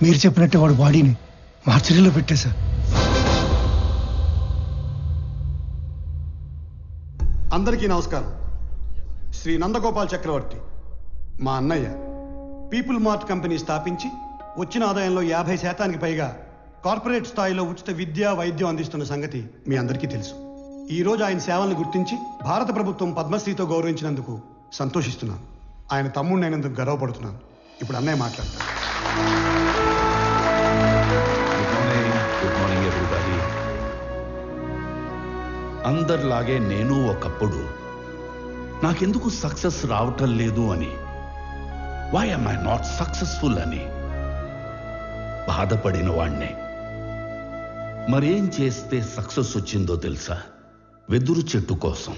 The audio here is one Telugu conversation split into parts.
మీరు చెప్పినట్టే వాడు బాడీని మార్చరీలో పెట్టేశారు. అందరికీ నమస్కారం. శ్రీ నందగోపాల్ చక్రవర్తి మా అన్నయ్య పీపుల్ మార్ట్ కంపెనీ స్థాపించి వచ్చిన ఆదాయంలో 50% పైగా కార్పొరేట్ స్థాయిలో ఉచిత విద్య వైద్యం అందిస్తున్న సంగతి మీ అందరికీ తెలుసు. ఈరోజు ఆయన సేవలను గుర్తించి భారత ప్రభుత్వం పద్మశ్రీతో గౌరవించినందుకు సంతోషిస్తున్నాను. ఆయన తమ్ముడిని అయినందుకు గర్వపడుతున్నాను. ఇప్పుడు అన్నయ్య మాట్లాడతాను. Good morning everybody. అందరిలాగే నేను ఒకప్పుడు నాకెందుకు సక్సెస్ రావటం లేదు అని, why am I not successful అని బాధపడిన వాణ్ణే. మరేం చేస్తే సక్సెస్ వచ్చిందో తెలుసా? వెదురు చెట్టు కోసం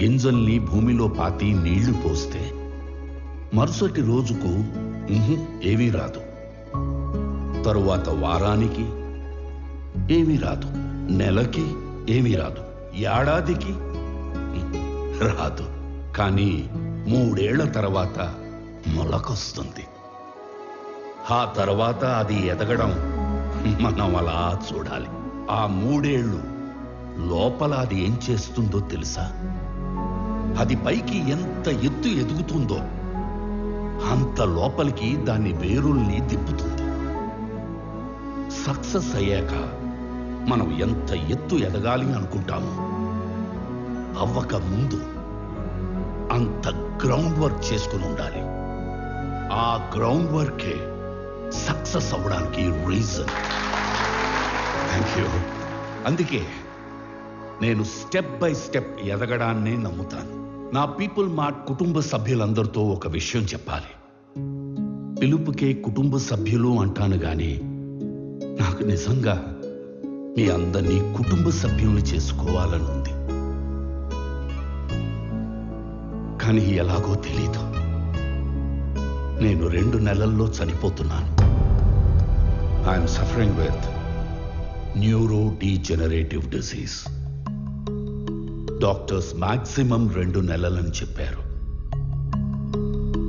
గింజల్ని భూమిలో పాతి నీళ్లు పోస్తే మరుసటి రోజుకు ఏమీ రాదు, తరువాత వారానికి ఏమీ రాదు, నెలకి ఏమీ రాదు, ఏడాదికి రాదు. కానీ 3 ఏళ్ల తర్వాత మొలకొస్తుంది. ఆ తర్వాత అది ఎదగడం మనం అలా చూడాలి. ఆ 3 ఏళ్ళు లోపల అది ఏం చేస్తుందో తెలుసా? అది పైకి ఎంత ఎత్తు ఎదుగుతుందో అంత లోపలికి దాని వేరుల్ని తిప్పుతుంది. సక్సెస్ అయ్యాక మనం ఎంత ఎత్తు ఎదగాలి అనుకుంటామో అవ్వక ముందు అంత గ్రౌండ్ వర్క్ చేసుకుని ఉండాలి. ఆ గ్రౌండ్ వర్కే సక్సెస్ అవ్వడానికి రీజన్. Thank you. అందుకే నేను స్టెప్ బై స్టెప్ ఎదగడాన్నే నమ్ముతాను. నా పీపుల్ మార్ట్ కుటుంబ సభ్యులందరితో ఒక విషయం చెప్పాలి. పిలుపుకే కుటుంబ సభ్యులు అంటాను గాని నాకు నిజంగా మీ అందరినీ కుటుంబ సభ్యుల్ని చేసుకోవాలని ఉంది. కానీ ఎలాగో తెలీదు. నేను 2 నెలల్లో చనిపోతున్నాను. I'm suffering with neuro degenerative disease. Doctors maximum 2 నెలలని చెప్పారు.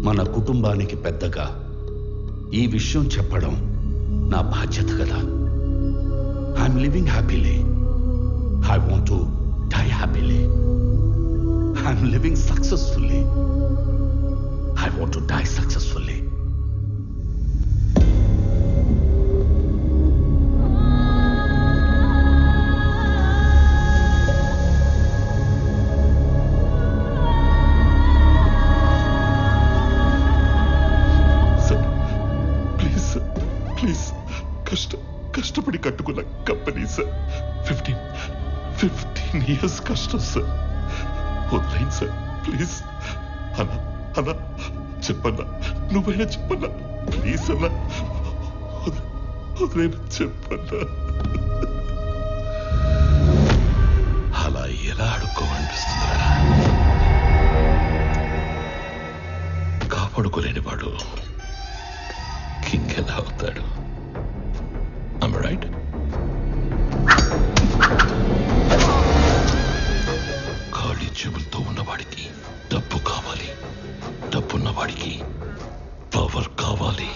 మన కుటుంబానికి పెద్దగా ఈ విషయం చెప్పడం నా బాధ్యత కదా. I'm living happily. I want to die happily. I'm living successfully. I want to die successfully. Sir, please, sir, please. కష్టపడి కట్టుకున్న కంపెనీ సార్. 15 years కష్టం సార్. వదిలేండి సార్ ప్లీజ్. అన్నా చెప్పన్నా, నువ్వైనా చెప్పన్నా ప్లీజ్ అన్నా, వదిలేనా చెప్పన్నా. అలా ఎలా అడుక్కోమనిపిస్తుందా? కాపాడుకోలేని వాడు కింగ్ ఎలా అవుతాడు? Am I right? ఖాళీ జేబులతో ఉన్నవాడికి డబ్బు కావాలి, డబ్బున్నవాడికి పవర్ కావాలి,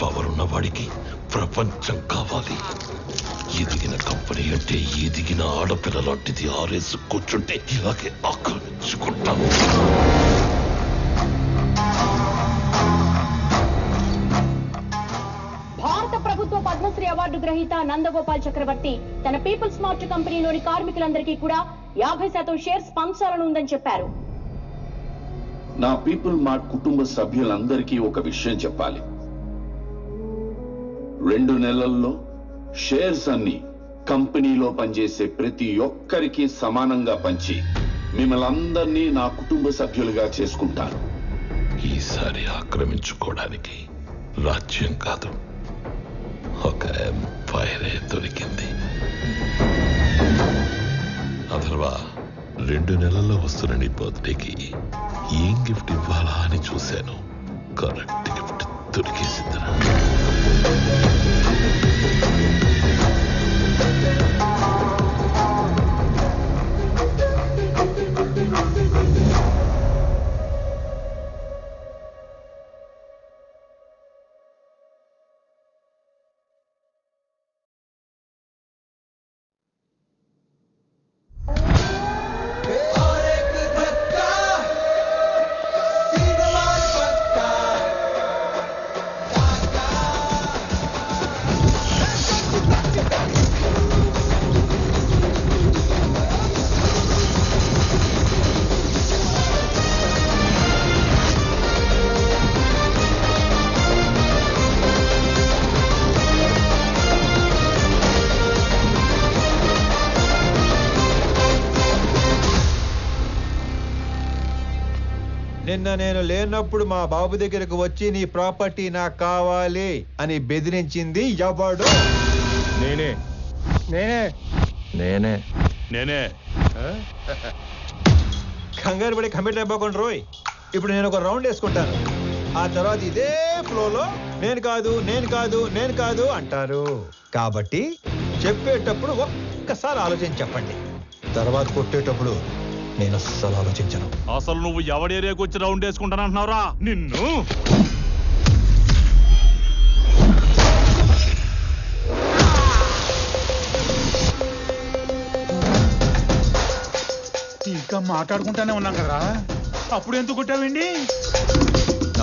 పవర్ ఉన్నవాడికి ప్రపంచం కావాలి. ఎదిగిన కంపెనీ అంటే ఎదిగిన ఆడపిల్ల లాంటిది. ఆరేసి కూర్చుంటే ఇలాగే ఆక్రమించుకుంటాం. భారత ప్రభుత్వ పద్మశ్రీ అవార్డు గ్రహీత నందగోపాల్ చక్రవర్తి తన పీపుల్స్ మార్ట్ కంపెనీలోని కార్మికులందరికీ కూడా 50% షేర్స్ పంచాలని ఉందని చెప్పారు. నా పీపుల్ మార్ట్ కుటుంబ సభ్యులందరికీ ఒక విషయం చెప్పాలి. 2 నెలల్లో షేర్స్ అన్ని కంపెనీలో పనిచేసే ప్రతి ఒక్కరికి సమానంగా పంచి మిమ్మల్ని అందరినీ నా కుటుంబ సభ్యులుగా చేసుకుంటాను. ఈసారి ఆక్రమించుకోవడానికి రాజ్యం కాదు, ఒక ఎంపైరే దొరికింది. అథర్వా, 2 నెలల్లో వస్తున్న నీ బర్త్డేకి ఏం గిఫ్ట్ ఇవ్వాలా అని చూశాను. కరెక్ట్ గిఫ్ట్ దొరికేసిందిరా. నిన్న నేను లేనప్పుడు మా బాబు దగ్గరకు వచ్చి నీ ప్రాపర్టీ నాకు కావాలి అని బెదిరించింది ఎవడు? నేనే నేనే నేనే నేనే కంగారు పడి కమిట్ అయిపోకుండా రోయ్. ఇప్పుడు నేను ఒక రౌండ్ వేసుకుంటాను, ఆ తర్వాత ఇదే ఫ్లోలో నేను కాదు నేను కాదు నేను కాదు అంటారు. కాబట్టి చెప్పేటప్పుడు ఒక్కసారి ఆలోచించి చెప్పండి, తర్వాత కొట్టేటప్పుడు నేను అస్సలు ఆలోచించను. అసలు నువ్వు ఎవడి ఏరియాకి వచ్చి రౌండ్ వేసుకుంటానంటున్నావురా నిన్ను? ఇంకా మాట్లాడుకుంటానే ఉన్నాం కదరా, అప్పుడు ఎందుకు కొట్టావండి?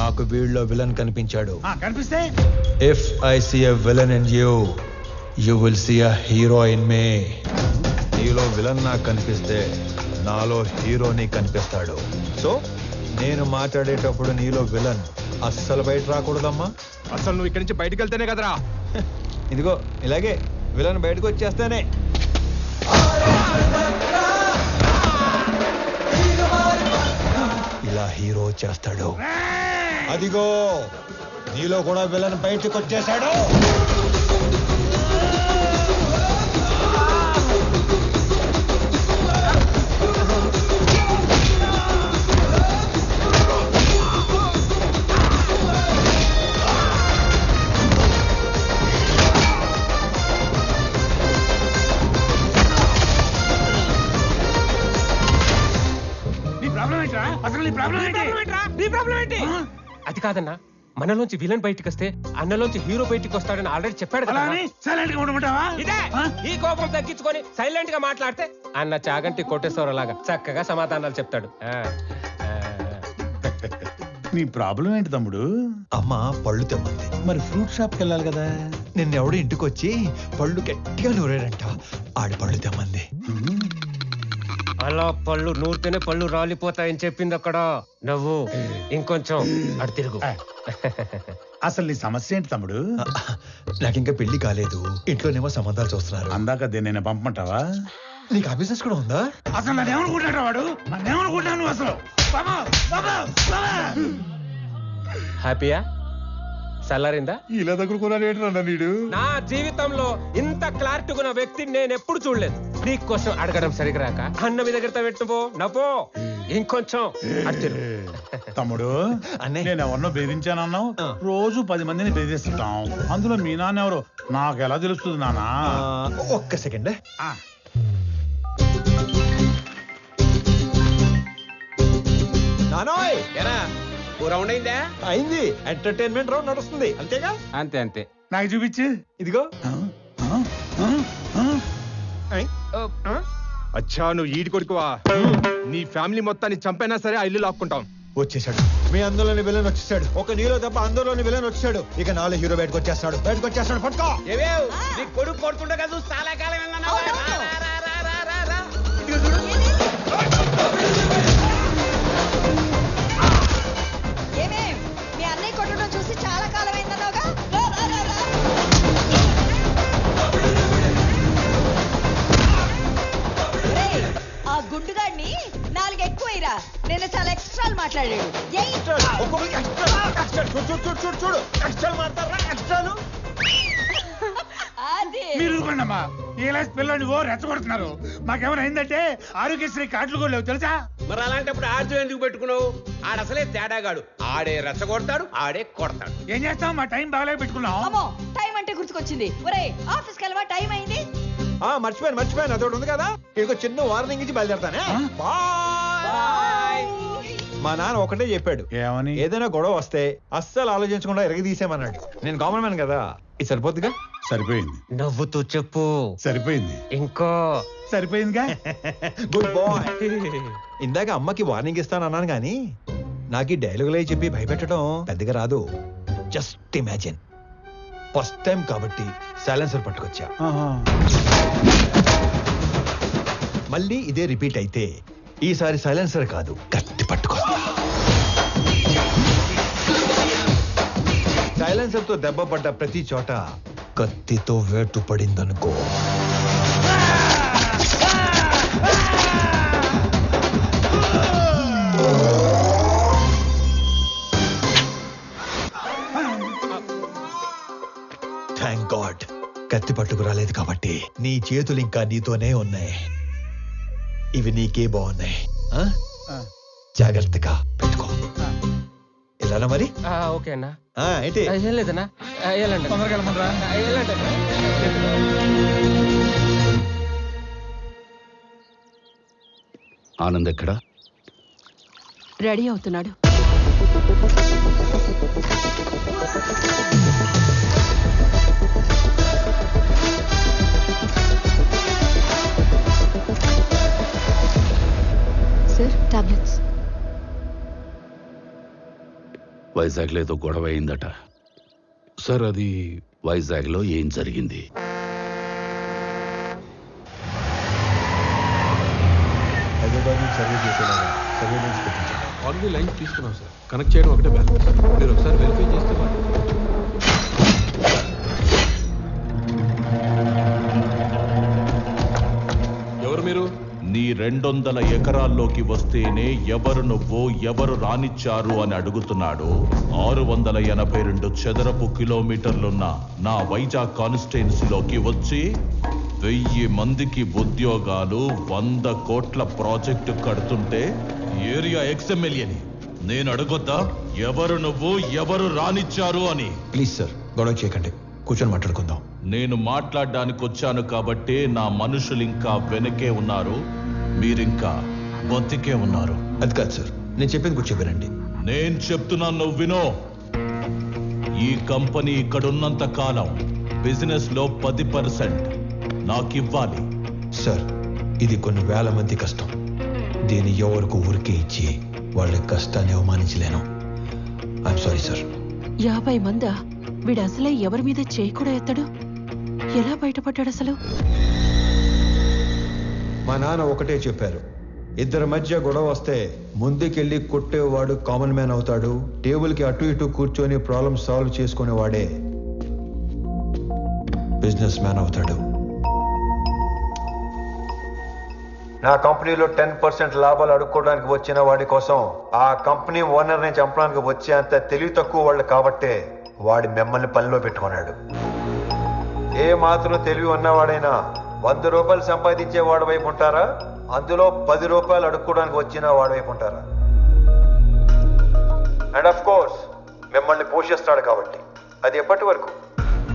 నాకు వీళ్ళలో విలన్ కనిపించాడు. కనిపిస్తే if I see a villain in you, you will see a hero in me. నీలో విలన్ నాకు కనిపిస్తే నాలో హీరోని కనిపిస్తాడు. సో నేను మాట్లాడేటప్పుడు నీలో విలన్ అస్సలు బయట రాకూడదమ్మా. అసలు నువ్వు ఇక్కడి నుంచి బయటకు వెళ్తేనే కదరా. ఇదిగో ఇలాగే విలన్ బయటకు వచ్చేస్తానే. ఇలా హీరో వచ్చేస్తాడు. అదిగో నీలో కూడా విలన్ బయటకు వచ్చేసాడు. అది కాదన్నా, మనలోంచి విలన్ బయటికి వస్తే అన్నలోంచి హీరో బయటికి వస్తాడని ఆల్రెడీ చెప్పాడు కదా. సైలెంట్ గా ఉండమంటావా? ఇదే ఈ కోపం తగ్గించుకొని సైలెంట్ గా మాట్లాడితే అన్న చాగంటి కోటేశ్వరలాగా చక్కగా సమాధానాలు చెప్తాడు. నీ ప్రాబ్లం ఏంటి తమ్ముడు? అమ్మ పళ్ళు తెమ్మంది. మరి ఫ్రూట్ షాప్కి వెళ్ళాలి కదా. నిన్నెవడు ఇంటికి వచ్చి పళ్ళు గట్టిగా నూరాడంట, ఆడి పళ్ళు తెమ్మంది. అలా పళ్ళు నూరితేనే పళ్ళు రాలిపోతాయని చెప్పింది అక్కడ. నువ్వు ఇంకొంచెం అటు తిరుగు. అసలు నీ సమస్య ఏంటి తమ్ముడు? నాకింకా పెళ్లి కాలేదు, ఇంట్లోనేమో సంబంధాలు చూస్తున్నారు. అందాక నేను పంపమంటావా? నీకు ఆ బిజినెస్ కూడా ఉందా? అసలు నన్నేమనుకుంటాడు వాడు? నన్నేమనుకుంటాను నువ్వు అసలు? హ్యాపీయా? చల్లారిందా? ఇలా దగ్గరుకున్నాడు ఏంటన్నా నీడు? నా జీవితంలో ఇంత క్లారిటీగా ఉన్న వ్యక్తిని నేను ఎప్పుడు చూడలేదు. నీ కోసం అడగడం సరిగ్గా రాక అన్న మీ దగ్గర పెట్టుపో నవ్వో. ఇంకొంచెం తమ్ముడు, నేను ఎవరినో బెదిరించానన్నావు. రోజు 10 మందిని బెదిరిస్తుంటాం, అందులో మీ నాన్న ఎవరు నాకు ఎలా తెలుస్తుంది నానా? ఒక్క సెకండ్. నానోయ్ రౌండ్ అయిందా? అయింది. ఎంటర్టైన్మెంట్ రౌండ్ నడుస్తుంది అంతేగా? అంతే అంతే. నాకు చూపించు. ఇదిగో. అచ్చా నువ్వు ఈడి కొడుకువా? నీ ఫ్యామిలీ మొత్తాన్ని చంపైనా సరే ఆ ఇల్లు లాక్కుంటాం. వచ్చేసాడు. మీ అందులోని విలన్ వచ్చేసాడు. ఒక నీలో తప్ప అందరిలోని విలన్ వచ్చాడు. ఇక నాలో హీరో బయటకు వచ్చేస్తాడు. పట్టుకో. నీ కొడుకు కొడుతుండగా చూసి చాలా కాలం మీ అన్నయ్య కొట్టడం చూసి చాలా కాలం అయిందన్నావుగా. ఆ గుండుగాడిని 4 ఎక్కువైరా. నేను చాలా ఎక్స్ట్రాలు మాట్లాడాడు. మీరు ఊరుకోండమ్మా. ఈలాస్ పిల్లని ఓ రెచ్చగొడుతున్నారు. మాకేమైనా అయిందంటే ఆరోగ్యశ్రీ కార్డులు కూడా లేవు తెలుసా? మరి అలాంటప్పుడు ఆర్జు ఎందుకు పెట్టుకున్నావు? ఆడసలే తేడాగాడు. ఆడే రెచ్చగొడతాడు, ఆడే కొడతాడు. ఏం చేస్తాం? మా టైం బాగాలే పెట్టుకున్నాం. అమ్మో, టైం అంటే గుర్తుకొచ్చింది. ఒరే ఆఫీస్కి వెళ్ళవా? టైం అయింది. మర్చిపోయాను. అదొకటి ఉంది కదా, ఇంకో చిన్న వార్నింగ్ ఇచ్చి బయలుదేరతానే. మా నాన్న ఒకటే చెప్పాడు, ఏమని? ఏదైనా గొడవ వస్తే అస్సలు ఆలోచించకుండా ఎరగదీసేమన్నాడు. నేను కామన్ మ్యాన్ కదా, ఇది సరిపోద్దిగా? సరిపోయింది. నవ్వుతూ చెప్పు. సరిపోయింది. ఇంకో సరిపోయిందిగా. Good bye. ఇందాక అమ్మకి వార్నింగ్ ఇస్తానన్నాను కానీ నాకు ఈ డైలాగులే చెప్పి భయపెట్టడం పెద్దగా రాదు. జస్ట్ ఇమాజిన్, ఫస్ట్ టైం కాబట్టి సైలెన్సర్ పట్టుకొచ్చా. మళ్ళీ ఇదే రిపీట్ అయితే ఈసారి సైలెన్సర్ కాదు, కత్తి పట్టుకొస్తా. సైలెన్సర్ తో దెబ్బ పడ్డ ప్రతి చోట కత్తితో వేటు పడిందనుకో, చేతులు ఇంకా నీతోనే ఉన్నాయి. ఇవి నీకే బాగున్నాయి. జాగ్రత్తగా పెట్టుకో. ఇలా మరి. ఓకే అన్నా. ఏంటి ఏం లేదన్నా, వెళ్ళండి. తొందరగా వెళ్ళమనరా. వెళ్ళండి. ఆనంద్ ఎక్కడా? రెడీ అవుతున్నాడు. Sir, tablets. వైజాగ్లో ఏదో గొడవ అయిందట సార్. అది వైజాగ్లో ఏం జరిగింది? ఆల్రెడీ లైన్స్ తీసుకున్నాం సార్. కనెక్ట్ చేయడం ఒకటే బ్యాలెన్స్. మీరు ఒకసారి వెరిఫై చేస్తే ఎవరు మీరు? నీ 200 ఎకరాల్లోకి వస్తేనే ఎవరు నువ్వు, ఎవరు రానిచ్చారు అని అడుగుతున్నాడు. 682 చదరపు కిలోమీటర్లున్న నా వైజాగ్ కాన్స్టిట్యున్సీలోకి వచ్చి 1000 మందికి ఉద్యోగాలు, 100 కోట్ల ప్రాజెక్టు కడుతుంటే ఏరియా ఎక్స్ఎమ్మెల్యేని నేను అడగొద్దా ఎవరు నువ్వు, ఎవరు రానిచ్చారు అని? ప్లీజ్ సార్, గొడవ చేయకండి, కూర్చొని మాట్లాడుకుందాం. నేను మాట్లాడడానికి వచ్చాను కాబట్టి నా మనుషులు ఇంకా వెనకే ఉన్నారు, మీరింకా బతికే ఉన్నారు. అది కాదు సార్, నేను చెప్పింది కూర్చో వినండి. నేను చెప్తున్నాను, నువ్వు వినో. ఈ కంపెనీ ఇక్కడున్నంత కాలం బిజినెస్ లో 10% నాకివ్వాలి. సార్, ఇది కొన్ని వేల మంది కష్టం. దీన్ని ఎవరికి ఊరికే ఇచ్చి వాళ్ళ కష్టాన్ని అవమానించలేను. I'm sorry sir. 50 మందా? వీడు అసలే ఎవరి మీద చేయి కూడా ఎత్తడు. ఎలా బయటపడ్డాడు అసలు? మా నాన్న ఒకటే చెప్పారు, ఇద్దరి మధ్య గొడవ వస్తే ముందుకెళ్ళి కొట్టేవాడు కామన్ మ్యాన్ అవుతాడు, టేబుల్కి అటు ఇటు కూర్చొని ప్రాబ్లమ్ సాల్వ్ చేసుకునేవాడే బిజినెస్ మ్యాన్ అవుతాడు. నా కంపెనీలో 10% లాభాలు అడుక్కోవడానికి వచ్చిన వాడి కోసం ఆ కంపెనీ ఓనర్ని చంపడానికి వచ్చేంత తెలివి తక్కువ వాళ్ళు కాబట్టే వాడి మిమ్మల్ని పనిలో పెట్టుకున్నాడు. ఏ మాత్రం తెలివి ఉన్నవాడైనా 100 రూపాయలు సంపాదించే వాడి వైపు ఉంటారా, అందులో 10 రూపాయలు అడుక్కోవడానికి వచ్చిన వాడి వైపు ఉంటారా? అండ్ ఆఫ్ కోర్స్ మిమ్మల్ని పోషిస్తాడు కాబట్టి. అది ఎప్పటి వరకు?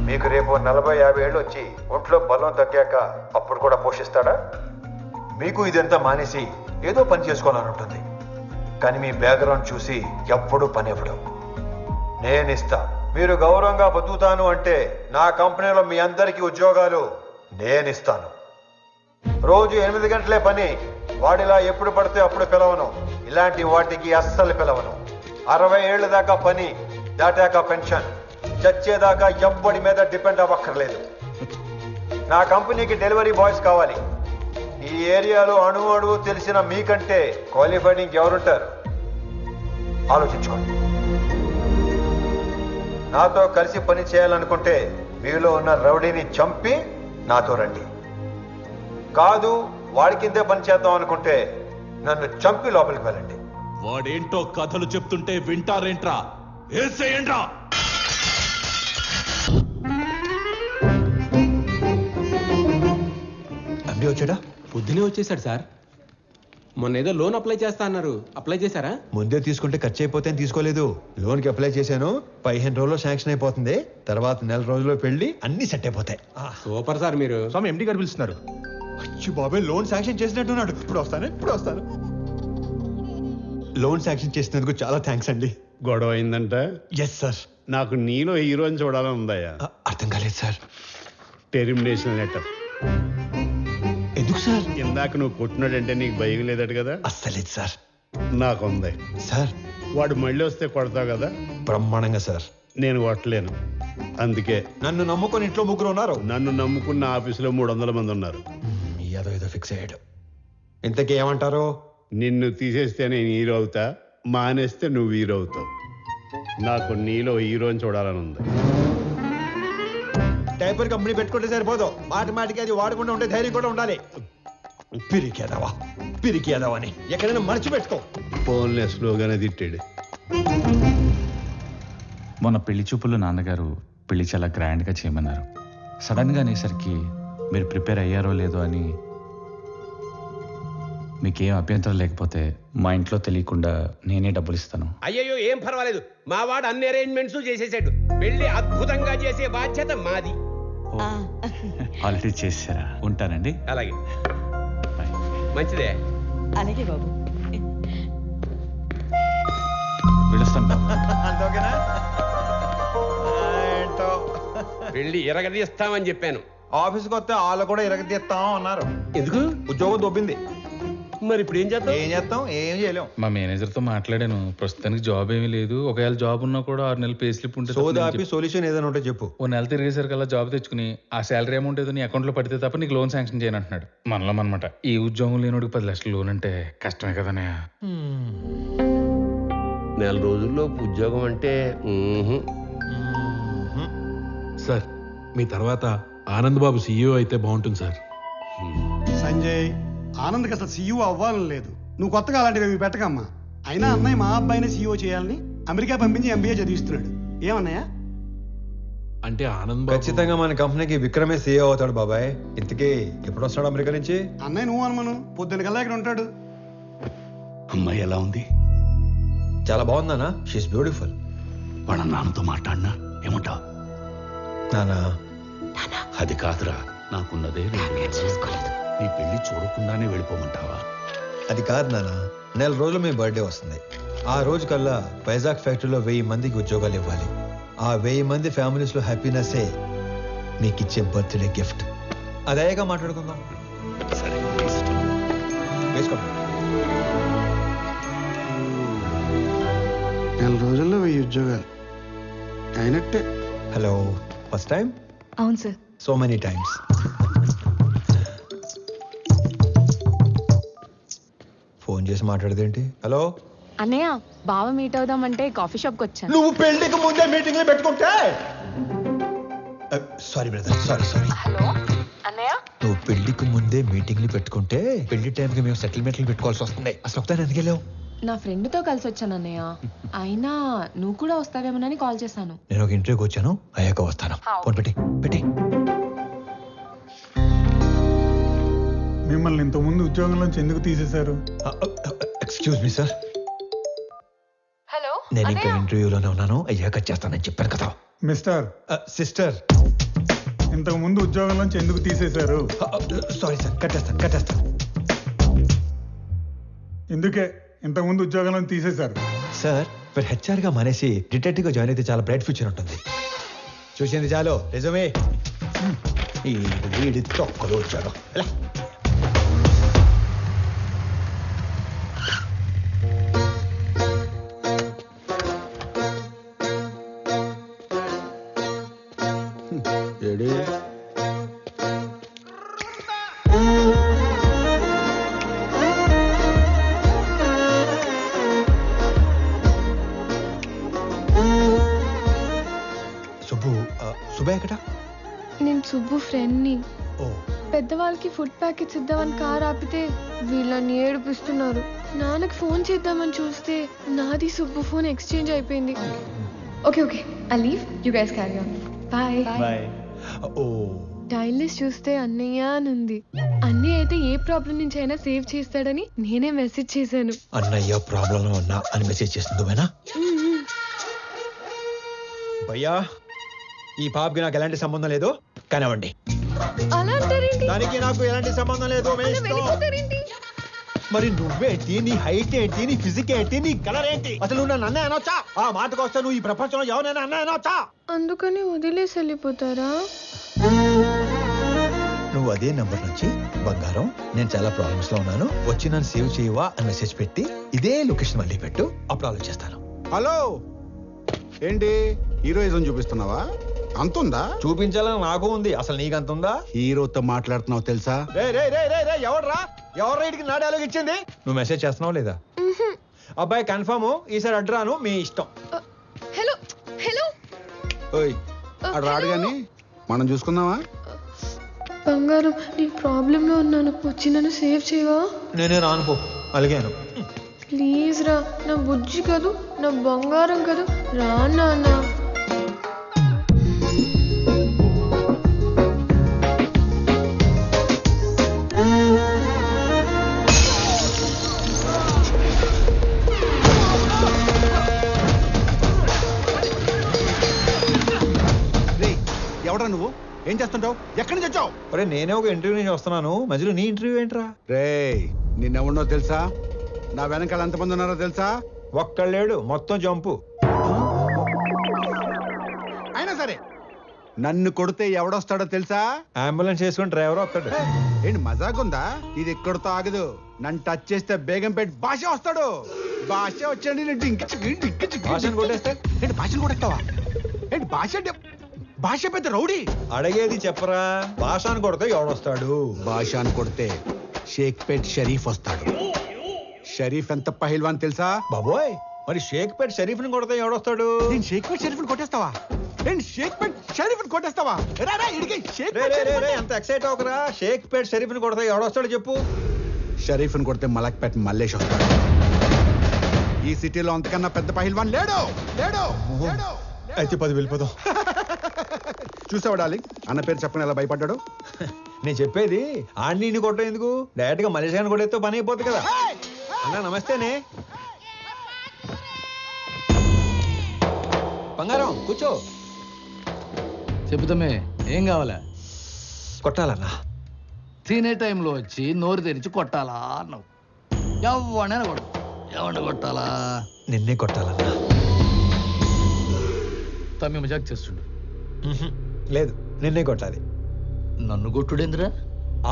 మీకు రేపు 40-50 ఏళ్ళు వచ్చి ఒంట్లో బలం తగ్గాక అప్పుడు కూడా పోషిస్తాడా? మీకు ఇదంతా మానేసి ఏదో పని చేసుకోవాలని ఉంటుంది, కానీ మీ బ్యాక్గ్రౌండ్ చూసి ఎప్పుడూ పని ఇవ్వడం. నేను ఇస్తా. మీరు గౌరవంగా బతుకుతాను అంటే నా కంపెనీలో మీ అందరికీ ఉద్యోగాలు నేను ఇస్తాను. రోజు 8 గంటలే పని. వాడిలా ఎప్పుడు పడితే అప్పుడు పిలవను. ఇలాంటి వాటికి అస్సలు పిలవను. 60 ఏళ్ళ దాకా పని, దాటాక పెన్షన్. చచ్చేదాకా ఎవ్వడి మీద డిపెండ్ అవ్వక్కర్లేదు. నా కంపెనీకి డెలివరీ బాయ్స్ కావాలి. ఈ ఏరియాలో అణువు తెలిసిన మీకంటే క్వాలిఫైడ్ ఇంకెవరుంటారు? ఆలోచించుకోండి. నాతో కలిసి పని చేయాలనుకుంటే మీలో ఉన్న రౌడీని చంపి నాతో రండి. కాదు, వాడి కిందే పని చేద్దాం అనుకుంటే నన్ను చంపి లోపలికి వెళ్ళండి. వాడేంటో కథలు చెప్తుంటే వింటారేంట్రా? ఏసేయండ్రా. అండి వచ్చాడా? పొద్దునే వచ్చేసాడు సార్. మొన్న ఏదో లోన్ అప్లై చేస్తా అన్నారు, అప్లై చేశారా? ముందే తీసుకుంటే ఖర్చు అయిపోతే తీసుకోలేదు. లోన్కి అప్లై చేశాను, 15 రోజుల్లో శాంక్షన్ అయిపోతుంది. తర్వాత 1 రోజుల్లో పెళ్లి, అన్ని సెట్ అయిపోతాయి. Super sir. మీరు స్వామి ఎండి గారు పిలుస్తున్నారు. అచ్చి బాబాయ్, లోన్ శాంక్షన్ చేసినట్టున్నాడు. ఇప్పుడు వస్తాను. లోన్ శాంక్షన్ చేసినందుకు చాలా థ్యాంక్స్ అండి. గొడవ అయిందంట? Yes sir. నాకు నీలో హీరోని చూడాలని ఉందయ్యా. అర్థం కాలేదు సార్. Termination letter. ఎందుకు సార్? ఇందాక నువ్వు కొట్టినాడంటే నీకు భయం లేదట కదా? అస్సలేదు సార్. నాకుంది సార్. వాడు మళ్ళీ వస్తే కొడతావు కదా? బ్రహ్మాండంగా సార్. నేను కొట్టలేను, అందుకే. నన్ను నమ్ముకొని ఇంట్లో 3 ఉన్నారు. నన్ను నమ్ముకున్న ఆఫీసులో 300 మంది ఉన్నారు. ఏదో ఫిక్స్ అయ్యాడు. ఇంతకీ ఏమంటారు? నిన్ను తీసేస్తే నేను హీరో అవుతా, మానేస్తే నువ్వు హీరో అవుతావు. నాకు నీలో హీరోని చూడాలని ఉంది. టైపర్ కంపెనీ పెట్టుకుంటే సరిపోదు, మాటికి అది వాడకుండా ఉండే ధైర్యం కూడా ఉండాలి. పిరికేదావా అని ఎక్కడైనా మర్చిపెట్టుకో. ఫోన్లే స్లోగానే తిట్టాడు. మొన్న పెళ్లి చూపుల్లో నాన్నగారు పెళ్లి చాలా గ్రాండ్గా చేయమన్నారు. సడన్గా అనేసరికి మీరు ప్రిపేర్ అయ్యారో లేదో అని. మీకేం అభ్యంతరం లేకపోతే మా ఇంట్లో తెలియకుండా నేనే డబ్బులు ఇస్తాను. అయ్యయ్యో ఏం పర్వాలేదు, మా వాడు అన్ని అరేంజ్మెంట్స్ చేసేసాడు. పెళ్లి అద్భుతంగా చేసే బాధ్యత మాది. ఆల్రెడీ చేశారా? ఉంటానండి. అలాగే, మంచిదే. అలాగే బాబు. వెళ్ళొస్తాను. పెళ్లి ఎరగదీస్తామని చెప్పాను. ఆఫీస్కి వస్తే వాళ్ళు కూడా ఇరగదీస్తాం అన్నారు. ఎందుకు? ఉద్యోగం దొబ్బింది. మరి ఇప్పుడు ఏం చేద్దాం? ఏం చేయలేం. మా మేనేజర్తో మాట్లాడాను. ప్రస్తుతానికి జాబ్ ఏమీ లేదు. ఒకవేళ జాబ్ ఉన్నా కూడా 6 నెలలు పే స్లిప్ ఉంటే సొల్యూషన్ ఏదైనా ఉంటే చెప్పు. ఓ నెల తిరిగేసరికల్లా జాబ్ తెచ్చుకుని ఆ శాలరీ అమౌంట్ ఏదో నీ అకౌంట్లో పడితే తప్ప నీకు లోన్ శాంక్షన్ చేయను అంటున్నాడు. మనలో అనమాట. ఈ ఉద్యోగం లేనోడికి 10 లక్షలు లోన్ అంటే కష్టమే కదనే. నెల రోజుల్లో ఉద్యోగం అంటే సార్, మీ తర్వాత ఆనంద్ బాబు సీఈఓ అయితే బాగుంటుంది సార్. సంజయ్, ఆనంద్కి అసలు సీఈఓ అవ్వాలని లేదు. నువ్వు కొత్తగా అలాంటివి ఏమి పెట్టకమ్మా. అయినా అన్నయ్య మా అబ్బాయిని సీఈఓ చేయాలని అమెరికా పంపించి ఎంబీఏ చదివిస్తున్నాడు. ఏమన్నయ్య? అంటే ఆనంద్ బాబు ఖచ్చితంగా మన కంపెనీకి విక్రమే సీఈఓ అవుతాడు బాబాయ్. ఇంతకీ ఎప్పుడు వస్తాడు అమెరికా నుంచి? అన్నయ్య నువ్వు అనుమను పొద్దున్న కల్లా ఇక్కడ ఉంటాడు. అమ్మాయి ఎలా ఉంది? చాలా బాగుందానా? She's beautiful. వాళ్ళ నాన్నతో మాట్లాడినా ఏమంటావు? నానా అది కాదురా, నాకున్నదే 2 నెలలు. నీ పెళ్లి చూడకుండానే వెళ్ళిపోమంటావా? అది కాదు నాన్న, నెల రోజులు మీ బర్త్డే వస్తుంది. ఆ రోజు కల్లా వైజాగ్ ఫ్యాక్టరీలో 1000 మందికి ఉద్యోగాలు ఇవ్వాలి. ఆ 1000 మంది ఫ్యామిలీస్ లో హ్యాపీనెస్సే మీకు ఇచ్చే బర్త్డే గిఫ్ట్. అదేగా మాట్లాడుకుందాం. సరే, వేసుకోండి. నెల రోజుల్లో 1000 ఉద్యోగాలు అయినట్టే. Hello, first time? అవును sir. So many times. Phone చేసి మాట్లాడదేంటి? హలో అన్నయ్య, బావ మీట్ అవుదామంటే కాఫీ షాప్కి వచ్చాను. నువ్వు పెళ్లికి ముందే మీటింగ్లు పెట్టుకుంటే. Sorry brother, sorry. హలో అన్నయ్య, నువ్వు పెళ్లికి ముందే మీటింగ్లు పెట్టుకుంటే పెళ్లి టైంకి మేము సెటిల్మెంట్లు పెట్టుకోవాల్సి వస్తుంది. అసలు ఒకసారి ఎందుకు వెళ్ళావు? నా ఫ్రెండ్తో కలిసి వచ్చాను అన్నయ్య. అయినా నువ్వు కూడా వస్తావేమోనని కాల్ చేశాను. నేను ఒక ఇంటర్వ్యూకి వచ్చాను, అయ్యాక వస్తాను. ఫోన్ పెట్టి. మిమ్మల్ని ఇంతకుముందు ఉద్యోగంలోంచి ఎందుకు తీసేశారు? Excuse me sir. హలో, నేను ఇంకా ఇంటర్వ్యూలోనే ఉన్నాను, అయ్యాక చేస్తానని చెప్పాను కదా. మిస్టర్ సిస్టర్, ఇంతకు ముందు ఉద్యోగంలోంచి ఎందుకు తీసేశారు? సారీ సార్, కట్టేస్తాను. ఎందుకే ఇంతకుముందు ఉద్యోగంలో తీసేశారు? సార్, మీరు హెచ్ఆర్ గా మానేసి డిటెక్టివ్ గా జాయిన్ అయితే చాలా బ్రైట్ ఫ్యూచర్ ఉంటుంది. చూసింది చాలు, నిజమే. ఈ వీడి తొక్కలు వచ్చాడు. సుబ్బు ఎక్కడ? నేను సుబ్బు ఫ్రెండ్ని. పెద్దవాళ్ళకి ఫుడ్ ప్యాకెట్స్ ఇద్దామని కార్ ఆపితే వీళ్ళని ఏడిపిస్తున్నారు. నాన్నకి ఫోన్ చేద్దామని చూస్తే నాది సుబ్బు ఫోన్ ఎక్స్చేంజ్ అయిపోయింది. Okay I leave, you guys carry on. Bye. Dial list చూస్తే అన్నయ్య అని ఉంది. అన్నయ్య అయితే ఏ ప్రాబ్లం నుంచి అయినా సేవ్ చేస్తాడని నేనే మెసేజ్ చేశాను. అన్నయ్య ప్రాబ్లం లో ఉన్నా అని మెసేజ్ చేస్తుంది. భయ్యా, ఈ పాపకి నాకు ఎలాంటి సంబంధం లేదు, కానివ్వండి. దానికి నాకు ఎలాంటి సంబంధం లేదు. మరి నువ్వేంటి, నీ హైట్ ఏంటి, నీ ఫిజిక్ ఏంటి, నీ కలర్ ఏంటి? అసలు నువ్వు నన్ను అన్నయ్య అనొచ్చా? ఆ మాటకు వస్తే నువ్వు ఈ ప్రపంచంలో ఎవరైనా అన్నయ్య అనొచ్చా? అందుకని వదిలేసి వెళ్ళిపోతారా? నువ్వు అదే నంబర్ నుంచి బంగారం, నేను చాలా ప్రాబ్లమ్స్ లో ఉన్నాను, వచ్చి నన్ను సేవ్ చేయవా అని మెసేజ్ పెట్టి ఇదే లొకేషన్ మళ్ళీ పెట్టు, అప్పుడు ఆలోచిస్తాను. హలో, ఏంటి హీరోయిజం చూపిస్తున్నావా? అంతుందా? చూపించాలని నాకు ఉంది, అసలు నీకు అంత ఉందా? హీరోతో మాట్లాడుతున్నావు తెలుసా? ఎవరు రైట్కి నా డైలాగ్ ఇచ్చింది? నువ్వు మెసేజ్ చేస్తున్నావు లేదా? అబ్బాయి కన్ఫర్మ్, ఈసారి అడ్రాను, మీ ఇష్టం. హలో ఓయ్, అడు రాడు గాని మనం చూసుకుందామా? బంగారం, నీ ప్రాబ్లంలో ఉన్నాను, వచ్చి నన్ను సేవ్ చేయవా? నేనే రాను పో, అలిగాను. ప్లీజ్ రా, నా బుజ్జి కదూ, నా బంగారం కదూ, రా నాన్న. ఏం చేస్తుంటావు? ఎక్కడి నుంచి వచ్చావు? ఒరే నేనే ఒక ఇంటర్వ్యూ నుంచి వస్తున్నాను, మధ్యలో నీ ఇంటర్వ్యూ ఏంట్రా? రేయ్ నిన్నెవడో తెలుసా? నా వెనకాల ఎంతమంది ఉన్నారో తెలుసా? ఒక్కళ్ళేడు, మొత్తం జంపు. అయినా సరే నన్ను కొడితే ఎవడొస్తాడో తెలుసా? అంబులెన్స్ చేసుకుని డ్రైవర్ వస్తాడు. ఏంటి మజాకుందా? ఇది ఎక్కడితో ఆగదు. నన్ను టచ్ చేస్తే బేగంపేట భాష వస్తాడు. భాష వచ్చాడు భాషను కొట్టేస్తే ఏంటి భాషను కొట్టేస్తావా? ఏంటి భాష అంటే భాష పెద్ద రౌడీ. అడిగేది చెప్పరా, భాషను కొడితే ఎవడొస్తాడు? భాషను కొడితే షేక్పేట్ షరీఫ్ వస్తాడు. షరీఫ్ ఎంత పహిల్వాన్ తెలుసా? బాబోయ్, మరి షేక్పేట్ షరీఫ్ ని కొడితే ఎవడొస్తాడు? నేను షేక్పేట్ షరీఫ్ ని కొట్టేస్తావా? నేను షేక్పేట్ షరీఫ్ ని కొట్టేస్తావా? అంత ఎక్సైట్ అవకరా. షేక్పేట్ షరీఫ్ ని కొడితే ఎవడొస్తాడు చెప్పు? షరీఫ్ ని కొడితే మలక్పేట్ మల్లేష్ వస్తాడు. ఈ సిటీలో అంతకన్నా పెద్ద పహిల్వాన్ లేడు. లేడు లేడు. అయితే 10 వెళ్ళిపోదాం. చూసావా డార్లింగ్, అన్న పేరు చెప్పని ఎలా భయపడ్డాడు? నేను చెప్పేది ఆడిని కొట్టడం ఎందుకు, డైరెక్ట్ గా మలేషియాని కొట్టేస్తే పని అయిపోతుంది కదా. అన్నా నమస్తేనే. బంగారం కూర్చో. చెబుతామే, ఏం కావాలా? కొట్టాలన్నా. తినే టైంలో వచ్చి నోరు తెరిచి కొట్టాలా అన్నావు. ఎవడైనా కొడు. ఎవరిని కొట్టాలా? నిన్నే కొట్టాలన్నా. తమ్మి మజాక్ చేస్తుండు. లేదు, నిన్నే కొట్టాలి. నన్ను కొట్టుడేంద్రా?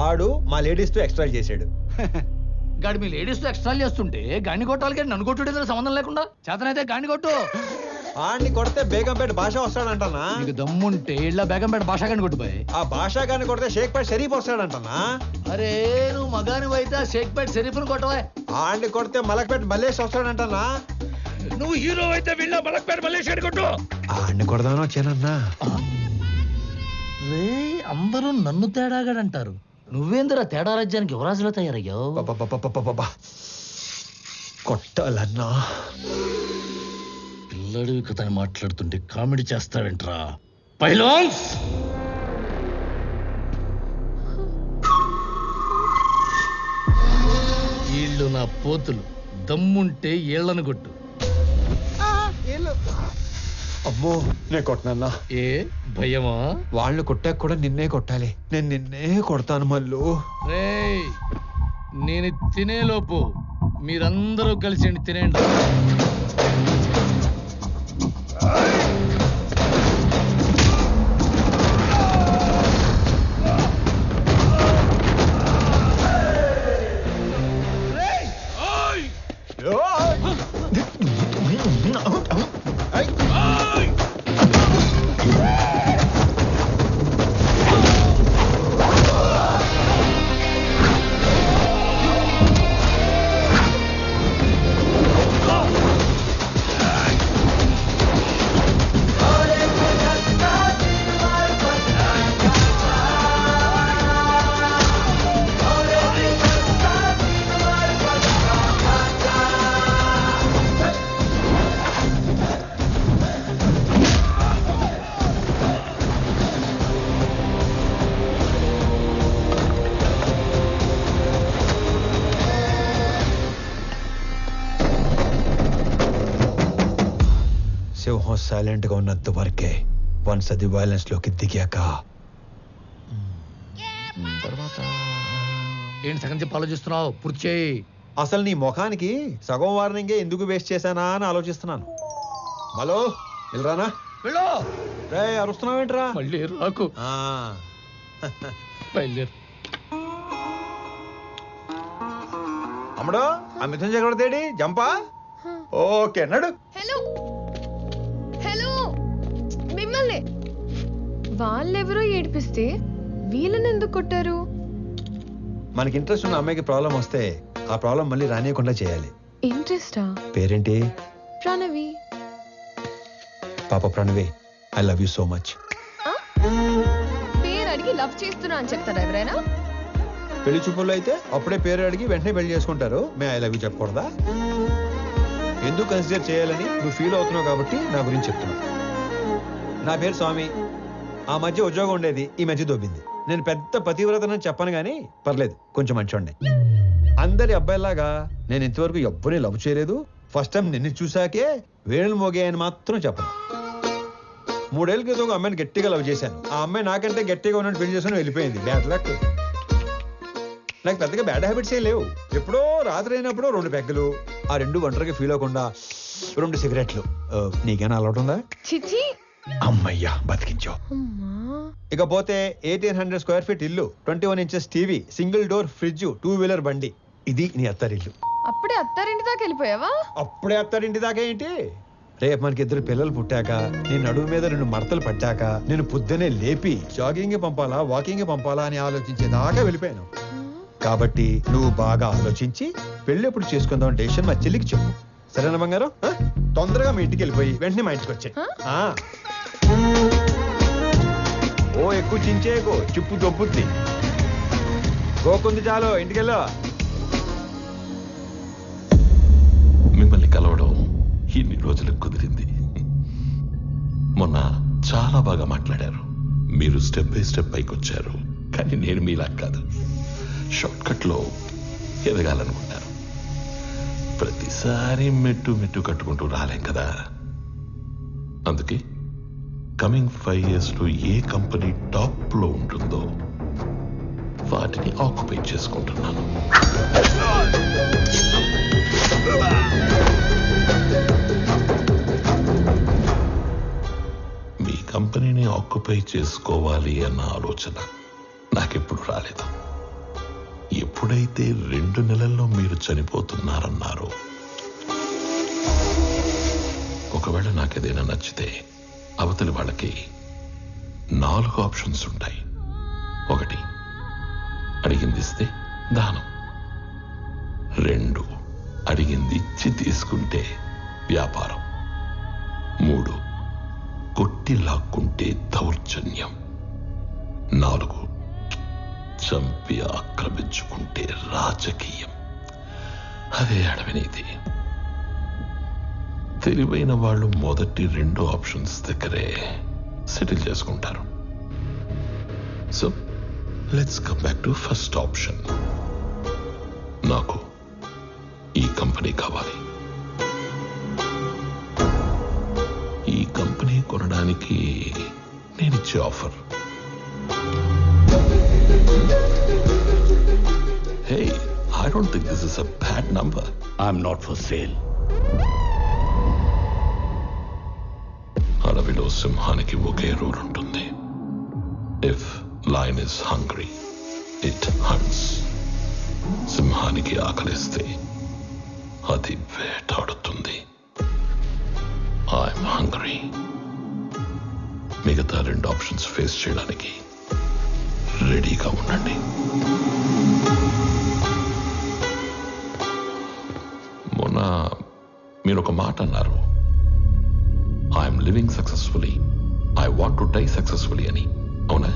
ఆడు మా లేడీస్ తో ఎక్స్ట్రా చేసాడు. గాడి మీ లేడీస్ తో ఎక్స్ట్రా చేస్తుంటే గాని కొట్టాలి కానీ నన్ను కొట్టుడేంద్రా సంబంధం లేకుండా? చేతనైతే గాని కొట్టు. ఆడిని కొడితే బేగంపేట భాష వస్తాడంటనా? నీకు దమ్ముంటే ఇళ్ళ బేగంపేట భాష గాని కొట్టుపోయి. ఆ భాష గాని కొడితే షేక్పేట్ షరీఫ్ వస్తాడంటనా? అరే నువ్వు మగాని అయితే షేక్పేట్ షరీఫ్ ని కొట్టవా. ఆడిని కొడితే మలక్పేట మల్లేష్ వస్తాడంటనా? నువ్వు హీరో అయితే వీళ్ళ మలక్పేట మల్లేష్ గాని కొట్టు. ఆడిని కొడదామని వచ్చానన్నా. రే అందరూ నన్ను తేడాగాడంటారు. నువ్వేందిరా తేడా రాజ్యానికి యువరాజులో తయారయ్యావు? కొట్టాలన్నా. పిల్లడివి కథ మాట్లాడుతుంటే కామెడీ చేస్తావేంట్రా పైలాన్స్? వీళ్ళు నా పోతులు. దమ్ముంటే ఏళ్లను కొట్టు. అమ్మో, నేను కొట్టనన్నా. ఏ భయమా? వాళ్ళు కొట్టాక కూడా నిన్నే కొట్టాలి. నేను నిన్నే కొడతాను మళ్ళు. రేయ్ నేను తినేలోపు మీరందరూ కలిసి తినేండి. సింహం సైలెంట్ గా ఉన్నంత వరకే. వన్స్ అది వైలెన్స్ లోకి దిగాక తర్వాత ఏంటి సగం చెప్పి ఆలోచిస్తున్నావు? పూర్తి చేయి. అసలు నీ ముఖానికి సగం వార్నింగే ఎందుకు వేస్ట్ చేశానా అని ఆలోచిస్తున్నాను. హలో వెళ్ళరానా? వెళ్ళు. రే అరుస్తున్నావేంట్రా? మళ్ళీ రాకు. బయలుదేరు. అమ్మడు ఆ మిథున్ చక్రవర్తి జంపా. ఓకే నడు. హలో హలో, మిమ్మల్ని వాళ్ళెవరో ఏడిపిస్తే వీళ్ళని ఎందుకు కొట్టారు? మనకి ఇంట్రెస్ట్ ఉన్న అమ్మాయికి ప్రాబ్లం వస్తే ఆ ప్రాబ్లం మళ్ళీ రానియకుండా చేయాలి. ఇంట్రెస్టా? పేరేంటి? ప్రణవి. పాప Pranavi, I love you so much. పేరు అడిగి లవ్ చేస్తున్నా అని చెప్తారా ఎవరైనా? పెళ్లి చూపుల్లో అయితే అప్పుడే పేరు అడిగి వెంటనే పెళ్లి చేసుకుంటారు. మే ఐ లవ్ యూ చెప్పకూడదా? ఎందుకు కన్సిడర్ చేయాలని నువ్వు ఫీల్ అవుతున్నావు కాబట్టి నా గురించి చెప్తున్నా. నా పేరు స్వామి. ఆ మధ్య ఉద్యోగం ఉండేది, ఈ మధ్య దొబ్బింది. నేను పెద్ద పతివ్రతనని చెప్పను కానీ పర్లేదు, కొంచెం మంచోండి. అందరి అబ్బాయిలాగా నేను ఇంతవరకు ఎవ్వరిని లవ్ చేయలేదు. ఫస్ట్ టైం నిన్ను చూసాకే వేణులు మోగాయని మాత్రం చెప్పను. 3 ఏళ్ల క్రితం ఒక అమ్మాయిని గట్టిగా లవ్ చేశాను. ఆ అమ్మాయి నాకంటే గట్టిగా ఉన్నట్టు పెళ్లి చేసుకుని వెళ్ళిపోయింది. Bad luck. నాకు పెద్దగా బ్యాడ్ హ్యాబిట్స్ ఏ లేవు. ఎప్పుడో రాత్రి అయినప్పుడు 2 పెగ్గలు, ఆ 2 ఒంటరిగా ఫీల్ అవ్వకుండా 2 సిగరెట్లు. నీకేనా అలవాటు ఉందా? చిచి అమ్మయ్యా బతికించావు. ఇకపోతే 1800 స్క్వేర్ ఫీట్ ఇల్లు, 21 inches TV, single door fridge, 2 wheeler బండి. ఇది నీ అత్తారిల్లు. అప్పుడే అత్తారింటి దాకా వెళ్ళిపోయావా? అప్పుడే అత్తారింటి దాకా ఏంటి? రేపు మనకి 2 పిల్లలు పుట్టాక, నేను నడుము మీద 2 మడతలు పట్టాక, నేను పొద్దునే లేపి జాగింగ్ పంపాలా వాకింగ్ పంపాలా అని ఆలోచించేదాకా వెళ్ళిపోయాను. కాబట్టి నువ్వు బాగా ఆలోచించి పెళ్లి ఎప్పుడు చేసుకుందాం డెసిషన్ మా చెల్లికి చెప్పు. సరేనా బంగారం? తొందరగా మీ ఇంటికి వెళ్ళిపోయి వెంటనే మా ఇంటికి వచ్చాయి. ఓ ఎక్కువ చించేకో, చిప్పు దొబ్బుద్ది. గోకుంది చాలు, ఇంటికెళ్ళా. మిమ్మల్ని కలవడం ఇన్ని రోజులకు కుదిరింది. మొన్న చాలా బాగా మాట్లాడారు. మీరు స్టెప్ బై స్టెప్ పైకి వచ్చారు. కానీ నేను మీలా కాదు, షార్ట్ కట్ లో ఎదగాలనుకుంటారు. ప్రతిసారి మెట్టు మెట్టు కట్టుకుంటూ రాలేం కదా. అందుకే కమింగ్ 5 years లో ఏ కంపెనీ టాప్ లో ఉంటుందో వాటిని ఆక్యుపై చేసుకుంటున్నాను. మీ కంపెనీని ఆక్యుపై చేసుకోవాలి అన్న ఆలోచన నాకెప్పుడు రాలేదు. ఎప్పుడైతే 2 నెలల్లో మీరు చనిపోతున్నారన్నారో, ఒకవేళ నాకేదైనా నచ్చితే అవతలి వాళ్ళకి 4 ఆప్షన్స్ ఉంటాయి. 1 అడిగింది ఇస్తే దానం, 2 అడిగింది ఇచ్చి తీసుకుంటే వ్యాపారం, 3 కొట్టి లాక్కుంటే దౌర్జన్యం, 4 చంపి ఆక్రమించుకుంటే రాజకీయం. అదే అడవినీతి. తెలివైన వాళ్ళు మొదటి 2 ఆప్షన్స్ దగ్గరే సెటిల్ చేసుకుంటారు. So let's come back to first option. నాకు ఈ కంపెనీ కావాలి. ఈ కంపెనీ కొనడానికి నేనిచ్చే offer, hey, I don't think this is a bad number. I'm not for sale. అడవిలో సింహానికి ఒకే రూల్ ఉంటుంది. If lion is hungry it haunts. సింహానికి ఆకలిస్తే అది వేటాడుతుంది. I'm hungry. మిగతా 2 ఆప్షన్స్ ఫేస్ చేయడానికి రెడీగా ఉండండి. మొన్న మీరు ఒక మాట అన్నారు, I'm living successfully, I want to die successfully అని. అవునా?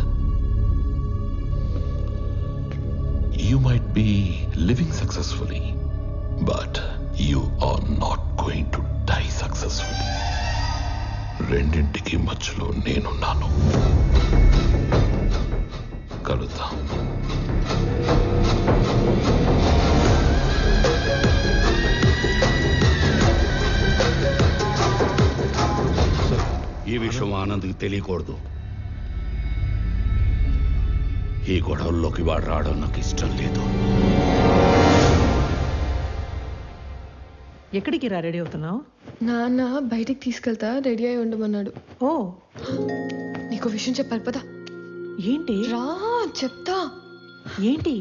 You might be living successfully, but you are not going to die successfully. రెండింటికి మధ్యలో నేనున్నాను. కలుద్దాం. ఈ విషయం ఆనంద్కి తెలియకూడదు. ఈ గొడవల్లోకి వాడు రావడం నాకు ఇష్టం లేదు. ఎక్కడికి రా రెడీ అవుతున్నావు? నాన్న బయటికి తీసుకెళ్తా, రెడీ అయి ఉండమన్నాడు. ఓ, నీకు విషయం చెప్పాలి పదా. ఏంటి? రా చెప్తా. ఏంటి?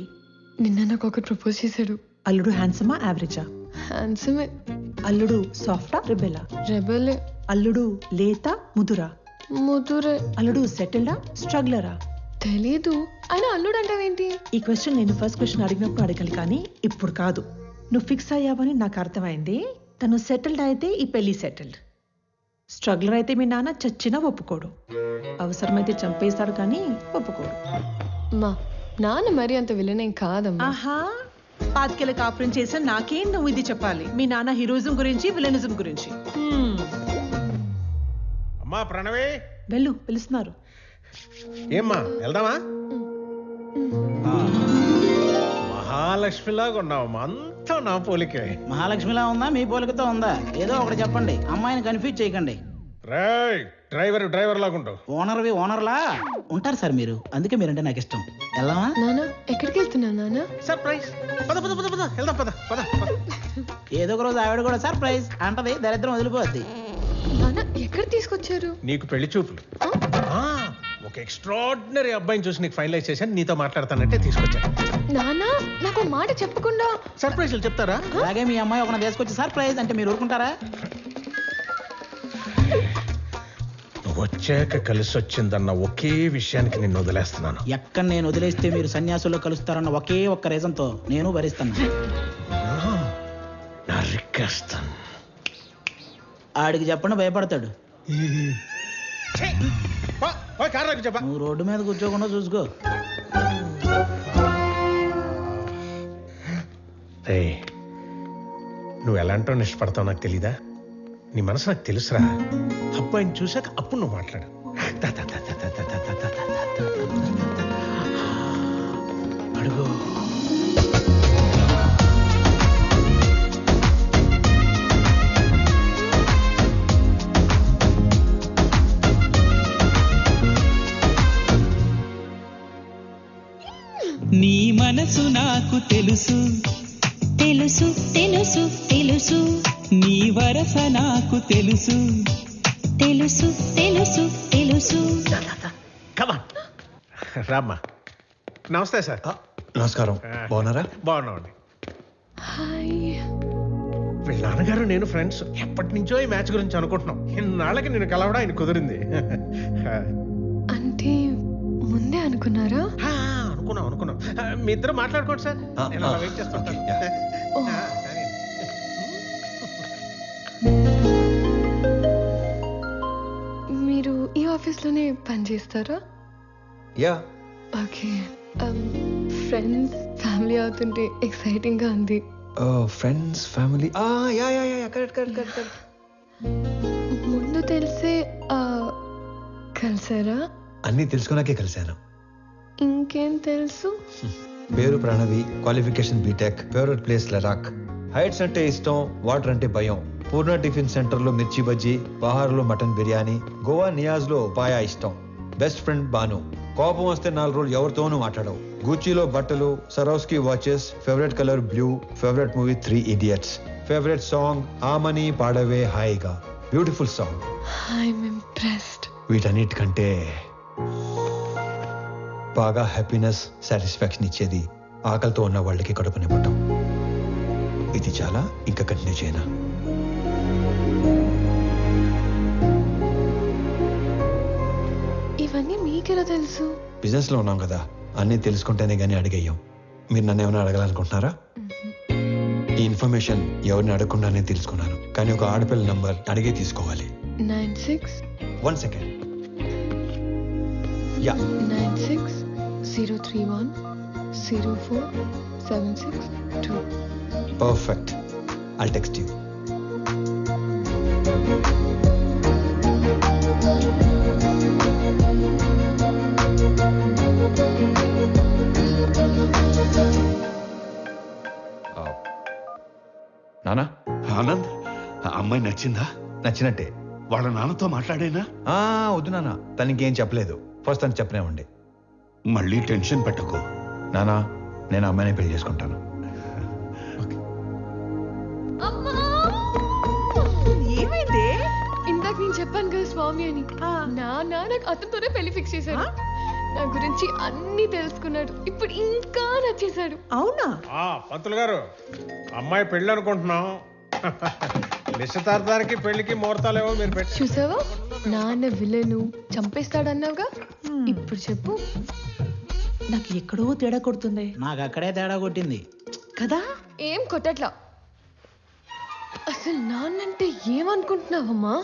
నిన్న నాకు ఒకటి ప్రపోజ్ చేశాడు. అల్లుడు హ్యాండ్సమా యావరేజా? హ్యాండ్సమే. అల్లుడు సాఫ్టా రెబెలా? రెబెలే. అల్లుడు లేతా ముదురా? ముదురే. అల్లుడు సెటిల్డా స్ట్రగ్లరా? తెలీదు. ఆయన అల్లుడు అంటావేంటి? ఈ క్వశ్చన్ నేను ఫస్ట్ క్వశ్చన్ అడిగినప్పుడు అడగాలి, కానీ ఇప్పుడు కాదు. నువ్వు ఫిక్స్ అయ్యావని నాకు అర్థమైంది. తను సెటిల్డ్ అయితే ఈ పెళ్లి సెటిల్డ్. స్ట్రగ్లర్ అయితే మీ నాన్న చచ్చినా ఒప్పుకోడు. అవసరమైతే చంపేస్తాడు కానీ ఒప్పుకోడు. మా నాన్న మరి అంత విలనేం కాదమ్మా. ఆహా, పాతికేళ్ళ కాపురం చేసా నాకేం నువ్వు ఇది చెప్పాలి? మీ నాన్న హీరోయిజం గురించి విలనిజం గురించి. అమ్మా ప్రణవే, వెళ్ళు, పిలుస్తున్నారు. ఏమ్మా వెళ్దామా? మహాలక్ష్మిలాగా ఉన్నావమ్మా, అంతా నా పోలికే. మహాలక్ష్మిలా ఉందా మీ పోలికతో ఉందా? ఏదో ఒకటి చెప్పండి, అమ్మాయిని కన్ఫ్యూజ్ చేయకండి. రేయ్, డ్రైవర్ లాగుంటావు. ఓనర్లా ఉంటారు సార్ మీరు, అందుకే మీరంటే నాకు ఇష్టం. వెళ్దామా? నానా ఎక్కడికి వెళ్తున్నావు నానా? సర్ప్రైజ్. పద పద పద పద వెళ్దాం పద పద. ఏదో ఒక రోజు ఆవిడ కూడా సర్ప్రైజ్ అంటది, దరిద్రం వదిలిపోద్ది. నానా ఎక్కడ తీసుకొచ్చారు? నీకు పెళ్లి చూపులు. ఒక ఎక్స్ట్రాడినరీ అబ్బాయిని చూసి నీకు ఫైనలైజ్ చేశాను, నీతో మాట్లాడతానంటే తీసుకొచ్చాను. నానా నాకు మాట చెప్పకుండా సర్ప్రైజ్లు చెప్తారా? అలాగే మీ అమ్మాయి ఒక తీసుకొచ్చి సర్ప్రైజ్ అంటే మీరు ఊరుకుంటారా? నువ్వు వచ్చాక కలిసి వచ్చిందన్న ఒకే విషయానికి నిన్ను వదిలేస్తున్నాను. ఎక్కడ నేను వదిలేస్తే మీరు సన్యాసుల్లో కలుస్తారన్న ఒకే ఒక్క రీజన్తో నేను భరిస్తాను. నరికేస్తాను. ఆడికి చెప్పండి, భయపడతాడు. చెప్పా నువ్వు రోడ్డు మీద కూర్చోకుండా చూసుకో. నువ్వు ఎలాంటో ఇష్టపడతావు నాకు తెలీదా? నీ మనసు నాకు తెలుసురా. అబ్బాయిని చూసాక అప్పుడు నువ్వు మాట్లాడు. అడుగు. నీ మనసు నాకు తెలుసు తెలుసు తెలుసు తెలుసు, నీ వరస నాకు తెలుసు తెలుసు తెలుసు తెలుసు. రామ్మా. నమస్తే సార్. నమస్కారం. బాగున్నారా? బాగున్నామండి. హాయ్. వీళ్ళ నాన్నగారు నేను ఫ్రెండ్స్. ఎప్పటి నుంచో ఈ మ్యాచ్ గురించి అనుకుంటున్నాం. ఇన్నాళ్ళకి నేను కలవడం ఆయన కుదిరింది. అంటే ముందే అనుకున్నారా? అనుకున్నాం. మీ ఇద్దరు మాట్లాడుకోండి సార్, నేను అలా వెయిట్ చేస్తుంటాను. మీరు ఈ ఆఫీస్లోనే పనిచేస్తారా? యా. ఓకే. ఫ్రెండ్స్ ఫ్యామిలీ అవుతుంటే ఎక్సైటింగ్ గా ఉంది. Friends family. Yeah yeah yeah correct. ముందు తెలిసే కలిసారా? అన్నీ తెలుసుకున్నాకే కలిశాను. ఇంకేం తెలుసు? పేరు Pranavi, qualification BTech, favourite place Ladakh, heights అంటే ఇష్టం, వాటర్ అంటే భయం, పూర్ణ టిఫిన్ సెంటర్ లో మిర్చి బజ్జీ, బహార్లో మటన్ బిర్యానీ, గోవా నియాజ్ లో పాయా ఇష్టం, బెస్ట్ ఫ్రెండ్ బాను, కోపం వస్తే 4 రోజులు ఎవరితోనూ మాట్లాడవు, గూచీలో బట్టలు, Swarovski watches, favourite colour blue, favourite movie 3 idiots, favourite song ఆమని పాడవే హాయిగా, బ్యూటిఫుల్ సాంగ్. I'm impressed. వీటన్నిటికంటే బాగా హ్యాపీనెస్, సాటిస్ఫాక్షన్ ఇచ్చేది ఆకలితో ఉన్న వాళ్ళకి కడుపు నింపటం. ఇది చాలా, ఇంకా కంటిన్యూ చేయనా? ఇవన్నీ మీకెలా తెలుసు? బిజినెస్ లో ఉన్నాం కదా, అన్నీ తెలుసుకుంటేనే గానీ అడిగేయం. మీరు నన్ను ఏమైనా అడగాలనుకుంటున్నారా? ఈ ఇన్ఫర్మేషన్ ఎవరిని అడగకుండానే తెలుసుకున్నాను, కానీ ఒక ఆడపిల్ల నంబర్ అడిగే తీసుకోవాలి. 96 1 second. Yeah 96 031 04 762. Perfect. I'll text you. నానా. ఆనంద్, అమ్మాయి నచ్చిందా? నచ్చినట్టే. వాళ్ళ నాన్నతో మాట్లాడేనా? వద్దు నాన్న, తనకి ఏం చెప్పలేదు. ఫస్ట్ తను చెప్పనే ఉండే. మళ్ళీ టెన్షన్ పెట్టకు నానా. నేను అమ్మాయిని పెళ్లి చేసుకుంటాను. ఏమైంది? ఇందాక నేను చెప్పాను కదా స్వామి అని. నాన్న నాకు అతనితోనే పెళ్లి ఫిక్స్ చేశాడు. నా గురించి అన్ని తెలుసుకున్నాడు. ఇప్పుడు ఇంకా నచ్చేశాడు. అవునా? పంతులు గారు, అమ్మాయి పెళ్ళి అనుకుంటున్నాం. నిశ్చితార్థానికి పెళ్లికి ముహూర్తాలేవో మీరు పెట్టి చూసావా? నాన్న విలను చంపేస్తాడన్నావుగా, ఇప్పుడు చెప్పు. నాకు ఎక్కడో తేడా కొడుతుంది. నాకు అక్కడే తేడా కొట్టింది కదా. ఏం కొట్టట్లా. అసలు నాన్నంటే ఏమనుకుంటున్నావమ్మా?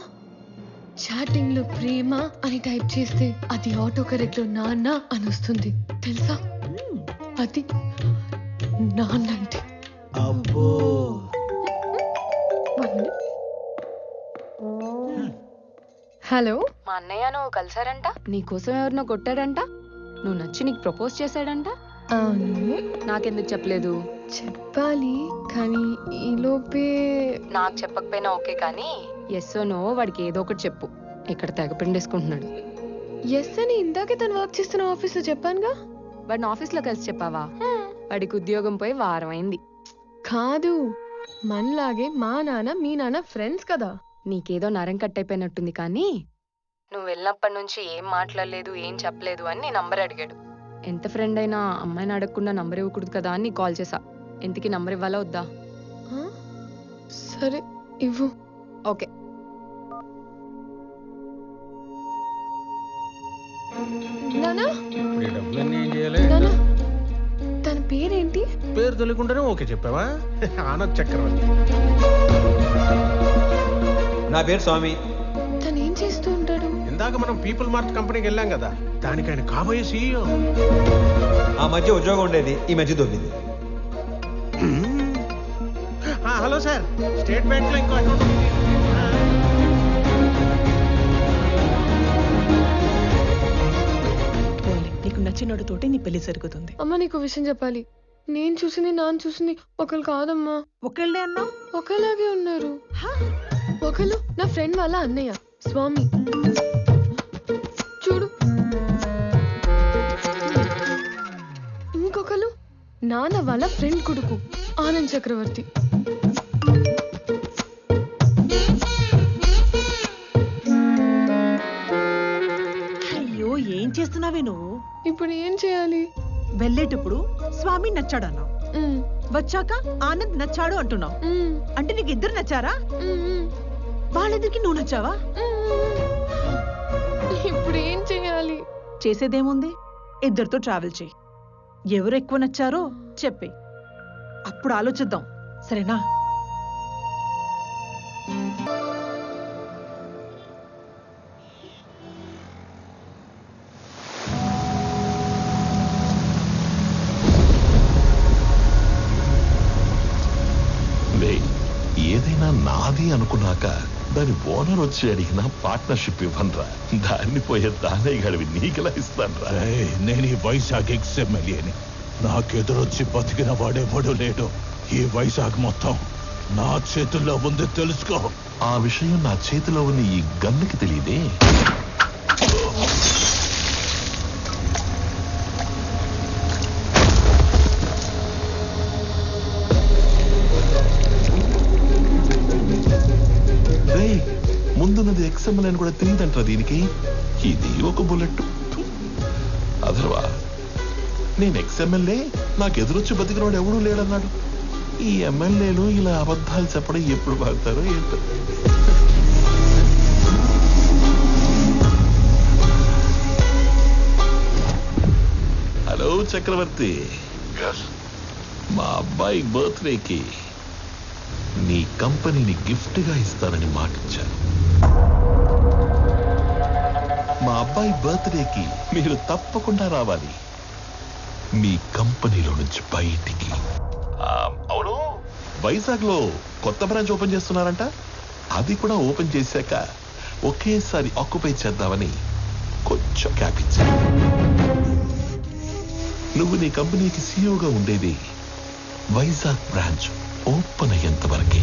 చాటింగ్ లో ప్రేమ అని టైప్ చేస్తే అది ఆటో కరెక్ట్ లో నాన్న అని వస్తుంది తెలుసా? అది నాన్నంటే. అబ్బో. హలో. మా అన్నయ్య నువ్వు కలిసారంట, నీకోసం ఎవరినో కొట్టాడంట, నువ్వు నచ్చి నీకు ప్రపోజ్ చేశాడంట. అవును. నాకెందుకు చెప్పలేదు? చెప్పాలి కానీ ఈలోపే. నాకు చెప్పకపోయినా ఓకే, కానీ ఎస్ నో వాడికి ఏదో ఒకటి చెప్పు. ఇక్కడ తెగ పిండేసుకుంటున్నాడు. ఎస్ అని ఇందాకే తను వర్క్ చేస్తున్న ఆఫీస్లో చెప్పానుగా. వాడిని ఆఫీస్లో కలిసి చెప్పావా? వాడికి ఉద్యోగం పోయి వారం అయింది. కాదు, మనలాగే మా నాన్న మీ నాన్న ఫ్రెండ్స్ కదా. నీకేదో నరం కట్టయిపోయినట్టుంది, కానీ నువ్వు వెళ్ళినప్పటి నుంచి ఏం మాట్లాడలేదు, ఏం చెప్పలేదు అని నీ నంబర్ అడిగాడు. ఎంత ఫ్రెండ్ అయినా అమ్మాయిని అడగకుండా నంబర్ ఇవ్వకూడదు కదా అని కాల్ చేశా. ఇంతకీ నంబర్ ఇవ్వాలా వద్దా? సరే ఇవ్వు. ఓకే. నానా ఇప్పుడు ఈ డబ్బులన్నీ ఏం చేయాలి? నానా, తన పేరేంటి? పేరు తెలియకుండానే ఓకే చెప్పావా? ఆనంద్ చక్రవర్తి. నా పేరు స్వామి. తను ఏం చేస్తూ ఉంటాడు? ఇందాక మనం పీపుల్ మార్ట్ కంపెనీకి వెళ్ళాం కదా, దానికి ఆయన కాబోయే సీఈఓ. ఆ మధ్య ఉద్యోగం ఉండేది, ఈ మధ్య దొబ్బింది. హలో సార్, స్టేట్ బ్యాంక్ లో ఇంకో అకౌంట్ ఉంది. నీకు నచ్చినోడితోటి నీ పెళ్లి జరుగుతుంది. అమ్మ, నీకు విషయం చెప్పాలి. నేను చూసింది నాన్న చూసింది ఒకరు కాదమ్మా. ఒకళ్ళే అన్నావు? ఒకలాగే ఉన్నారు. ఒకళ్ళు నా ఫ్రెండ్ వాళ్ళ అన్నయ్య స్వామి, చూడు. ఇంకొకరు నాన్న వాళ్ళ ఫ్రెండ్ కొడుకు ఆనంద్ చక్రవర్తి. అయ్యో, ఏం చేస్తున్నావే నువ్వు? ఇప్పుడు ఏం చేయాలి? వెళ్ళేటప్పుడు స్వామి నచ్చాడు అన్నావు, వచ్చాక ఆనంద్ నచ్చాడు అంటున్నావు. అంటే నీకు ఇద్దరు నచ్చారా? వాళ్ళిద్దరికి నువ్వు నచ్చావా? ఇప్పుడు ఏం చేయాలి? చేసేదేముంది, ఇద్దరితో ట్రావెల్ చేయి. ఎవరు ఎక్కువ నచ్చారో చెప్పి అప్పుడు ఆలోచిద్దాం, సరేనా? ఏదైనా నాది అనుకున్నాక దాని ఓనర్ వచ్చి అడిగిన పార్ట్నర్షిప్ ఇవ్వనరా. దాన్ని పోయే దానయ్య గడివి నీకెలా ఇస్తానరా? నేను ఈ వైజాగ్ ఎక్స్ఎమ్మెల్యేని. నాకెదురొచ్చి బతికిన వాడెవడూ లేడు. ఈ వైజాగ్ మొత్తం నా చేతుల్లో ఉంది, తెలుసుకో. ఆ విషయం నా చేతిలో ఉన్న ఈ గన్నుకి తెలియదే. ముందున్నది ఎక్స్ఎంఎల్ అని కూడా తెలియదంటారా దీనికి? ఇది ఒక బుల్లెట్. అదర్వా నేను ఎక్స్ఎంఎల్ఏ, నాకు ఎదురొచ్చి బతికినవాడు ఎవడూ లేడన్నాడు. ఈ ఎమ్మెల్యేలు ఇలా అబద్ధాలు చెప్పడం ఎప్పుడు బాగుతారో ఏంటో. హలో చక్రవర్తి, మా అబ్బాయి బర్త్డేకి నీ కంపెనీని గిఫ్ట్ గా ఇస్తానని మాటిచ్చాను. మా అబ్బాయి బర్త్డేకి మీరు తప్పకుండా రావాలి మీ కంపెనీలో నుంచి బయటికి. అవును, వైజాగ్ లో కొత్త బ్రాంచ్ ఓపెన్ చేస్తున్నారంట. అది కూడా ఓపెన్ చేశాక ఒకేసారి ఆక్యుపై చేద్దామని కొంచెం క్యాప్ ఇచ్చాను. నువ్వు నీ కంపెనీకి సీఈఓగా ఉండేది వైజాగ్ బ్రాంచ్ ఓపెన్ అయ్యేంత వరకే.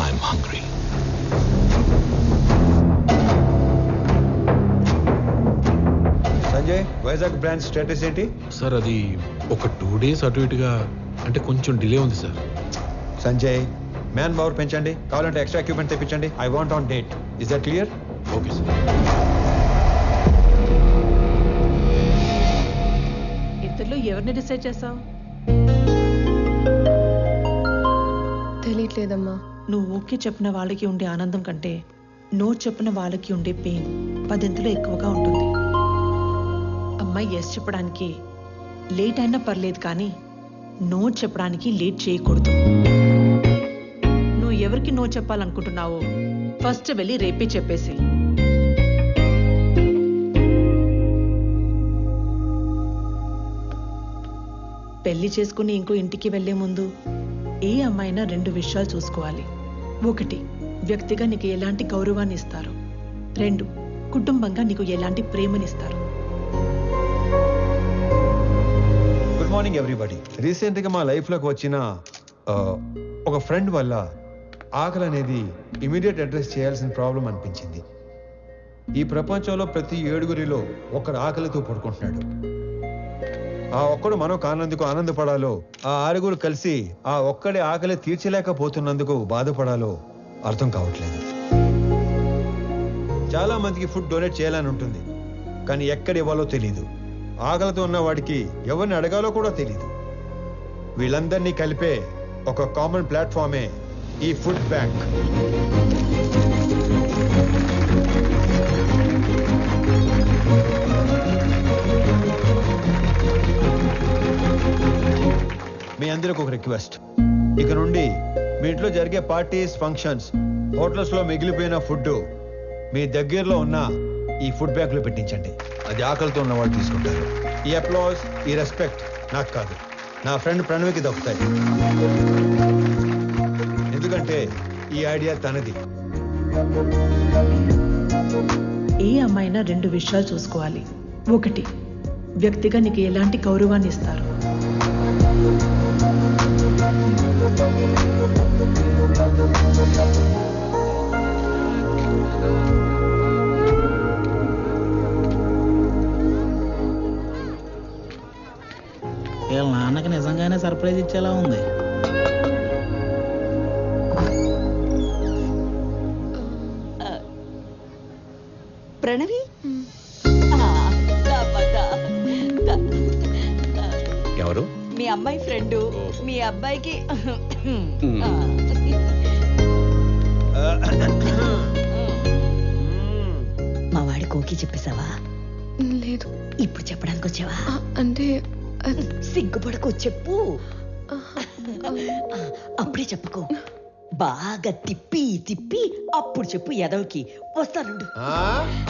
I'm hungry. Sanjay, Vizag branch status ఏంటి? సార్ అది ఒక 2 days అటు ఇటుగా, అంటే కొంచెం డిలే ఉంది సార్. సంజయ్, మ్యాన్ పవర్ పెంచండి, కావాలంటే ఎక్స్ట్రా ఎక్విప్మెంట్ తెప్పించండి. I want on date. Is that clear? Okay sir. ఇద్దరిలో ఎవరిని డిసైడ్ చేసావు? తెలియట్లేదమ్మా. నువ్వు ఓకే చెప్పిన వాళ్ళకి ఉండే ఆనందం కంటే నో చెప్పిన వాళ్ళకి ఉండే పెయిన్ 10 ఎక్కువగా ఉంటుంది. అమ్మాయి ఎస్ చెప్పడానికి లేట్ అయినా పర్లేదు, కానీ నో చెప్పడానికి లేట్ చేయకూడదు. నువ్వు ఎవరికి నో చెప్పాలనుకుంటున్నావో ఫస్ట్ వెళ్ళి రేపే చెప్పేసి. పెళ్లి చేసుకుని ఇంకో ఇంటికి వెళ్లే ముందు ఏ అమ్మాయినా 2 విషయాలు చూసుకోవాలి. 1, వ్యక్తిగా నీకు ఎలాంటి గౌరవాన్ని ఇస్తారు. 2, కుటుంబంగా నీకు ఎలాంటి ప్రేమనిస్తారు. Good morning everybody. రీసెంట్గా మా లైఫ్లోకి వచ్చిన ఒక ఫ్రెండ్ వల్ల ఆకలి అనేది ఇమీడియట్ అడ్రస్ చేయాల్సిన ప్రాబ్లం అనిపించింది. ఈ ప్రపంచంలో ప్రతి 7గురిలో ఒకడు ఆకలితో పడుకుంటున్నాడు. ఆ ఒక్కడు మనం కానందుకు ఆనందపడాలో, ఆ 6గురు కలిసి ఆ ఒక్కడి ఆకలి తీర్చలేకపోతున్నందుకు బాధపడాలో అర్థం కావట్లేదు. చాలా మందికి ఫుడ్ డొనేట్ చేయాలని ఉంటుంది, కానీ ఎక్కడ ఇవ్వాలో తెలీదు. ఆకలితో ఉన్న వాడికి ఎవరిని అడగాలో కూడా తెలీదు. వీళ్ళందరినీ కలిపే ఒక కామన్ ప్లాట్ఫామే ఈ ఫుడ్ బ్యాంక్. మీ అందరికి ఒక రిక్వెస్ట్, ఇక నుండి మీ ఇంట్లో జరిగే పార్టీస్, ఫంక్షన్స్, హోటల్స్లో మిగిలిపోయిన ఫుడ్ మీ దగ్గరలో ఉన్న ఈ ఫుడ్ బ్యాంక్లో పెట్టించండి. అది ఆకలితో ఉన్న వాళ్ళు తీసుకుంటారు. ఈ అప్లాజ్, ఈ రెస్పెక్ట్ నాకు కాదు, నా ఫ్రెండ్ ప్రణవ్కి దక్కుతాయి. ఎందుకంటే ఈ ఐడియా తనది. ఏ అమ్మాయినా 2 విషయాలు చూసుకోవాలి. 1, వ్యక్తిగా నీకు ఎలాంటి గౌరవాన్ని ఇస్తారు. వీళ్ళ నాన్నకి నిజంగానే సర్ప్రైజ్ ఇచ్చేలా ఉంది. ప్రణవి ఎవరు? మీ అమ్మాయి ఫ్రెండు. మీ అబ్బాయికి మా వాడి కోకి చెప్పేశావా? లేదు. ఇప్పుడు చెప్పడానికి వచ్చావా? అంటే సిగ్గుపడకు, చెప్పు. అప్పుడే చెప్పుకో, బాగా తిప్పి తిప్పి అప్పుడు చెప్పు. ఎదవకి వస్తానుండు.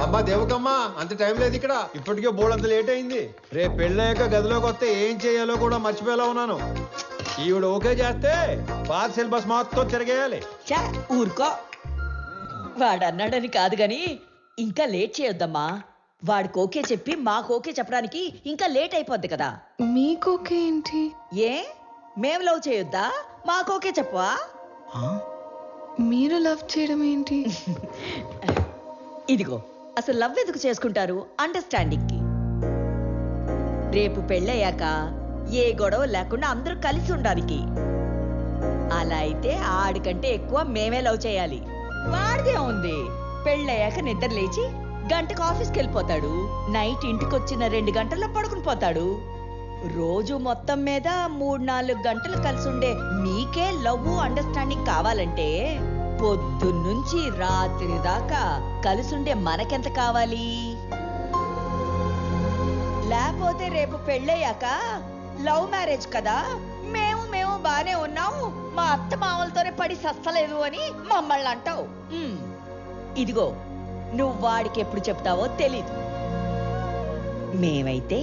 అమ్మా దేవకమ్మా, అంత టైం లేదు ఇక్కడ. ఇప్పటికే బోర్డు లేట్ అయింది. రేపు పెళ్ళాక గదిలోకి వస్తే ఏం చేయాలో కూడా మర్చిపోయేలా ఉన్నాను. ఈవిడ ఓకే చేస్తే పాత సిలబస్ మొత్తం తిరిగేయాలి. ఊరుకో, వాడన్నాడని కాదు గాని ఇంకా లేట్ చేయొద్దమ్మా. వాడికి ఓకే చెప్పి మాకు ఓకే చెప్పడానికి ఇంకా లేట్ అయిపోద్ది కదా. మీకు ఓకే ఏంటి? ఏ మేము లవ్ చేయొద్దా? మాకు ఓకే చెప్పవా? మీరు లవ్ చేయడం ఏంటి? ఇదిగో, అసలు లవ్ ఎందుకు చేసుకుంటారు? అండర్స్టాండింగ్ కి. రేపు పెళ్ళయ్యాక ఏ గొడవ లేకుండా అందరూ కలిసి ఉండడానికి. అలా అయితే ఆడికంటే ఎక్కువ మేమే లవ్ చేయాలి. వాడిదే ఉంది. పెళ్ళయ్యాక నిద్ర లేచి గంటకు ఆఫీస్కి వెళ్ళిపోతాడు. నైట్ ఇంటికొచ్చిన 2 గంటల్లో పడుకుని పోతాడు. రోజు మొత్తం మీద 3-4 గంటలు కలిసి ఉండే మీకే లవ్ అండర్స్టాండింగ్ కావాలంటే పొద్దున్నుంచి రాత్రి దాకా కలిసుండే మనకెంత కావాలి? లేకపోతే రేపు పెళ్ళయ్యాక లవ్ మ్యారేజ్ కదా, మేము బానే ఉన్నాము, మా అత్త మామలతోనే పడి సస్తలేదు అని మమ్మల్ని అంటావు. ఇదిగో, నువ్వు వాడికి ఎప్పుడు చెప్తావో తెలీదు. మేమైతే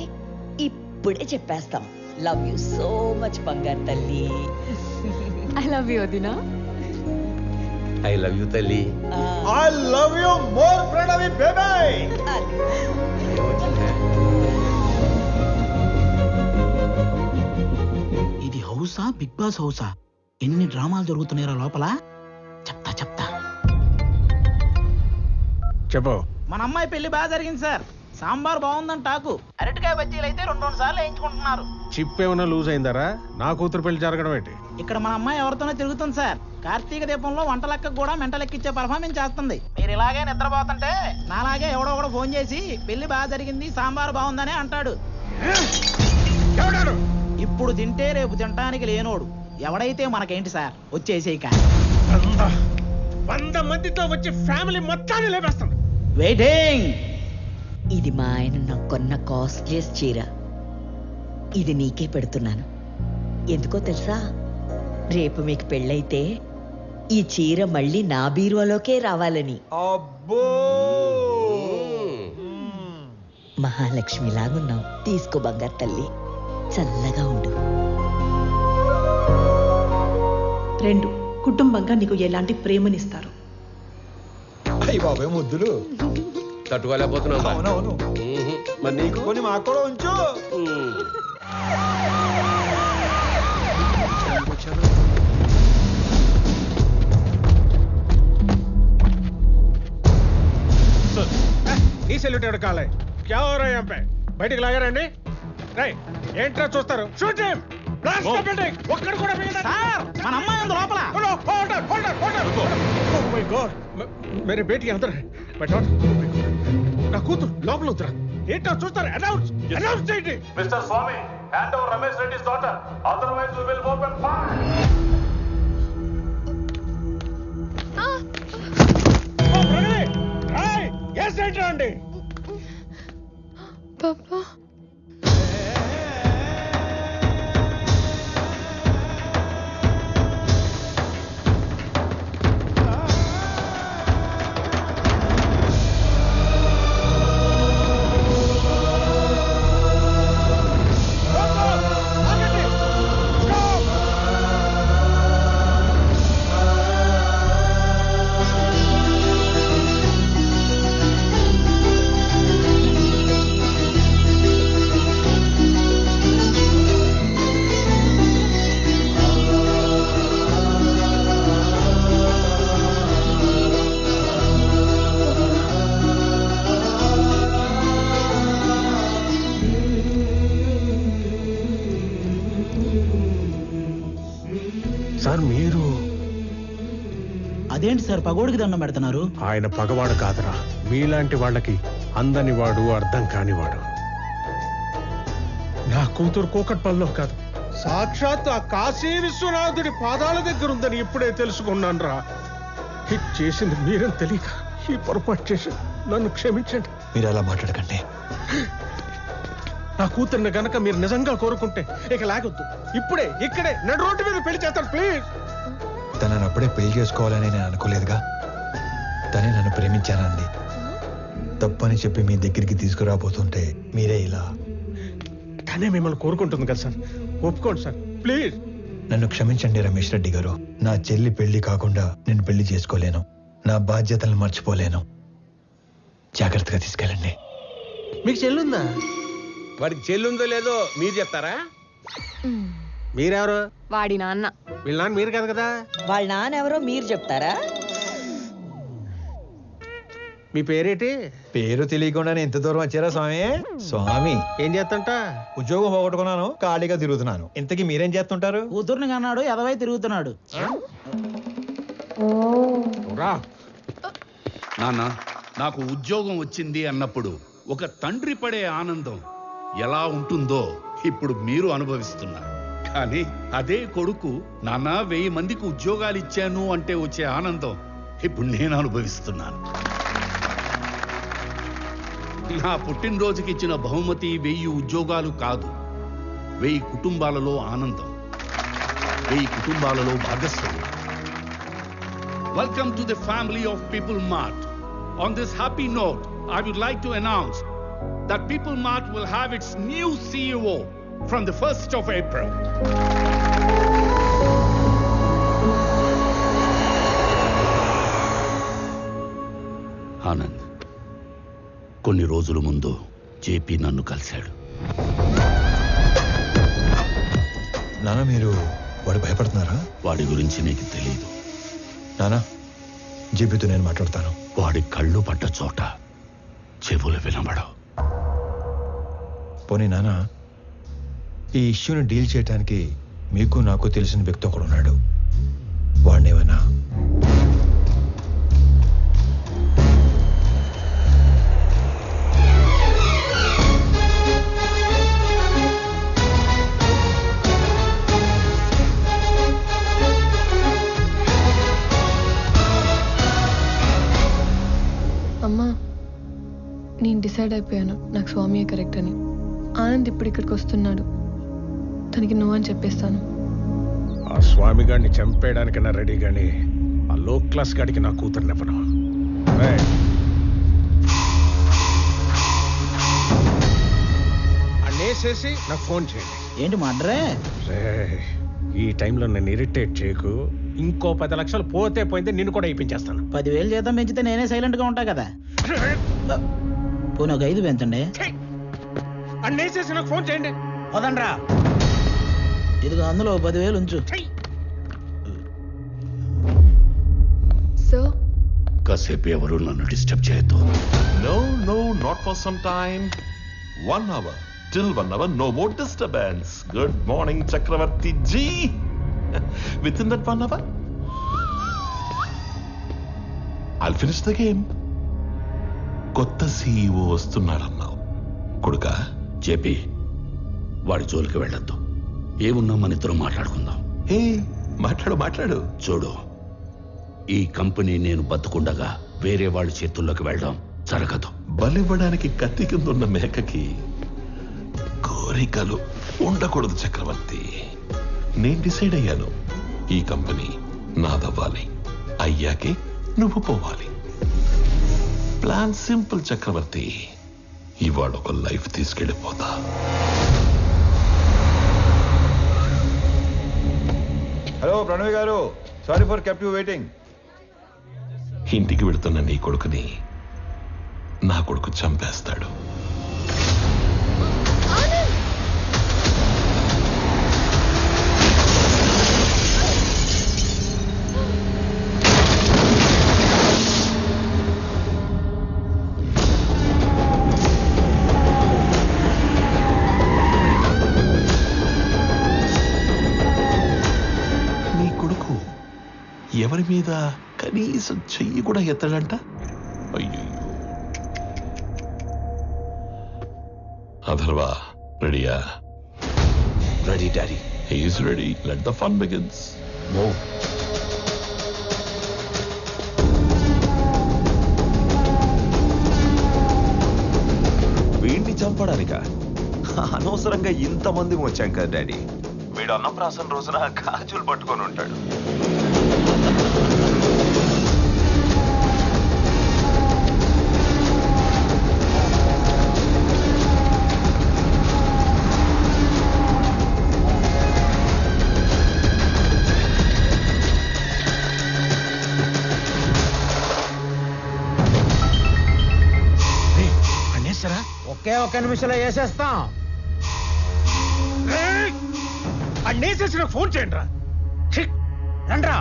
ఇప్పుడే చెప్పేస్తాం. లవ్ యూ సో మచ్ బంగారు తల్లి. ఐ లవ్ యూ వదినా. ఐ లవ్ యూ తల్లి. I love you more Pranavi baby. ఇది హౌసా, బిగ్ బాస్ హౌసా? ఎన్ని డ్రామాలు జరుగుతున్నాయో లోపల. చెప్తా చెప్పు. మన అమ్మాయి పెళ్లి బాగా జరిగింది సార్. సాంబార్ బాగుందని టాకు. అరటికాయ బజ్జీలు అయితే 2 సార్లు వేయించుకుంటున్నారు. చిప్ ఏమైనా లూజ్ అయిందరా? నా కూతురు పెళ్లి జరగడం ఏంటి? ఇక్కడ మన అమ్మాయి ఎవరితోనే తిరుగుతుంది సార్. కార్తీక దీపంలో వంట లెక్కకు కూడా మెంట లెక్కిచ్చే పర్ఫార్మెన్స్ చేస్తుంది. మీరు ఇలాగే నిద్రపోతుంటే నాలాగే ఎవడో ఫోన్ చేసి పెళ్లి బాగా జరిగింది, సాంబార్ బాగుందనే అంటాడు. ఇప్పుడు తింటే రేపు తినటానికి లేనోడు. ఎవడైతే మనకేంటి సార్, వచ్చేసేక 100 మందితో వచ్చి ఫ్యామిలీ మొత్తాన్ని లేపేస్తుంది. వెయిటింగ్. ఇది మా ఆయన నాకు కొన్న కాస్ట్లీయెస్ట్ చీర. ఇది నీకే పెడుతున్నాను. ఎందుకో తెలుసా? రేపు మీకు పెళ్ళైతే ఈ చీర మళ్ళీ నా బీరువాలోకే రావాలని. మహాలక్ష్మిలాగున్నావు. తీసుకో బంగారు తల్లి, చల్లగా ఉండు. 2, కుటుంబంగా నీకు ఎలాంటి ప్రేమనిస్తారు. అయ్యి బాబాయ్ ముద్దులు తట్టుకోలేకపోతున్నావు. అవునవును. మరి నీకు కొన్ని మాకు కూడా ఉంచు. సైలెంట్ ఎడకాలే క్యావరా ఎంపే బయటికి లాగారండి రై ఏంట్రా చూస్తారు shoot him blast the building ఒక్కడు కూడా మిగతా సార్ మన అమ్మాయి ఉంది లోపల ఓ మై గాడ్ మేరే బేటీ అందరూ మై డాటర్ నా కూతురు లోపల ఉందిరా ఏంటో చూస్తారు అనౌన్స్ చేయండి mister Swami hand over Ramesh Reddy's daughter otherwise we will open fire yes ఏంట్రా అండి పాపా సార్ మీరు అదేంటి సార్ పగోడికి దండం పెడుతున్నారు? ఆయన పగవాడు కాదురా, మీలాంటి వాళ్ళకి అందని వాడు అర్థం కానివాడు. నా కూతురు కూకట్పల్లిలో కాదు, సాక్షాత్ ఆ కాశీ విశ్వనాథుడి పాదాల దగ్గర ఉందని ఇప్పుడే తెలుసుకున్నాను రా. ఇది చేసింది మీరని తెలియక ఈ పొరపాటు చేసి నన్ను క్షమించండి. మీరు అలా మాట్లాడకండి. నా కూతుర్ని గనక మీరు నిజంగా కోరుకుంటే ఇక లాగొద్దు, ఇప్పుడే ఇక్కడే నడు రోడ్డు మీద పెళ్లి చేస్తాను ప్లీజ్. తనను అప్పుడే పెళ్లి చేసుకోవాలని నేను అనుకోలేదుగా. తనే నన్ను ప్రేమించానంది. తప్పని చెప్పి మీ దగ్గరికి తీసుకురాబోతుంటే మీరే ఇలా. తనే మిమ్మల్ని కోరుకుంటుంది కదా సార్, ఒప్పుకోండి సార్ ప్లీజ్. నన్ను క్షమించండి రమేష్ రెడ్డి గారు. నా చెల్లి పెళ్లి కాకుండా నేను పెళ్లి చేసుకోలేను. నా బాధ్యతలను మర్చిపోలేను. జాగ్రత్తగా తీసుకెళ్ళండి. మీకు చెల్లుందా? వాడికి చెల్లుందో లేదో మీరు చెప్తారా? మీరెవరు? వాడి నాన్న. వీళ్ళ నాన్న మీరు కాదు కదా. వాళ్ళ నాన్న ఎవరో మీరు చెప్తారా? మీ పేరేటి? పేరు తెలియకుండానే ఎంత దూరం వచ్చారా స్వామి? స్వామి ఏం చేస్తుంట? ఉద్యోగం పోగొట్టుకున్నాను, ఖాళీగా తిరుగుతున్నాను. ఇంతకీ మీరేం చేస్తుంటారు? కూతుర్ని కన్నాడు, ఎదవై తిరుగుతున్నాడు. నాన్న, నాకు ఉద్యోగం వచ్చింది అన్నప్పుడు ఒక తండ్రి పడే ఆనందం ఎలా ఉంటుందో ఇప్పుడు మీరు అనుభవిస్తున్నారు. కానీ అదే కొడుకు నాన్న 1000 మందికి ఉద్యోగాలు ఇచ్చాను అంటే వచ్చే ఆనందం ఇప్పుడు నేను అనుభవిస్తున్నాను. నా పుట్టినరోజుకి ఇచ్చిన బహుమతి 1000 ఉద్యోగాలు కాదు, 1000 కుటుంబాలలో ఆనందం, 1000 కుటుంబాలలో భాగస్వామ్యం. Welcome to the family of People Mart. On this happy note, I would like to announce that People Mart will have its new CEO from the 1st of April. Anand, కొన్ని రోజుల ముందు జేపీ నన్ను కలిశాడు. నాన్న, మీరు వాడు భయపడుతున్నారా? వాడి గురించి నీకు తెలీదు నానా. జేపీతో నేను మాట్లాడతాను. వాడి కళ్ళు పడ్డ చోట చెవులు వినబడవు. పోనీ నానా, ఈ ఇష్యూని డీల్ చేయడానికి మీకు నాకు తెలిసిన వ్యక్తి ఒకడు ఉన్నాడు. వాడినేమన్నా అమ్మా, నేను డిసైడ్ అయిపోయాను. నాకు స్వామియే కరెక్ట్ అని. ఆనంద్ ఇప్పుడు ఇక్కడికి వస్తున్నాడు. తనకి నువ్వు అని చెప్పేస్తాను. ఆ స్వామి గారిని చంపేయడానికైనా రెడీ గాని ఆ లో క్లాస్ గాడికి నా కూతురునివ్వను. అన్నేసేసి నాకు ఫోన్ చేయండి. ఏంటి మడ్రే? ఈ టైంలో నన్ను ఇరిటేట్ చేయకు. ఇంకో 10 లక్షలు పోతే పోయింది, నిన్ను కూడా ఇప్పించేస్తాను. 10,000 జీతం పెంచితే నేనే సైలెంట్ గా ఉంటా కదా. పోనీ ఒక 5 పెంచండి. అన్నేసేసి నాకు ఫోన్ చేయండి. వదండ్రా. ఇదిగో అందులో 10,000 ఉంచు. సార్, ఇంకాసేపు ఎవరు నన్ను డిస్టర్బ్ చేయొద్దు. No, no, not for some time. 1 hour. Till 1 hour, no more disturbance. Good morning, Chakravarti ji. Within that 1 hour, I'll finish the game. కొత్త CEO వస్తున్నాడన్నావు కొడుకా. చెప్పి వాడి జోలికి వెళ్ళొద్దు. ఏమున్నా మన ఇద్దరం మాట్లాడుకుందాం. హే, మాట్లాడు. చూడు, ఈ కంపెనీ నేను బతుకుండగా వేరే వాళ్ళ చేతుల్లోకి వెళ్ళడం జరగదు. బలివ్వడానికి కత్తి కింద ఉన్న మేకకి కోరికలు ఉండకూడదు చక్రవర్తి. నేను డిసైడ్ అయ్యాను, ఈ కంపెనీ నాదవ్వాలి. అయ్యాకే నువ్వు పోవాలి. ప్లాన్ సింపుల్ చక్రవర్తి. ఇవాళ ఒక లైఫ్ తీసుకెళ్ళిపోతా. హలో ప్రణవి గారు, sorry for kept you waiting. ఇంటికి వెళుతున్న నీ కొడుకుని నా కొడుకు చంపేస్తాడు. నీ కొడుకు ఎవరి మీద కనీసం చెయ్యి కూడా ఎత్తడంట. అయ్యో, అథర్వా రెడీయా? Ready daddy. He is ready. Let the fun begins. Move. వీడిని చంపడానిక అనవసరంగా ఇంతమంది వచ్చాం కదా డాడీ. వీడు అన్నప్రాసన రోజున గాజులు పట్టుకొని ఉంటాడు. ఒకే ఒక్క నిమిషంలో వేసేస్తాం. అన్నేసేసిన ఫోన్ చేయండి రా. రండ్రా.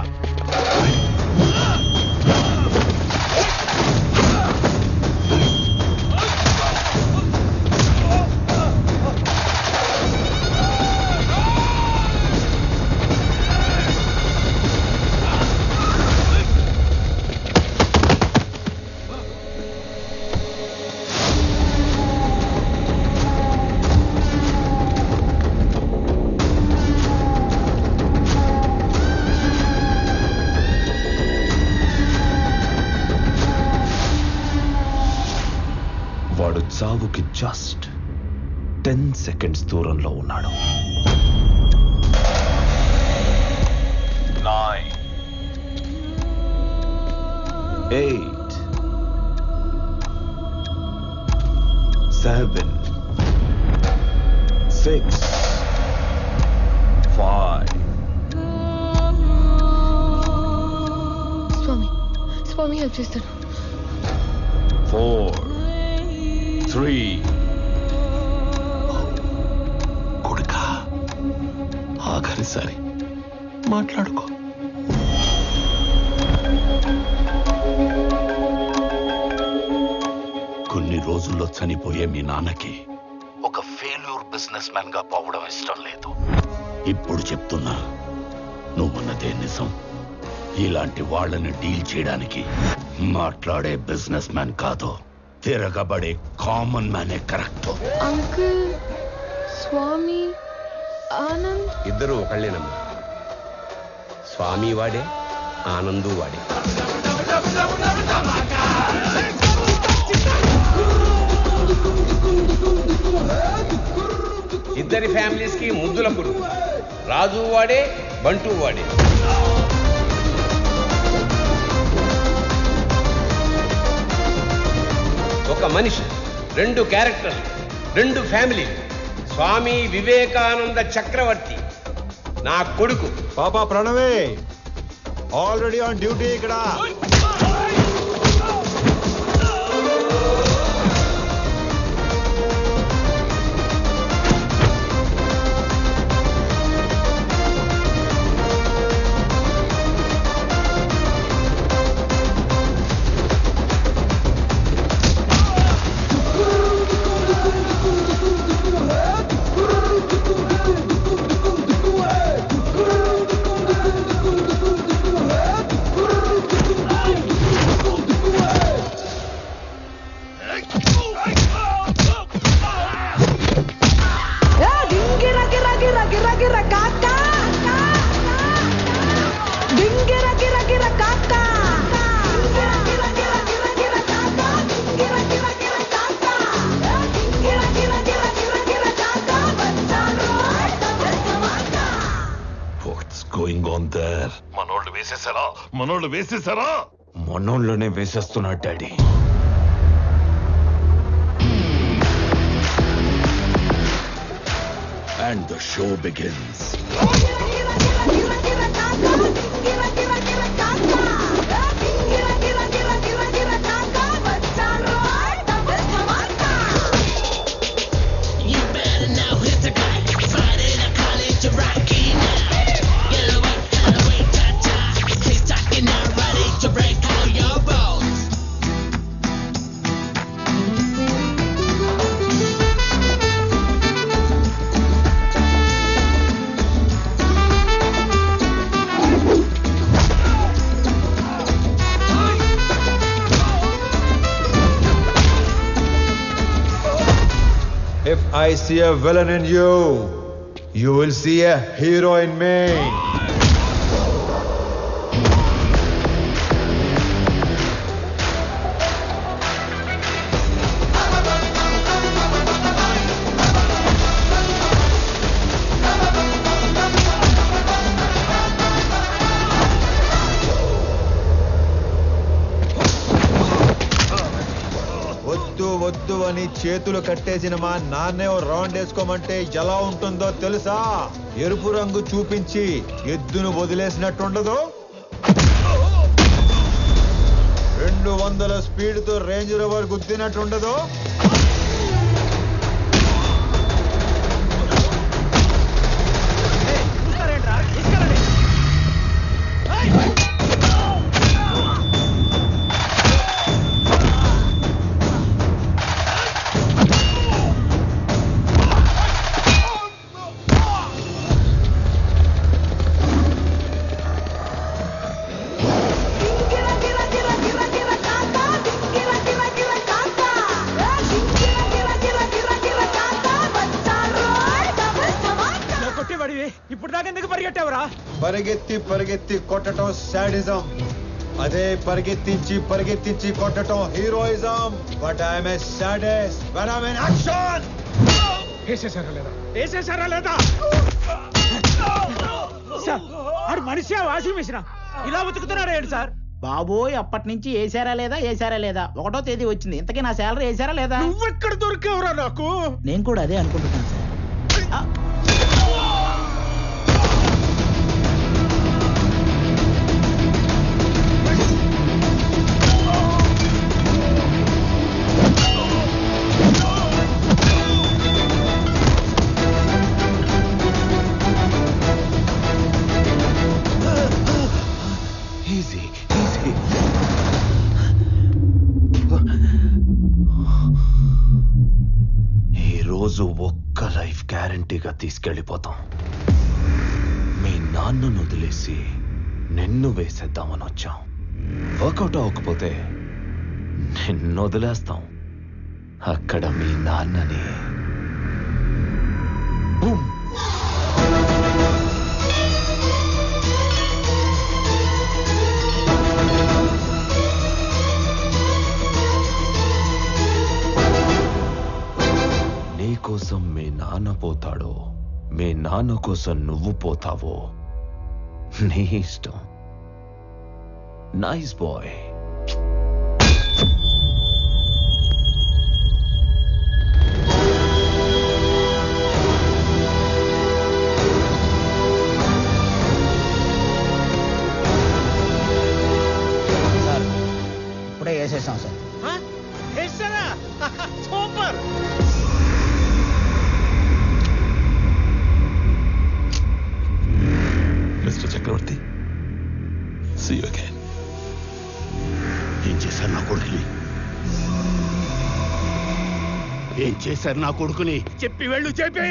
వాడు చావుకి జస్ట్ 10 సెకండ్స్ దూరంలో ఉన్నాడు. 9 8 7 6 5 స్వామి హెల్ప్ చేస్తాను. 4 3 కొడుకా, ఆఖరిసారి మాట్లాడుకో. కొన్ని రోజుల్లో చనిపోయే మీ నాన్నకి ఒక ఫెయిల్యూర్ బిజినెస్ మ్యాన్ గా పోవడం ఇష్టం లేదు. ఇప్పుడు చెప్తున్నా, నువ్వన్నదే నిజం. ఇలాంటి వాళ్ళని డీల్ చేయడానికి మాట్లాడే బిజినెస్ మ్యాన్ కాదు, తిరగబడే కామన్ మ్యానే కరెక్ట్. అంకుల్, స్వామి, ఆనంద్ ఇద్దరు ఒకళ్ళేనమ్మా. స్వామి వాడే, ఆనందు వాడే. ఇద్దరి ఫ్యామిలీస్ కి ముద్దుల పురుగు. రాజు వాడే, బంటు వాడే. ఒక మనిషి, 2 క్యారెక్టర్లు, 2 ఫ్యామిలీ. స్వామి వివేకానంద చక్రవర్తి నా కొడుకు. పాపా ప్రణవే ఆల్రెడీ ఆన్ డ్యూటీ ఇక్కడ. సుందర్ మనోళ్ళు వేసేసారా మనోళ్ళనే వేసేస్తున్నాడు daddy. And the show begins. If I see a villain in you, you will see a hero in me. వద్దు అని చేతులు కట్టేసిన మా నాన్నే రౌండ్ వేసుకోమంటే ఎలా ఉంటుందో తెలుసా? ఎరుపు రంగు చూపించి ఎద్దును వదిలేసినట్టుండదు. 200 స్పీడ్తో రేంజ్ రోవర్ గుద్దినట్టుండదు. ఇప్పుడు దాకా ఎందుకు పరిగెట్టావురా? పరిగెత్తి కొట్టడం సాడిజం. అదే పరిగెత్తించి కొట్టడం heroism. But I'm a sadist when I'm in action. వేసేసారా లేదా? సార్ ఆడు మనిషి వాషింగ్ మిషన్ ఇలా ఉతుకుతున్నాడు ఏంటి సార్? బాబోయ్, అప్పటి నుంచి వేసారా లేదా 1వ తేదీ వచ్చింది. ఇంతకీ నా శాలరీ వేసారా లేదా? నువ్వెక్కడ దొరికావురా నాకు? నేను కూడా అదే అనుకుంటున్నాను సార్. ఈరోజు ఒక్క లైఫ్ గ్యారంటీగా తీసుకెళ్ళిపోతాం. మీ నాన్నను వదిలేసి నిన్ను వేసేద్దామని వచ్చాం. వర్కౌట్ అవ్వకపోతే నిన్ను వదిలేస్తాం. అక్కడ మీ నాన్నని బూమ్. కోసం మీ నాన్న పోతాడో, మీ నాన్న కోసం నువ్వు పోతావో నీ ఇష్టం. Nice bye. సార్ ఇప్పుడే వేసేసాం sir. Super. Mr. Chakravarti, see you again. ఏం చేశారు నా కొడుకుని? ఏం చేశారు నా కొడుకుని? చెప్పి వెళ్ళు. చెప్పి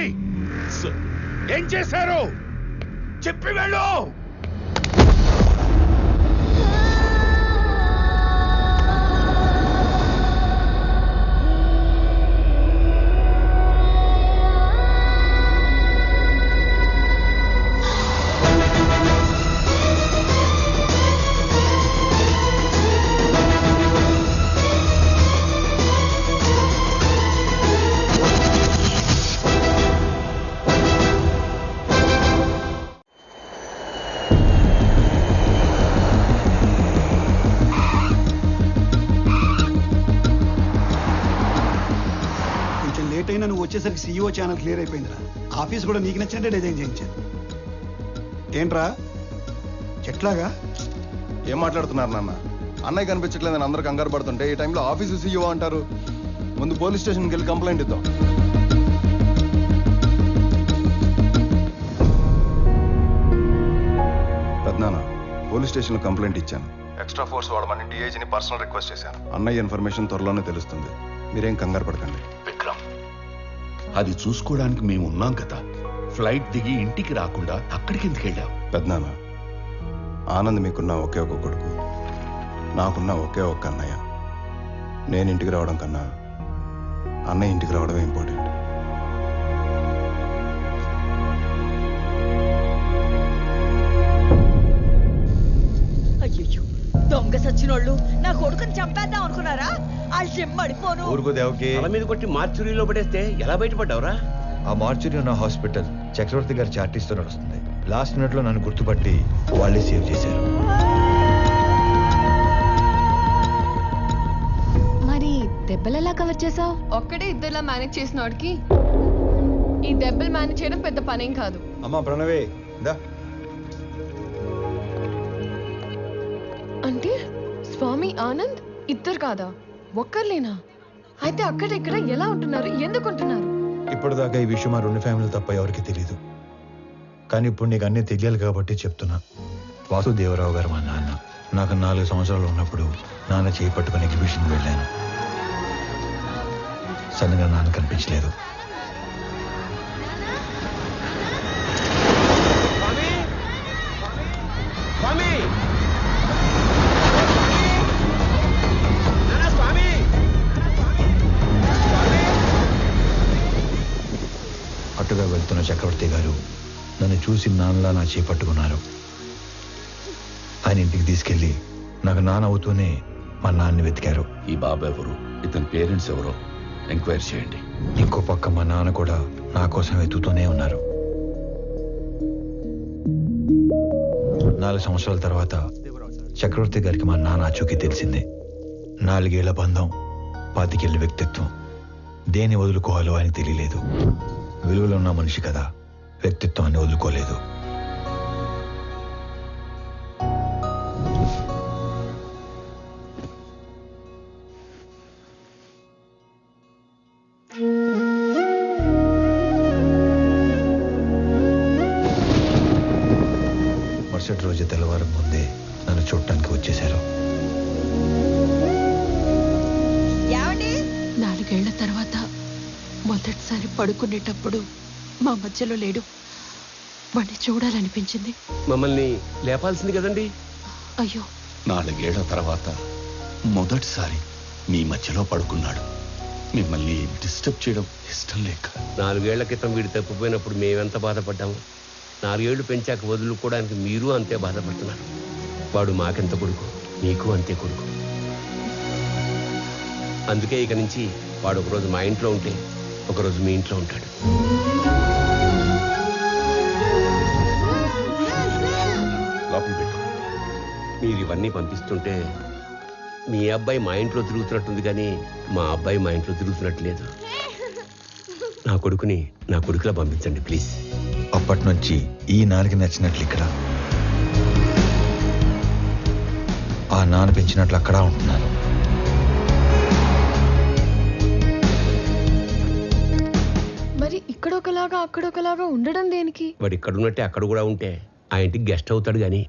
ఏం చేశారు? చెప్పి వెళ్ళు. వచ్చేసరికి సీఈఓ ఛానల్ క్లియర్ అయిపోయిందిరా. ఆఫీస్ కూడా నీకు నచ్చినట్టే డిజైన్ చేయించాను. ఏంట్రా చెట్లాగా? ఏం మాట్లాడుతున్నారు నాన్న? అన్నయ్య కనిపించట్లేదని అందరూ కంగారు పడుతుంటే ఈ టైంలో ఆఫీసు సీఈఓ అంటారు. ముందు పోలీస్ స్టేషన్కి వెళ్ళి కంప్లైంట్ ఇద్దాం. పెద్దనాన్న, పోలీస్ స్టేషన్లో కంప్లైంట్ ఇచ్చాను. ఎక్స్ట్రా ఫోర్స్ వాడమని డిఐజీని పర్సనల్ రిక్వెస్ట్ చేశాను. అన్నయ్య ఇన్ఫర్మేషన్ త్వరలోనే తెలుస్తుంది. మీరేం కంగారు పడకండి. విక్రమ్, అది చూసుకోవడానికి మేము ఉన్నాం కదా. ఫ్లైట్ దిగి ఇంటికి రాకుండా అక్కడికి ఎందుకు వెళ్ళావు? పెద్దనాన్న, ఆనంద్ మీకున్న ఒకే ఒక కొడుకు, నాకున్న ఒకే ఒక్క అన్నయ్య. నేను ఇంటికి రావడం కన్నా అన్నయ్య ఇంటికి రావడమే ఇంపార్టెంట్. అయ్యో, దొంగ సచ్చినోళ్ళు నా కొడుకుని చంపేద్దాం అనుకున్నారా? ఆ చెమ్మడిపోను. ఊరుకో దేవకి. తల మీద కొట్టి మార్చురీలో పడేస్తే ఎలా బయటపడ్డావురా? ఆ మార్చురీ ఉన్న హాస్పిటల్ చక్రవర్తి గారి చార్టీస్తో నడుస్తుంది. లాస్ట్ మినిట్ లో నన్ను గుర్తుపట్టి వాళ్ళే సేవ్ చేశారు. మరి దెబ్బలు ఎలా కవర్ చేసావు? ఒక్కడే ఇద్దరులా మేనేజ్ చేసిన వాడికి ఈ దెబ్బలు మేనేజ్ చేయడం పెద్ద పనేం కాదు. అమ్మా ప్రణవే, దా. అంటే స్వామి ఆనంద్ ఇద్దరు కాదా, ఒక్కర్లేనా? అయితే అక్కడ ఇక్కడ ఎలా ఉంటున్నారు, ఎందుకు ఉంటున్నారు? ఇప్పటిదాకా ఈ విషయం మా రెండు ఫ్యామిలీలు తప్ప ఎవరికి తెలియదు. కానీ ఇప్పుడు నీకు అన్నీ తెలియాలి కాబట్టి చెప్తున్నా. వాసుదేవరావు గారు మా నాన్న. నాకు 4 సంవత్సరాలు ఉన్నప్పుడు నాన్న చేయి పట్టుకుని ఎగ్జిబిషన్కి వెళ్ళాను. సడన్గా నాన్న కనిపించలేదు. అటుగా వెళ్తున్న చక్రవర్తి గారు నన్ను చూసి నాన్నలా నా చేయి పట్టుకున్నారు. ఆయన ఇంటికి తీసుకెళ్లి నాకు నాన్న అవుతూనే మా నాన్నని వెతికారు. ఈ బాబు ఎవరు, ఇతని పేరెంట్స్ ఎవరో ఎంక్వైరీ చేయండి. ఇంకో పక్క మా నాన్న కూడా నా కోసం వెతుకుతూనే ఉన్నారు. 4 సంవత్సరాల తర్వాత చక్రవర్తి గారికి మా నాన్న ఆచూకీ తెలిసింది. 4 ఏళ్ల బంధం, 25 ఏళ్ల వ్యక్తిత్వం. దేన్ని వదులుకోవాలో ఆయనకు తెలియలేదు. విలువలో ఉన్న మనిషి కదా, వ్యక్తిత్వాన్ని వదులుకోలేదు. మరుసటి రోజు తెల్లవారం ముందే నన్ను చూడటానికి వచ్చేశారు. 4 ఏళ్ల తర్వాత మొదటిసారి పడుకునేటప్పుడు మా మధ్యలో లేడు. వాడిని చూడాలనిపించింది. మమ్మల్ని లేపాల్సింది కదండి. అయ్యో, 4 ఏళ్ల తర్వాత మొదటిసారి మీ మధ్యలో పడుకున్నాడు. మిమ్మల్ని డిస్టర్బ్ చేయడం ఇష్టం లేక. 4 ఏళ్ల క్రితం వీడు తప్పిపోయినప్పుడు మేమెంత బాధపడ్డాము. 4 ఏళ్లు పెంచాక వదులుకోవడానికి మీరు అంతే బాధపడుతున్నారు. వాడు మాకెంత కొడుకు, మీకు అంతే కొడుకు. అందుకే ఇక నుంచి వాడు ఒకరోజు మా ఇంట్లో ఉంటే ఒకరోజు మీ ఇంట్లో ఉంటాడు. లోపల పెట్టు. మీరు ఇవన్నీ పంపిస్తుంటే మీ అబ్బాయి మా ఇంట్లో తిరుగుతున్నట్టుంది, కానీ మా అబ్బాయి మా ఇంట్లో తిరుగుతున్నట్టు లేదు. నా కొడుకుని నా కొడుకులా పంపించండి ప్లీజ్. అప్పటి నుంచి ఈ నాన్నకి నచ్చినట్లు ఇక్కడ, ఆ నాన్న పెంచినట్లు అక్కడ ఉంటున్నాను. మరి ఇక్కడ ఒకలాగా అక్కడ ఒకలాగా ఉండడం దేనికి? వాడు ఇక్కడ ఉన్నట్టే అక్కడ కూడా ఉంటే ఆ ఇంటికి గెస్ట్ అవుతాడు, కానీ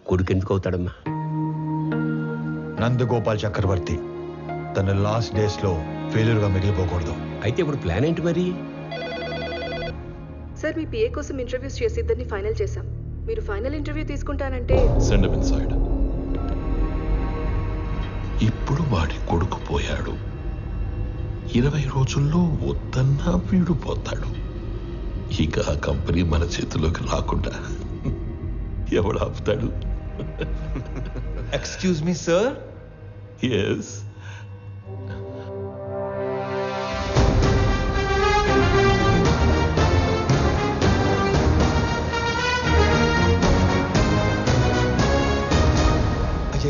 కొడుకు ఎందుకు అవుతాడమ్మా? నందగోపాల్ చక్రవర్తి తన లాస్ట్ డేస్ లో ఫెయిల్యూర్ గా మిగిలిపోకూడదు. అయితే ఇప్పుడు ప్లాన్ ఏంటి మరి? సార్, మీ పిఏ కోసం ఇంటర్వ్యూస్ చేసి ఇద్దరిని ఫైనల్ చేశాం. మీరు ఫైనల్ ఇంటర్వ్యూ తీసుకుంటానంటే సెండ్ హిమ్ ఇన్సైడ్. ఇప్పుడు వాడి కొడుకు పోయాడు. 20 రోజుల్లో వద్దన్నా వీడు పోతాడు. ఇక ఆ కంపెనీ మన చేతిలోకి రాకుండా ఎవడు ఆపుతాడు? Excuse me sir. ఎస్.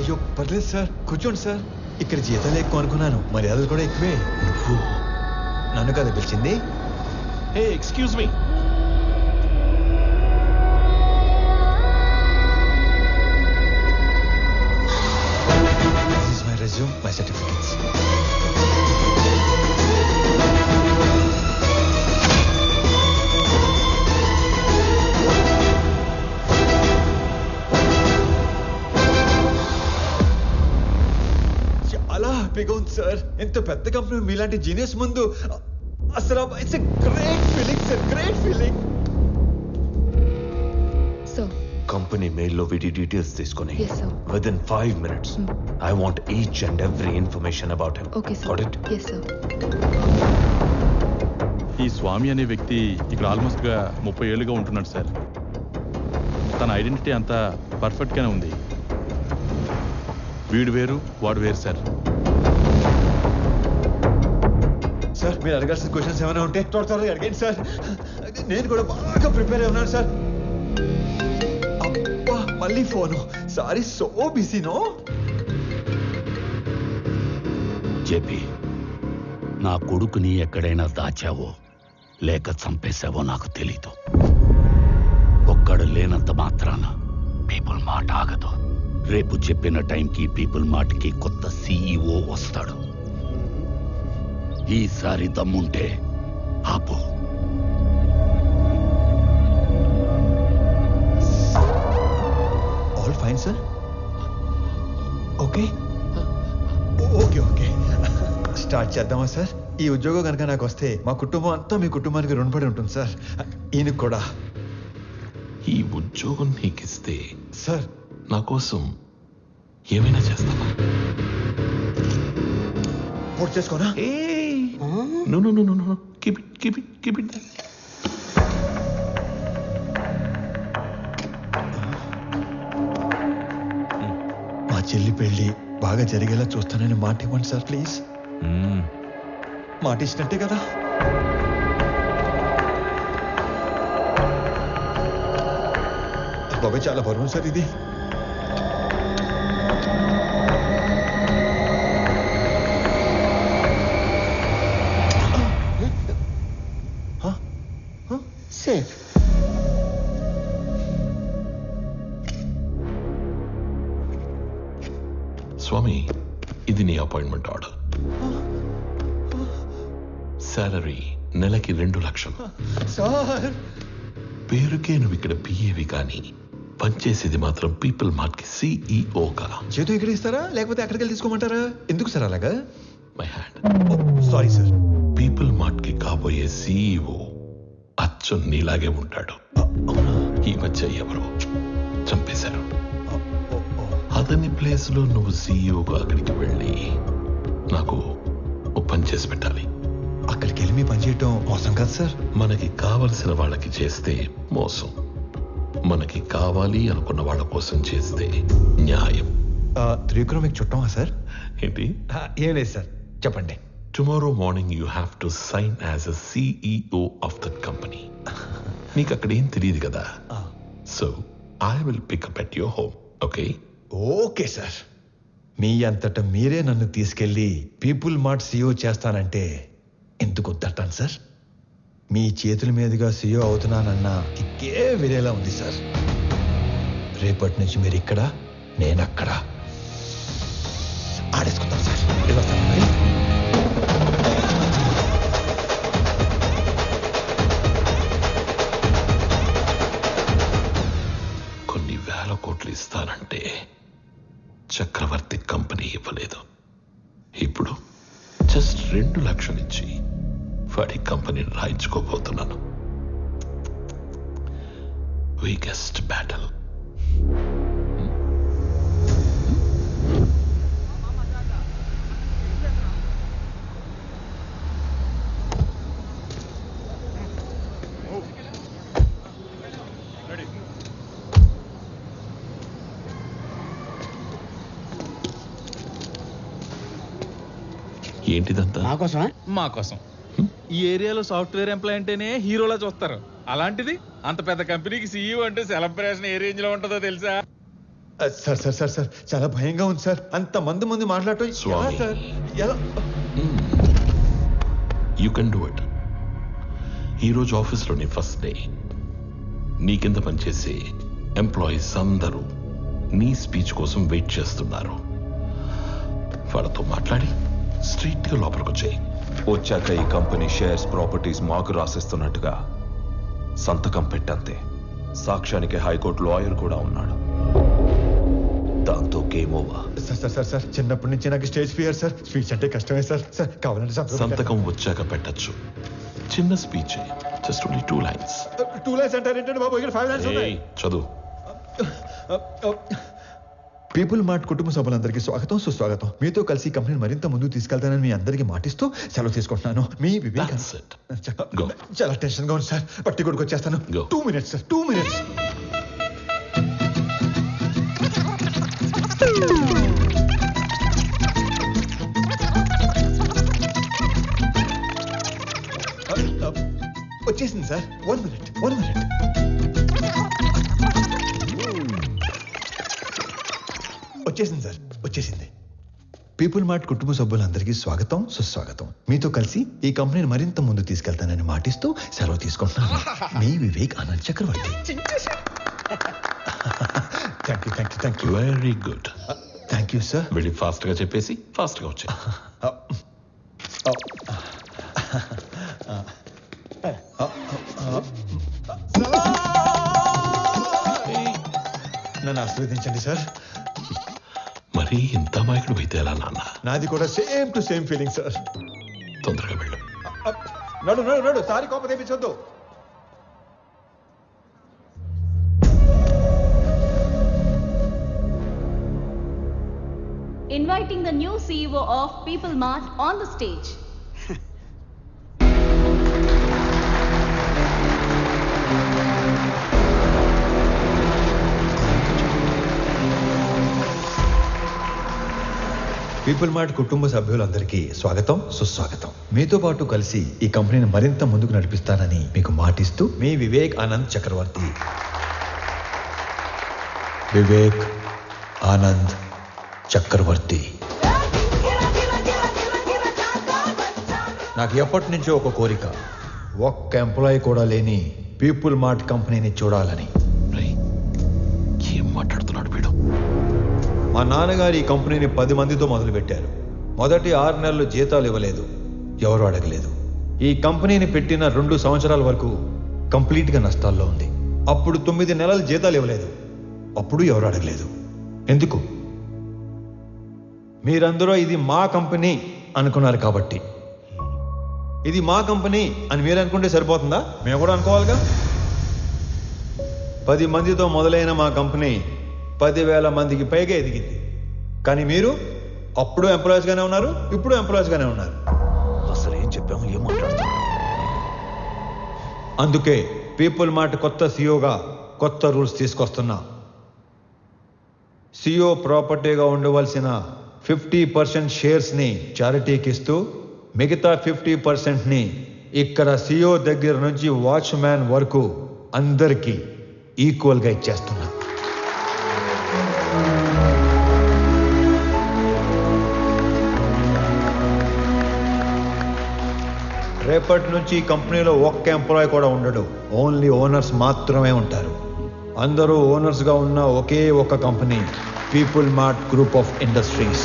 అయ్యో పర్లేదు సార్, కూర్చోండి సార్. ఇక్కడ జీతాలు ఎక్కువ అనుకున్నాను, మర్యాదలు కూడా ఎక్కువే. నువ్వు నన్ను కదా పిలిచింది? Hey excuse me. This is my resume, my certificates. చాలా హ్యాపీగా ఉంది సార్. ఎంత పెద్ద కంపెనీ మీలాంటి జీనియస్ ముందు అసలు it's a great feeling sir, great feeling. So company మెయిల్లో వీడి డీటెయిల్స్ తీసుకొని Yes, sir. within 5 minutes I want each and every information about him. Okay sir. Got it? Yes sir. ఈ స్వామి అనే వ్యక్తి ఇక్కడ ఆల్మోస్ట్గా 30 ఏళ్ళుగా ఉంటున్నాడు సార్. తన ఐడెంటిటీ అంతా పర్ఫెక్ట్గానే ఉంది. వీడు వేరు వాడు వేరు సార్. సార్ మీరు అడగాల్సిన క్వశ్చన్స్ ఏమైనా ఉంటే త్వరగా అడగండి సార్. నేను కూడా బాగా ప్రిపేర్ అయి ఉన్నాను సార్. అబ్బా మళ్ళీ phone. Sorry, so busy no. JP, నా కొడుకుని ఎక్కడైనా దాచావో లేక చంపేశావో నాకు తెలీదు. ఒక్కడు లేనంత మాత్రాన పీపుల్ మాట ఆగదు. రేపు చెప్పిన టైంకి పీపుల్ మార్ట్కి కొత్త సీఈఓ వస్తాడు. ఈసారి దమ్ముంటే ఆపు. All fine sir. Okay okay okay start చేద్దామా సార్? ఈ ఉద్యోగం కనుక నాకు వస్తే మా కుటుంబం అంతా మీ కుటుంబానికి రుణపడి ఉంటుంది సార్. ఈయనకు కూడా. ఈ ఉద్యోగం నీకిస్తే సార్ నా కోసం ఏమైనా చేస్తావా? పూర్తి చేసుకోనా? No, no, no, no, no. Keep it there. మా చెల్లి పెళ్లి బాగా జరిగేలా చూస్తానని మాట ఇవ్వండి సార్ ప్లీజ్. మాట ఇచ్చినట్టే కదా? బాబాయ్ చాలా బరువు సార్ ఇది. సేఫ్. స్వామి, ఇది నీ అపాయింట్మెంట్ ఆర్డర్. సాలరీ నెలకి 2 లక్షలు. సార్ పేరుకే నువ్వు ఇక్కడ పిఏవి కానీ పనిచేసేది మాత్రం పీపుల్ మార్ట్ కి సిఇఓగా. చేతు ఇక్కడ ఇస్తారా లేకపోతే అక్కడికి వెళ్ళి తీసుకోమంటారా? ఎందుకు సార్ అలాగా? My hand. Sorry sir. People mart కి కాబోయే సిఇఓ అచ్చు నీలాగే ఉంటాడు. ఈ మధ్య ఎవరో చంపేశారు. అతని ప్లేస్ లో నువ్వు సిఇఓగా అక్కడికి వెళ్ళి నాకు ఓ పని చేసి పెట్టాలి. అక్కడికి వెళ్ళి మీ పని చేయటం మోసం కదా సార్? మనకి కావలసిన వాళ్ళకి చేస్తే మోసం, మనకి కావాలి అనుకున్న వాళ్ళ కోసం చేస్తే న్యాయం. త్రివిక్రమ్ మీకు చుట్టమా సార్? ఏంటి? ఏం లేదు సార్, చెప్పండి. Tomorrow morning you have to sign as a CEO of that company. నీకు అక్కడ ఏం తెలియదు కదా. So I will pick up at your home. Okay? Okay sir. మీ అంతటా మీరే నన్ను తీసుకెళ్లి పీపుల్ మార్ట్ సీఈఓ చేస్తానంటే ఎందుకు వద్దంటాను సార్? మీ చేతుల మీదుగా సీఈఓ అవుతున్నానన్నా ఇకే వేరేలా ఉంది సార్. రేపటి నుంచి మీరు ఇక్కడ, నేను అక్కడ. ఆడేసుకుందాం సార్. కొన్ని వేల కోట్లు ఇస్తానంటే చక్రవర్తి కంపెనీ ఇవ్వలేదు. ఇప్పుడు జస్ట్ 2 లక్షలు ఇచ్చి వాడి కంపెనీని రాయించుకోబోతున్నాను. Weakest battle. ఏంటిదంతా? మా కోసం. ఈ ఏరియాలో సాఫ్ట్వేర్ ఎంప్లాయ్ అంటేనే హీరోలా చూస్తారు. అలాంటిది అంత పెద్ద కంపెనీకి సీఈఓ అంటే సెలబ్రేషన్ ఏ రేంజ్ లో ఉంటుందో తెలుసా? సార్ సార్ సార్ సార్ చాలా భయంగా ఉంది సార్. అంత మంది మాట్లాడటం ఎలా సార్? ఎలా? You can do it. ఈరోజు ఆఫీస్లోని ఫస్ట్ డే. నీ కింద పనిచేసే ఎంప్లాయీస్ అందరూ నీ స్పీచ్ కోసం వెయిట్ చేస్తున్నారు. వాళ్ళతో మాట్లాడి స్ట్రీట్గా లోపలికి వచ్చాయి. వచ్చాక ఈ కంపెనీ షేర్స్ ప్రాపర్టీస్ మాకు రాసిస్తున్నట్టుగా సంతకం పెట్టంతే. సాక్ష్యానికి హైకోర్టు లాయర్ కూడా ఉన్నాడు. దాంతో గేమ్ ఓవర్. సార్ చిన్నప్పటి నుంచి నాకు స్టేజ్ ఫియర్ సార్. స్పీచ్ అంటే కష్టమే సార్. సార్ కావాలంటే సంతకం వచ్చాక పెట్టచ్చు. చిన్న speech, just only 2 lines. 2 lines అంటారేంటండి బాబు? ఇక్కడ 5 lines ఉన్నాయి. చదువు. పీపుల్ మార్ట్ కుటుంబ సభ్యులందరికీ స్వాగతం, సుస్వాగతం. మీతో కలిసి కంపెనీని మరింత ముందుకు తీసుకెళ్తానని మీ అందరికీ మాటిస్తూ సెలవు తీసుకుంటున్నాను. మీ వివేక్. చాలా టెన్షన్ గా ఉంది సార్. పట్టి కొడుకు వచ్చేస్తాను. 2 minutes సార్, 2 minutes. వచ్చేసింది సార్. 1 minute. వచ్చేసింది సార్, వచ్చేసింది. పీపుల్ మార్ట్ కుటుంబ సభ్యులందరికీ స్వాగతం, సుస్వాగతం. మీతో కలిసి ఈ కంపెనీని మరింత ముందు తీసుకెళ్తానని మాటిస్తూ సెలవు తీసుకుంటున్నాను. మీ Vivek Anand Chakravarti. Thank you. Very good. Thank you sir. వెళ్ళి ఫాస్ట్గా చెప్పేసి ఫాస్ట్గా వచ్చాయి. నన్ను ఆశీర్వదించండి సార్. మరి ఇంత మాయకుడు అయితే ఎలా నాన్న? నాది కూడా same to same feeling sir. తొందరగా వెళ్ళు. నడు సారి కోప తెప్పించొద్దు. Inviting the new CEO of People Mart on the stage. People mart కుటుంబ సభ్యులందరికీ స్వాగతం, సుస్వాగతం. మీతో పాటు కలిసి ఈ కంపెనీని మరింత ముందుకు నడిపిస్తానని మీకు మాటిస్తూ మీ వివేక్ ఆనంద్ చక్రవర్తి. వివేక్ ఆనంద్ చక్రవర్తి. నాకు ఎప్పటి నుంచో ఒక కోరిక, ఒక్క ఎంప్లాయీ కూడా లేని పీపుల్ మార్ట్ కంపెనీని చూడాలని. ఏం మాట్లాడుతున్నాడు వీడు? మా నాన్నగారు ఈ కంపెనీని 10 మందితో మొదలుపెట్టారు. మొదటి 6 నెలలు జీతాలు ఇవ్వలేదు, ఎవరు అడగలేదు. ఈ కంపెనీని పెట్టిన 2 సంవత్సరాల వరకు కంప్లీట్గా నష్టాల్లో ఉంది. అప్పుడు 9 నెలలు జీతాలు ఇవ్వలేదు, అప్పుడు ఎవరు అడగలేదు. ఎందుకు? మీరందరూ ఇది మా కంపెనీ అనుకున్నారు కాబట్టి. ఇది మా కంపెనీ అని మీరు అనుకుంటే సరిపోతుందా? మేము కూడా అనుకోవాలిగా. 10 మందితో మొదలైన మా కంపెనీ 10,000 మందికి పైగా ఎదిగింది. కానీ మీరు అప్పుడు ఎంప్లాయీస్గానే ఉన్నారు, ఇప్పుడు ఎంప్లాయీస్గానే ఉన్నారు. అసలు ఏం చెప్పాము, ఏం మాట్లాడుతున్నాం? అందుకే పీపుల్ మార్ట్ కొత్త సీఈఓగా కొత్త రూల్స్ తీసుకొస్తున్నా. సీఈఓ ప్రాపర్టీగా ఉండవలసిన 50% షేర్స్ని చారిటీకి ఇస్తూ మిగతా 50%ని ఇక్కడ సీఈఓ దగ్గర నుంచి వాచ్మ్యాన్ వరకు అందరికీ ఈక్వల్గా ఇచ్చేస్తున్నా. రేపటి నుంచి ఈ కంపెనీలో ఒక్క ఎంప్లాయీ కూడా ఉండడు. ఓన్లీ ఓనర్స్ మాత్రమే ఉంటారు. అందరూ ఓనర్స్గా ఉన్న ఒకే ఒక company people mart group of industries.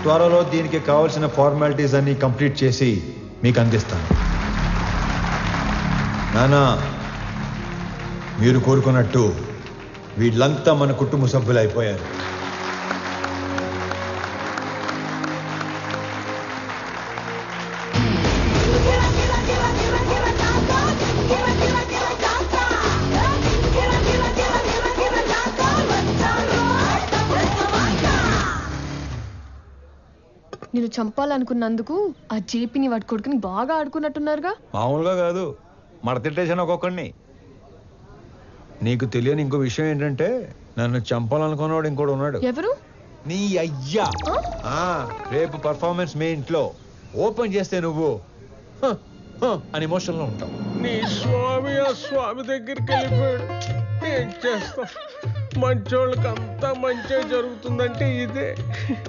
త్వరలో దీనికి కావాల్సిన ఫార్మాలిటీస్ అన్ని కంప్లీట్ చేసి మీకు అందిస్తాను. నానా, మీరు కోరుకున్నట్టు వీళ్ళంతా మన కుటుంబ సభ్యులు అయిపోయారు. నేను చంపాలనుకున్నందుకు ఆ జేపీని వాడి కొడుకుని బాగా ఆడుకున్నట్టున్నారుగా. మామూలుగా కాదు, మడతిట్టేసాను ఒక్కొక్కడిని. నీకు తెలియని ఇంకో విషయం ఏంటంటే నన్ను చంపాలనుకున్నవాడు ఇంకోటి ఉన్నాడు. ఎవరు? నీ అయ్యా. రేపు పర్ఫార్మెన్స్ మీ ఇంట్లో ఓపెన్ చేస్తే నువ్వు అని ఎమోషన్లో ఉంటావు. నీ స్వామి ఆ స్వామి దగ్గరికి వెళ్ళిపోయాడు. ఏం చేస్తాం, మంచోళ్ళకి అంతా మంచిగా జరుగుతుందంటే ఇదే.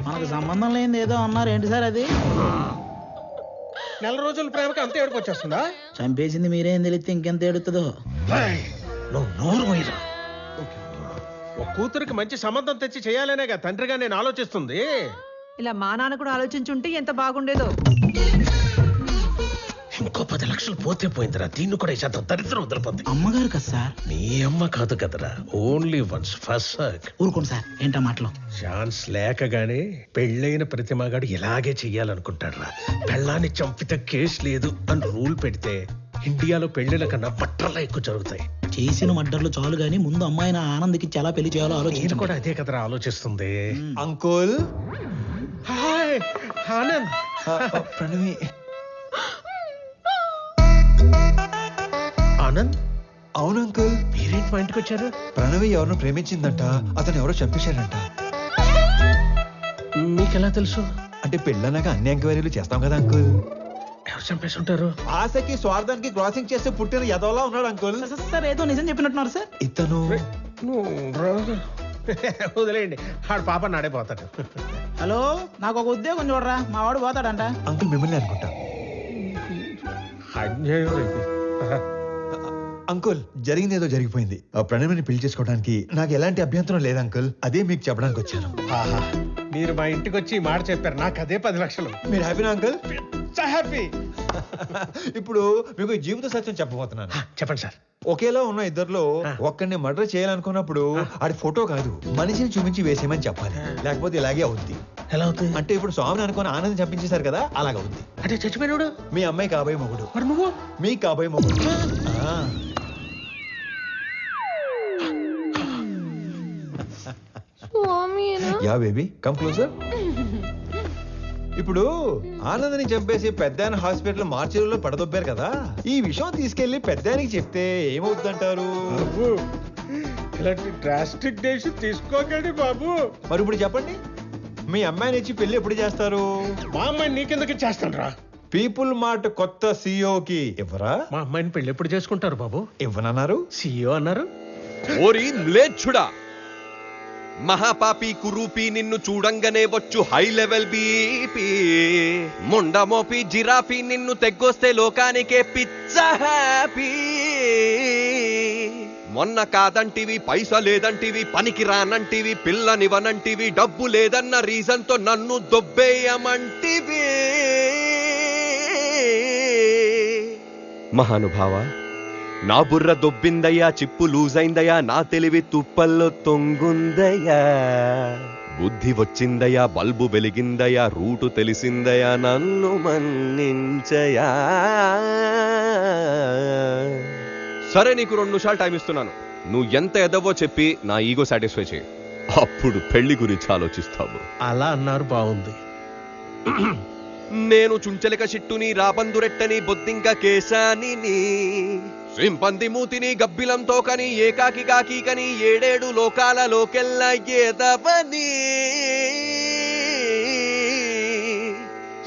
మనకు సంబంధం లేనిది ఏదో అన్నారు, ఏంటి సార్ అది? నెల రోజుల ప్రేమకి అంత ఏడుపు వచ్చేస్తుందా? చంపేసింది మీరేం తెలిస్తే ఇంకెంత ఏడుతుందో. నువ్వు నోరు పోయిరా. ఒక కూతురికి మంచి సంబంధం తెచ్చి చేయాలనేగా తండ్రిగా నేను ఆలోచిస్తుంది. ఇలా మా నాన్న కూడా ఆలోచించుంటే ఎంత బాగుండేదో. ఇంకో 10 లక్షలు పోతే పోయిందిరా. దీన్ని కూడా ఈ శాతం దరిద్రం వదిలిపోద్ది. అమ్మగారు కదా సార్. నీ అమ్మ కాదు కదరా, ఓన్లీ వన్స్ ఫస్ట్. ఊరుకోండి సార్, ఏంటా మాటలు? ఛాన్స్ లేకగానే పెళ్ళైన ప్రతి మగాడు ఇలాగే చెయ్యాలనుకుంటాడురా. పెళ్ళాన్ని చంపితే కేసు లేదు అని రూల్ పెడితే ఇండియాలో పెళ్లిల కన్నా పట్రలా ఎక్కువ జరుగుతాయి. చేసిన మడ్డర్లు చాలు గానీ ముందు అమ్మాయిని ఆనంద్కి ఎలా పెళ్లి చేయాలో ఆలోచించి కూడా అదే కదరా ఆలోచిస్తుంది. అంకుల్. హాయ్ ఆనంద్. ప్రణవి. ఆనంద్. అవును అంకుల్. మీరేంటి మా ఇంటికి వచ్చారు? ప్రణవి ఎవరినో ప్రేమించిందంట, అతను ఎవరో చంపేశాడంట. మీకెలా తెలుసు? అంటే పెళ్ళన్నాక అన్ని ఎంక్వైరీలు చేస్తాం కదా అంకుల్. ఎవరు చంపేసి ఉంటారు? ఆశకి స్వార్థానికి క్రాసింగ్ చేస్తే పుట్టిన ఎదవలా ఉన్నాడు అంకుల్. సార్ ఏదో నిజం చెప్పినట్టున్నారు సార్. ఇతను వదిలేయండి, ఆడు పాప నాడైపోతాడు. హలో, నాకు ఒక ఉద్యోగం చూడరా, మా వాడు పోతాడంట. అంకుల్ మిమ్మల్ని అనుకుంటా. అంకుల్ జరిగింది ఏదో జరిగిపోయింది. ఆ ప్రణవిని పెళ్లి చేసుకోవడానికి నాకు ఎలాంటి అభ్యంతరం లేదు అంకుల్. అదే మీకు చెప్పడానికి వచ్చాను. మీరు మా ఇంటికి వచ్చి ఈ మాట చెప్పారు, నాకు అదే 10 లక్షలు. మీరు హ్యాపీనా అంకుల్? హ్యాపీ. ఇప్పుడు మీకు జీవిత సత్యం చెప్పబోతున్నాను. చెప్పండి సార్. ఒకేలా ఉన్న ఇద్దరిలో ఒక్కడిని మర్డర్ చేయాలనుకున్నప్పుడు ఆడి ఫోటో కాదు మనిషిని చూపించి వేసేయమని చెప్పాలి, లేకపోతే ఇలాగే అవుద్ది. ఎలా అవుతుంది? అంటే ఇప్పుడు స్వామిని అనుకుని ఆనందం చంపించేశారు కదా, అలాగవుద్ది. అంటే చచ్చిపోయినాడు మీ అమ్మాయి కాబోయే మొగుడు. మరి నువ్వు? మీ కాబోయే మొగుడు. Yeah baby come closer. ఇప్పుడు ఆనందని చంపేసి పెద్దాయన హాస్పిటల్ మార్చిలో పడదొబ్బారు కదా, ఈ విషయం తీసుకెళ్లి పెద్దాయనికి చెప్తే ఏమవుతుందంటారు? ఇలాంటి డ్రాస్టిక్ డెసిషన్ తీసుకోకండి బాబు. మరి ఇప్పుడు చెప్పండి, మీ అమ్మాయిని ఇచ్చి పెళ్లి ఎప్పుడు చేస్తారు? మా అమ్మాయిని నీకెందుకు ఇచ్చేస్తాను రా. పీపుల్ మార్ట్ కొత్త సీఈఓకి ఇవ్వరా? మా అమ్మాయిని పెళ్లి ఎప్పుడు చేసుకుంటారు బాబు? ఇవ్వనన్నారు, సీఈఓ అన్నారు. ఓరి మ్లేచ్ఛుడా, మహాపాపి కురూపి నిన్ను చూడంగానే వచ్చు హై లెవెల్ బీపీ. ముండమోపి జిరాఫీ నిన్ను తెగ్గొస్తే లోకానికే పిచ్చ హ్యాపీ. మొన్న కాదంటివి, పైసా లేదంటివి, పనికి రానంటివి, పిల్లనివనంటివి, డబ్బు లేదన్న రీజన్ తో నన్ను దొబ్బేయమంటివి. మహానుభావ, నా బుర్ర దొబ్బిందయ్యా, చిప్పు లూజ్ అయిందయ్యా, నా తెలివి తుప్పల్లో తొంగుందయ్యా. బుద్ధి వచ్చిందయ్యా, బల్బు వెలిగిందయ్యా, రూటు తెలిసిందయ్యా, నన్ను మన్నించయా. సరే, నీకు 2 నిమిషాలు టైం ఇస్తున్నాను. నువ్వు ఎంత ఎదవో చెప్పి నా ఈగో సాటిస్ఫై చేయి, అప్పుడు పెళ్లి గురించి ఆలోచిస్తావు. అలా అన్నారు, బాగుంది. నేను చుంచలిక చిట్టుని, రాబందురెట్టని, బొద్దింక కేశాని, సింపంది మూతిని, గబ్బిలంతో కని, ఏకాకి కాకి కని, 7 లోకాలలోకెల్లా ఏదవని.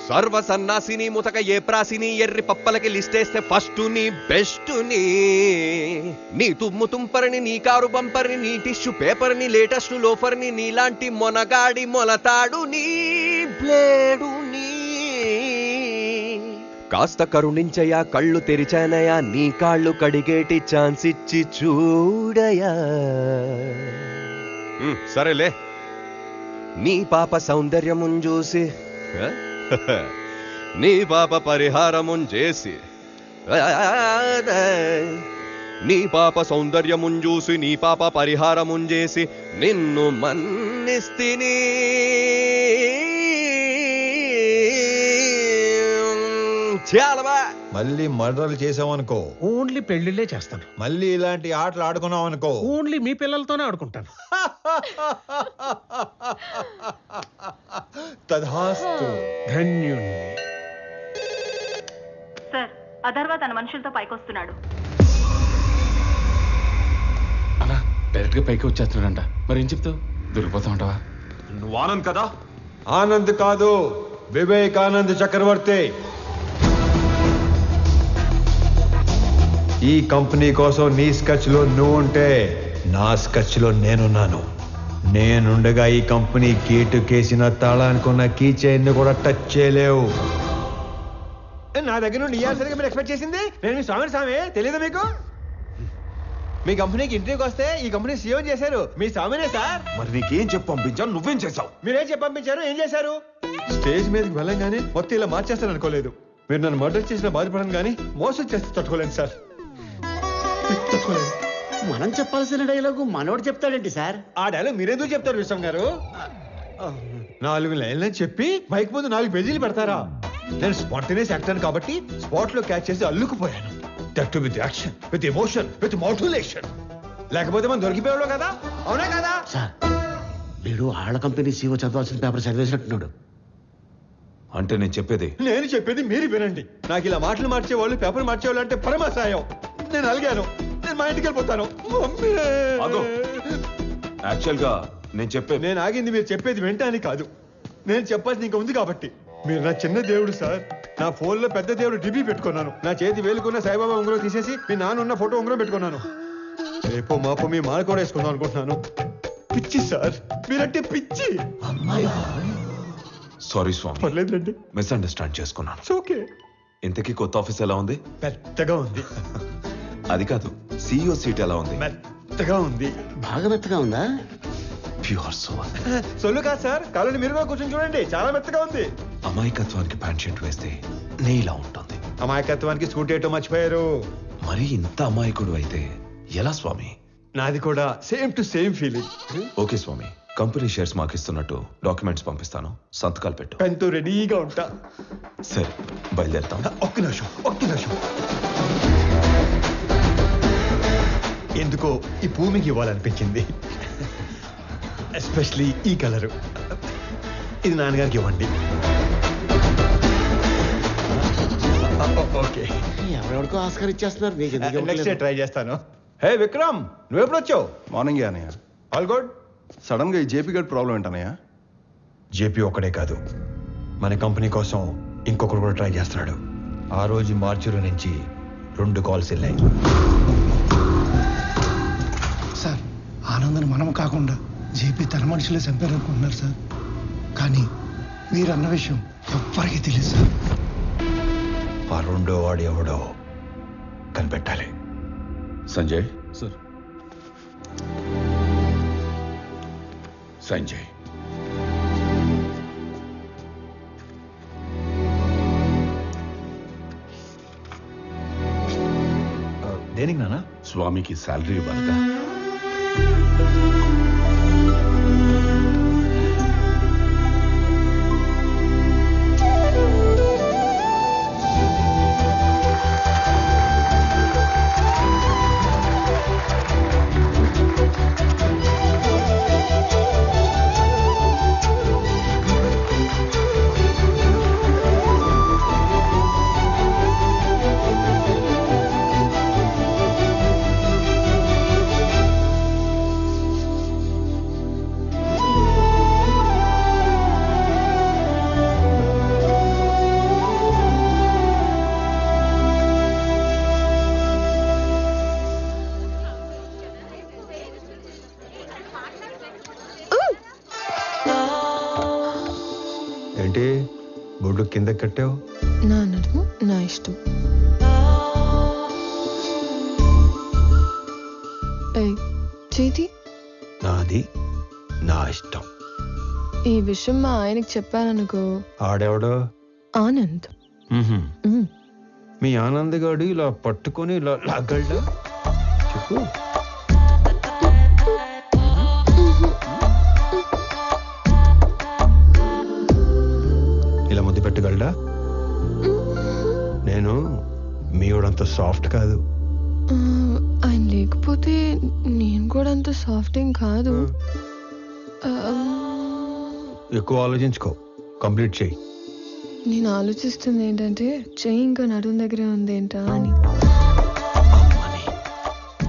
సర్వ సన్నాసిని, ముతక ఏ ప్రాసిని, ఎర్రి పప్పలకి లిస్టేస్తే ఫస్ట్ ని బెస్ట్ ని. నీ తుమ్ము తుంపరిని, నీ కారు బంపర్ని, నీ టిష్యూ పేపర్ని, లేటెస్ట్ లోఫర్ని, నీలాంటి మొనగాడి మొలతాడు నీ బ్లేడు నీ. కాస్త కరుణించయా, కళ్ళు తెరిచానయా, నీ కాళ్ళు కడిగేటి ఛాన్స్ ఇచ్చి చూడయా. సరేలే, నీ పాప సౌందర్యమున్ చూసి, నీ పాప పరిహారమున్ చేసి, నీ పాప సౌందర్యమున్ చూసి, నీ పాప పరిహారమున్ చేసి, నిన్ను మన్నిస్తిని. మళ్ళీ మర్డర్లు చేసామనుకో, ఓన్లీ పెళ్లిళ్ళే చేస్తాను. మళ్ళీ ఇలాంటి ఆటలు ఆడుకున్నాం అనుకో, ఓన్లీ మీ పిల్లలతోనే ఆడుకుంటాను. తధాస్తు. ధన్యుణ్ణి. సార్, అథర్వ తన మనుషులతో పైకొస్తున్నాడు. అలా డైరెక్ట్ గా పైకి వచ్చేస్తున్నాడంట. మరి ఏం చెప్తావు? దొరికిపోతా ఉంటావా? నువ్వు ఆనంద్ కదా? ఆనంద్ కాదు, వివేకానంద్ చక్రవర్తి. ఈ కంపెనీ కోసం నీ స్కెచ్ లో నువ్వు ఉంటే నా స్కెచ్ లో నేనున్నాను. నేనుండగా ఈ కంపెనీ గేటు కేసిన తాళానుకున్న కీ చైన్ కూడా టచ్ చేయలేవు. నా దగ్గర నుండి ఇయ్యాల్సరిగా మీరు ఎక్స్పెక్ట్ చేసింది? నేను మీ స్వామి తెలియదు మీకు? మీ కంపెనీకి ఇంటర్వ్యూకి వస్తే ఈ కంపెనీ సీఓ చేశారు మీ స్వామినే సార్. మరి నీకేం చెప్పి పంపించావు? నువ్వేం చేసావు? మీరేం చెప్పి పంపించారు? ఏం చేశారు? స్టేజ్ మీదకి వెళ్ళంగానే మొత్తం ఇలా మార్చేస్తాను అనుకోలేదు. మీరు నన్ను మర్డర్ చేసిన బాధపడను కానీ మోసం చేస్తే తట్టుకోలేను సార్. మనం చెప్పాల్సిన డైలాగు మనోడు చెప్తాడేంటి సార్? ఆ డైలాగ్ మీరెందుకు చెప్తారు విశ్వం గారు? 4 లైన్లని చెప్పి మైక్ ముందు 4 పేజీలు పెడతారా? నేను స్పాంటేనియస్ యాక్టర్ కాబట్టి స్పాట్ లో క్యాచ్ చేసి అల్లుకుపోయాను. That with action, with emotion, with motivation. లేకపోతే మనం దొరికిపోయాడు కదా, అవునా కదా? సార్ వీడు ఆళ్ళ కంపెనీ సీఓ చదవాల్సిన పేపర్ చదివేసినట్టున్నాడు. అంటే నేను చెప్పేది మీరు వినండి. నాకు ఇలా మాటలు మార్చేవాళ్ళు, పేపర్ మార్చేవాళ్ళు అంటే పరమాసాయం. నేను అలిగాను. నేను మా ఇంటికి వెళ్ళిపోతాను. యాక్చువల్ గా నేను ఆగింది మీరు చెప్పేది వెంటనే కాదు. నేను చెప్పాల్సింది ఇంకా ఉంది కాబట్టి. మీరు నా చిన్న దేవుడు సార్. నా ఫోన్ లో పెద్ద దేవుడు డిబి పెట్టుకున్నాను. నా చేతి వేలుకున్న సాయిబాబా ఉంగరం తీసేసి మీ నాన్న ఉన్న ఫోటో ఉంగరం పెట్టుకున్నాను. రేపో మాపో మీ మాల కూడా వేసుకుందాం అనుకుంటున్నాను. పిచ్చి సార్, మీరంటే పిచ్చి. సారీ స్వామి, పర్లేదండి, మిస్అండర్స్టాండ్ చేసుకున్నాను. ఓకే. ఇంతకీ కొత్త ఆఫీస్ ఎలా ఉంది? పెద్దగా ఉంది. అది కాదు, CEO సీట్ ఎలా ఉంది? మెత్తగా ఉంది. బాగా మెత్తగా ఉందా? Pure soul. సొల్లు కాదు సార్, కాలని మీరు కూడా కూర్చొని చూడండి, చాలా మెత్తగా ఉంది. అమాయకత్వానికి ప్యాంట్ షర్ట్ వేస్తే నీలా ఉంటుంది. అమాయకత్వానికి స్కూటీ ఏటో మర్చిపోయారు. మరి ఇంత అమాయకుడు అయితే ఎలా స్వామి? నాది కూడా same to same feeling. Okay Swami, company shares మాకు ఇస్తున్నట్టు డాక్యుమెంట్స్ పంపిస్తాను, సంతకాలు పెట్టు. పెన్తో రెడీగా ఉంటా. సరే బయలుదేరుతాం. ఒక్క నిమిషం. ఎందుకో ఈ భూమికి ఇవ్వాలనిపించింది. ఎస్పెషలీ ఈ కలరు. ఇది నాన్నగారికి ఇవ్వండి. ఓకే, ఎవరెవరికో ఆస్కార్ ఇచ్చేస్తున్నారు. నెక్స్ట్ డే ట్రై చేస్తాను. హే విక్రమ్, నువ్వు ఎప్పుడు వచ్చావు? మార్నింగే అన్నయ్య. All good. సడన్ గా ఈ జేపీ గడ్ ప్రాబ్లం ఏంటన్నయ్య? జేపీ ఒక్కడే కాదు, మన కంపెనీ కోసం ఇంకొకరు కూడా ట్రై చేస్తున్నాడు. ఆ రోజు మార్చిలో నుంచి 2 కాల్స్ వెళ్ళాయి. సార్, ఆనందని మనం కాకుండా జేపీ తన మనుషులే చంపారు అనుకుంటున్నారు సార్. కానీ మీరు అన్న విషయం ఎవ్వరికీ తెలియదు సార్. ఆ 2వ వాడు ఎవడో కనిపెట్టాలి. సంజయ్ సార్. సంజయ్, దేనికి నాన్న? స్వామికి శాలరీ ఇవ్వాలిగా. ఏంటి బొడ్డు కింద కట్టావు? నా నడుము నా ఇష్టం. చేతి నాది నా ఇష్టం. ఈ విషయం మా ఆయనకి చెప్పాననుకో, ఆడెవడో? ఆనంద్. మీ ఆనంద్ గాడు ఇలా పట్టుకొని ఇలా లాగలడా? చెప్పు. ఇలా ముద్దు పెట్టగలడా? నేను మీవాడంత సాఫ్ట్ కాదు. ఆయన లేకపోతే నేను కూడా అంత సాఫ్ట్ ఏం కాదు. ఎక్కువ ఆలోచించుకో, కంప్లీట్ చెయ్యి. నేను ఆలోచిస్తుంది ఏంటంటే చెయ్యి ఇంకా నడుము దగ్గరే ఉంది ఏంటా అని.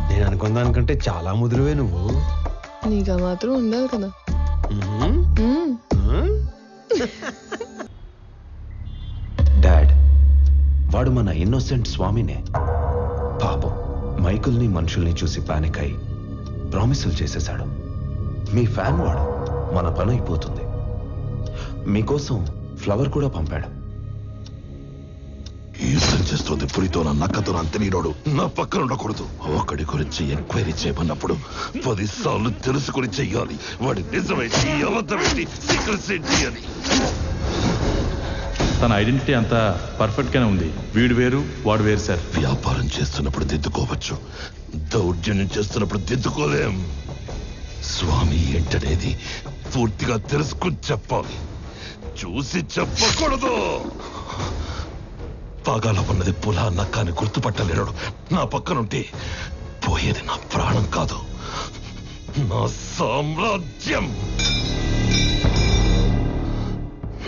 నేను అనుకున్న దానికంటే చాలా ముదురువే నువ్వు. నీకు మాత్రం ఉండాలి కదా. డాడ్, వాడు మన ఇన్నోసెంట్ స్వామినే. పాపం మైకుల్ని మనుషుల్ని చూసి పానిక్ అయి ప్రామిసులు చేసేశాడు. మీ ఫ్యాన్ వాడు, మన పని అయిపోతుంది. మీకోసం ఫ్లవర్ కూడా పంపాడు. యుద్ధం చేస్తుంది పులితో నా నక్కతో నా తెలియనోడు నా పక్కన ఉండకూడదు. ఒకడి గురించి ఎంక్వైరీ చేయమన్నప్పుడు 10 సార్లు తెలుసుకుని చెయ్యాలి. వాడి నిజమేంటి, అబద్ధమేంటి, సీక్రెట్స్ ఏంటి అని. తన ఐడెంటిటీ అంతా పర్ఫెక్ట్ గానే ఉంది. వీడు వేరు వాడు వేరు సార్. వ్యాపారం చేస్తున్నప్పుడు దిద్దుకోవచ్చు, దౌర్జన్యం చేస్తున్నప్పుడు దిద్దుకోలేం. స్వామి ఏంటనేది పూర్తిగా తెలుసుకుని చెప్పాలి, చూసి చెప్పకూడదు. పాగాలో ఉన్నది పులా నక్కాని గుర్తుపట్టలేడు. నా పక్కనుంటే పోయేది నా ప్రాణం కాదు, నా సామ్రాజ్యం.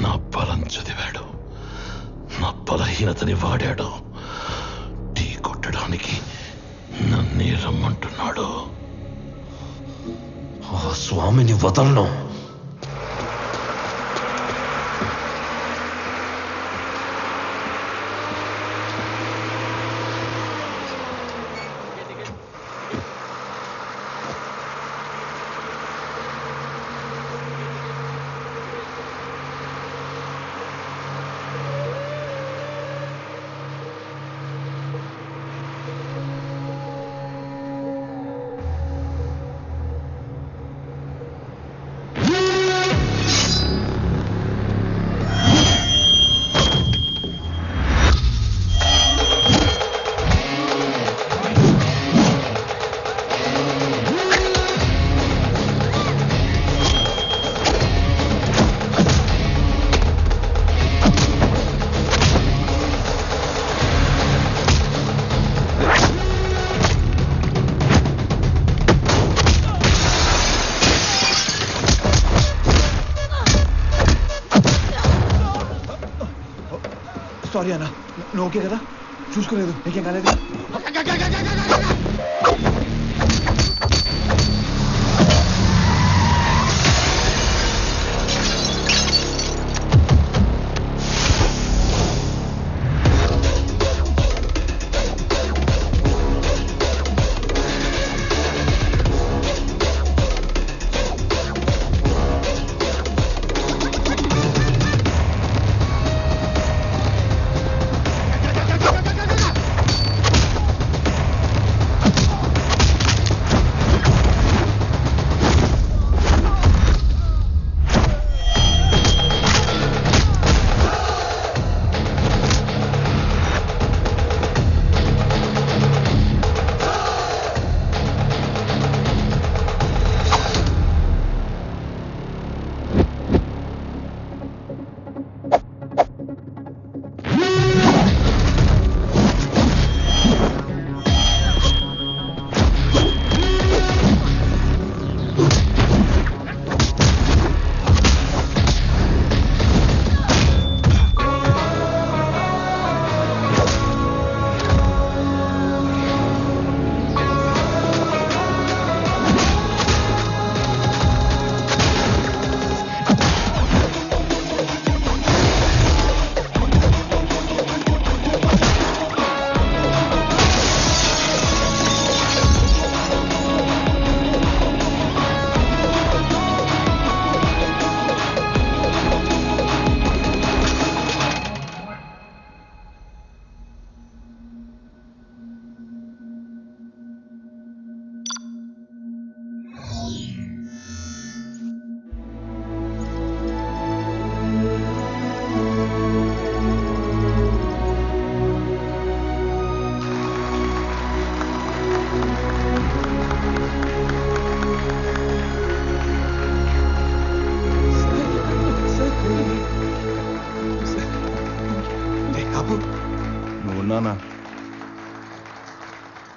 నా బలం చదివాడు, నా బలహీనతని వాడాడు. టీ కొట్టడానికి నన్నే రమ్మంటున్నాడు. ఆ స్వామిని వదలను. సారీ అన్న, నువ్వు ఓకే కదా? చూసుకోలేదు, నీకేం కాలేదు?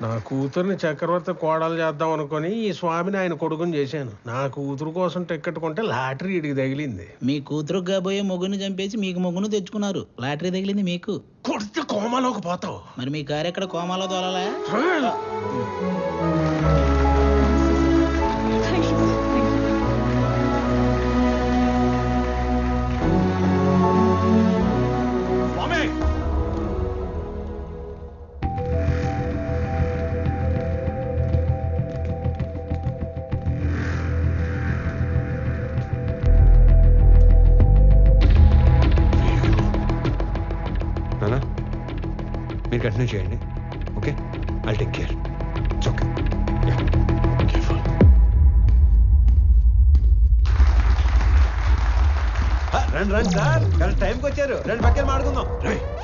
నా కూతుర్ని చక్రవర్తి కోడలు చేద్దాం అనుకుని ఈ స్వామిని ఆయన కొడుకుని చేశాను. నా కూతురు కోసం టికెట్ కొంటే లాటరీ ఇడికి తగిలింది. మీ కూతురు కాబోయే మొగుని చంపేసి మీకు మొగును తెచ్చుకున్నారు. లాటరీ తగిలింది మీకు. కొడితే కోమాలోకి పోతావు. మరి మీ కారు ఎక్కడ కోమాలో తోలాలా? కంటిన్యూ చేయండి. Okay, I take care. It's okay. రండి సార్, కరెక్ట్ టైంకి వచ్చారు. రెండు పక్కన మాడుకుందాం.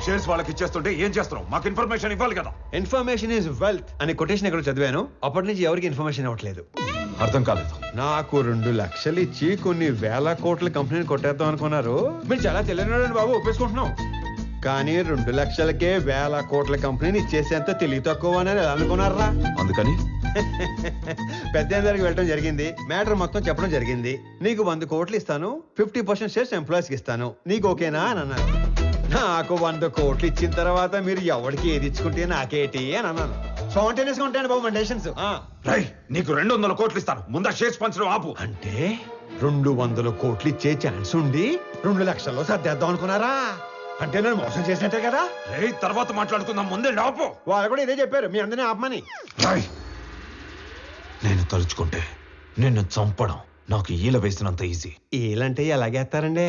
షేర్స్ వాళ్ళకి ఇచ్చేస్తుంటే ఏం చేస్తున్నావు? మాకు ఇన్ఫర్మేషన్ ఇవ్వాలి కదా. ఇన్ఫర్మేషన్ ఈజ్ వెల్త్ అనే కొటేషన్ ఎక్కడ చదివాను. అప్పటి నుంచి ఎవరికి ఇన్ఫర్మేషన్ ఇవ్వట్లేదు. అర్థం కాలేదు. నాకు 2 లక్షలు ఇచ్చి కొన్ని వేల కోట్ల కంపెనీని కొట్టేద్దాం అనుకున్నారు. మీరు చాలా తెలియనాడండి బాబు, ఒప్పేసుకుంటున్నాం. కానీ 2 లక్షలకే వేల కోట్ల కంపెనీని ఇచ్చేసేంత తెలివి తక్కువ అని అనుకున్నారా? అందుకని పెద్ద దగ్గరికి వెళ్ళడం జరిగింది. మ్యాటర్ మొత్తం చెప్పడం జరిగింది. నీకు 100 కోట్లు ఇస్తాను, 50% షేర్స్ ఎంప్లాయీస్ కి ఇస్తాను, నీకు ఓకేనా అని అన్నారు. నాకు 100 కోట్లు ఇచ్చిన తర్వాత మీరు ఎవరికి ఏది ఇచ్చుకుంటే నాకేటి అని అన్నాను. స్పాంటేనియస్ గా ఉంటాయండి బాబు మన డెసిషన్స్. నీకు 200 కోట్లు ఇస్తాను, ముందా షేర్స్ పంచడం ఆపు. అంటే 200 కోట్లు ఇచ్చే ఛాన్స్ ఉండి 2 లక్షల్లో సర్దేద్దాం అనుకున్నారా? అంటే నేను మోసం చేసినట్టే కదా. తర్వాత మాట్లాడుకుందాం, ముందే ఆపు. వాళ్ళు కూడా ఇదే చెప్పారు, మీ అందరినీ ఆపమని. నేను తలుచుకుంటే నిన్ను చంపడం నాకు ఈల వేసినంత ఈజీ. ఈలంటే ఎలాగేస్తారండి?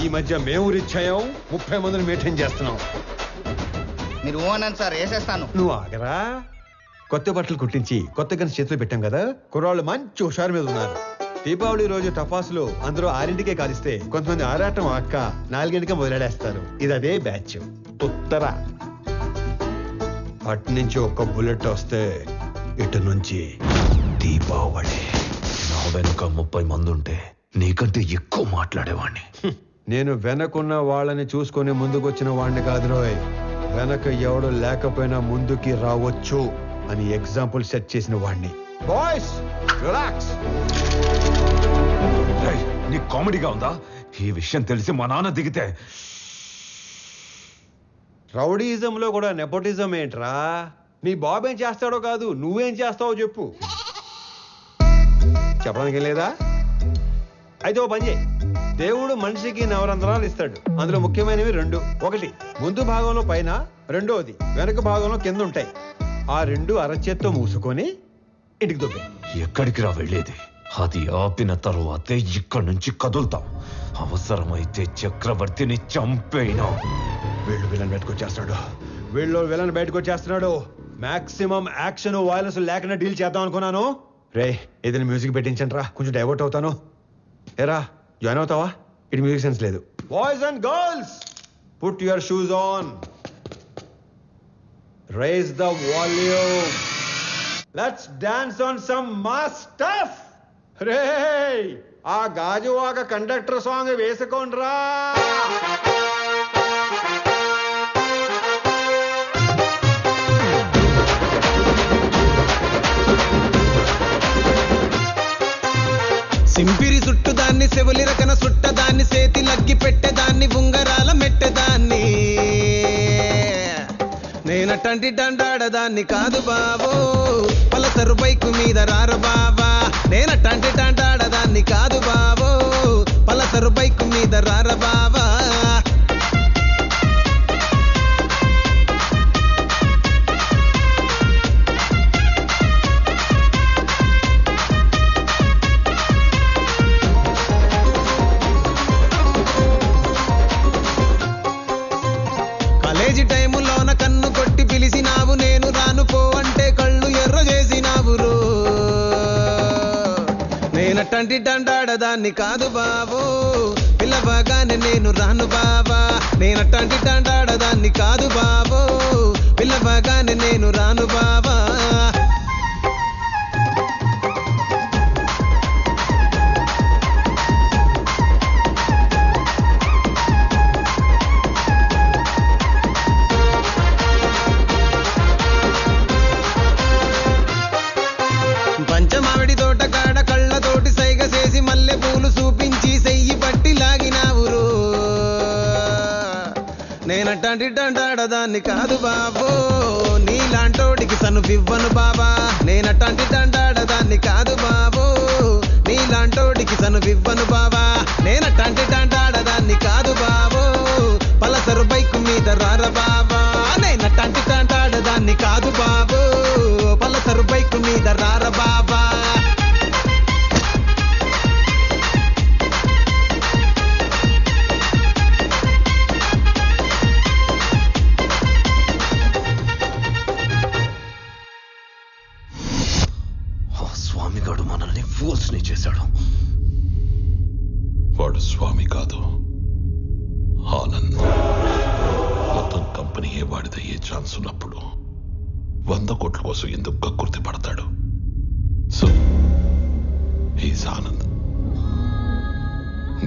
ఈ మధ్య మేము రిచ్ అయ్యాం, 30 మందిని మెయింటైన్ చేస్తున్నాం. మీరు ఓనని సార్ వేసేస్తాను. నువ్వు ఆగరా. కొత్త బట్టలు కుట్టించి కొత్త గన్స్ చేతిలో పెట్టాం కదా, కుర్రాళ్ళు మంచి హుషారు మీద ఉన్నారు. దీపావళి రోజు టపాసులు అందరూ 6ంటికే కాలిస్తే కొంతమంది ఆరాటం అక్క 4ంటికే మొదలెడేస్తారు. ఇది అదే బ్యాచ్. ఉత్తర అటు నుంచి ఒక బుల్లెట్ వస్తే ఇటు నుంచి దీపావళి. నా వెనుక 30 మంది ఉంటే నీకంటే ఎక్కువ మాట్లాడేవాణ్ణి. నేను వెనకున్న వాళ్ళని చూసుకొని ముందుకొచ్చిన వాడిని కాదు రోయ్. వెనక ఎవడు లేకపోయినా ముందుకి రావచ్చు అని ఎగ్జాంపుల్ సెట్ చేసిన వాడిని. Boys relax. నీ కామెడీగా ఉందా? ఈ విషయం తెలిసి మా నాన్న దిగితే. రౌడీజంలో కూడా నెపోటిజం ఏంట్రా? నీ బాబు ఏం చేస్తాడో కాదు, నువ్వేం చేస్తావో చెప్పు. చెప్పడానికి లేదా? అయితే ఓ పని చేయి. దేవుడు మనిషికి నవరంధ్రాలు ఇస్తాడు. అందులో ముఖ్యమైనవి 2. ఒకటి ముందు భాగంలో పైన, రెండోది వెనక భాగంలో కింద ఉంటాయి. ఆ 2 అరచేత్తో మూసుకొని ఇంటికి దొబ్బే. ఎక్కడికి రా వెళ్ళేది? అది ఆపిన తరువాతే ఇక్కడి నుంచి కదులుతాం. అవసరమైతే చక్రవర్తిని చంపేనా. వీళ్ళు విలన్ బయటకు వచ్చేస్తున్నాడు. మాక్సిమం యాక్షన్ వైలెన్స్ లేకుండా డీల్ చేద్దాం అనుకున్నాను. రే ఏదైనా మ్యూజిక్ పెట్టించండి రా, కొంచెం డైవర్ట్ అవుతాను. ఏరా జాయిన్ అవుతావా? ఇటు మ్యూజిక్ సెన్స్ లేదు. Boys and girls, put your shoes on, rise the volume, let's dance on some mass stuff. రే ఆ గాజువాక కండక్టర్ సాంగ్ వేసుకోండ్రా. సింపిరి చుట్టుదాన్ని, సెవులి రకన సుట్టదాన్ని, చేతి లగ్గి పెట్టేదాన్ని, ఉంగరాల మెట్టేదాన్ని. నేనటంటి డండాడదాన్ని కాదు బాబో, పలసరు బైకు మీద రార బాబా. నేనటంటి డండాడదాన్ని కాదు బాబో, పలసరు బైకు మీద రార బాబా. కాలేజీ టైములోన కన్ను కొట్టి పిలిచినావు, నేను రాను పో అంటే కళ్ళు ఎర్ర చేసినావు రో. నేనటంటి డండాడదాన్ని కాదు బాబో, పిల్లబాగానే నేను రాను బాబా. నేనటంటి డండాడదాన్ని కాదు బాబో, పిల్లబాగానే నేను రాను బాబా. పంచమావిడి తోట కాడ కళ్ళతోటి సైగ చేసి మల్లె పూలు చూపించి సెయ్యి పట్టి లాగినావు రో. నేనటంటి డండాడదాన్ని కాదు బాబో, నీలాంటోడికి సనుపివ్వను బాబా. నేనటంటి డండాడదాన్ని కాదు బాబో, నీలాంటోడికి సనుపివ్వను బాబా. నేనటంటి డండాడదాన్ని కాదు బాబో, పలసరు బైకు మీద రార బాబా. నేనటంటి డండాడదాన్ని కాదు బాబో, పలసరు బైకు మీద రార బాబా. వాడిదయ్యే ఛాన్స్ ఉన్నప్పుడు 100 కోట్ల కోసం ఎందుకు కక్కుర్తి పడతాడు? So he's Anand.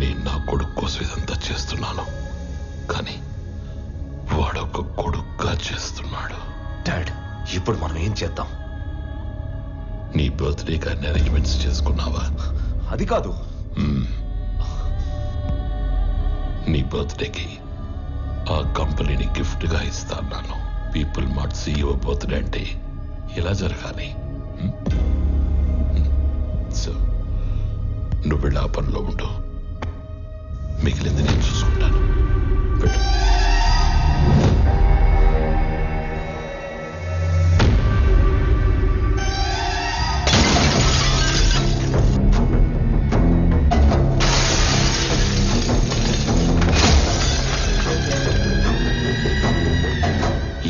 నేను నా కొడుకు కోసం ఇదంతా చేస్తున్నాను, కానీ వాడొక కొడుకుగా చేస్తున్నాడు. డాడ్, ఇప్పుడు మనం ఏం చేద్దాం? నీ బర్త్డే కానీ అరేంజ్మెంట్స్ చేసుకున్నావా? అది కాదు. నీ బర్త్డేకి ఆ కంపెనీని గిఫ్ట్ గా ఇస్తాను. పీపుల్ మార్ట్ CEO బర్త్డే అంటే ఇలా జరగాలి. సో నువ్వు వెళ్ళి ఆ పనిలో ఉండు, మిగిలింది నేను చూసుకుంటాను.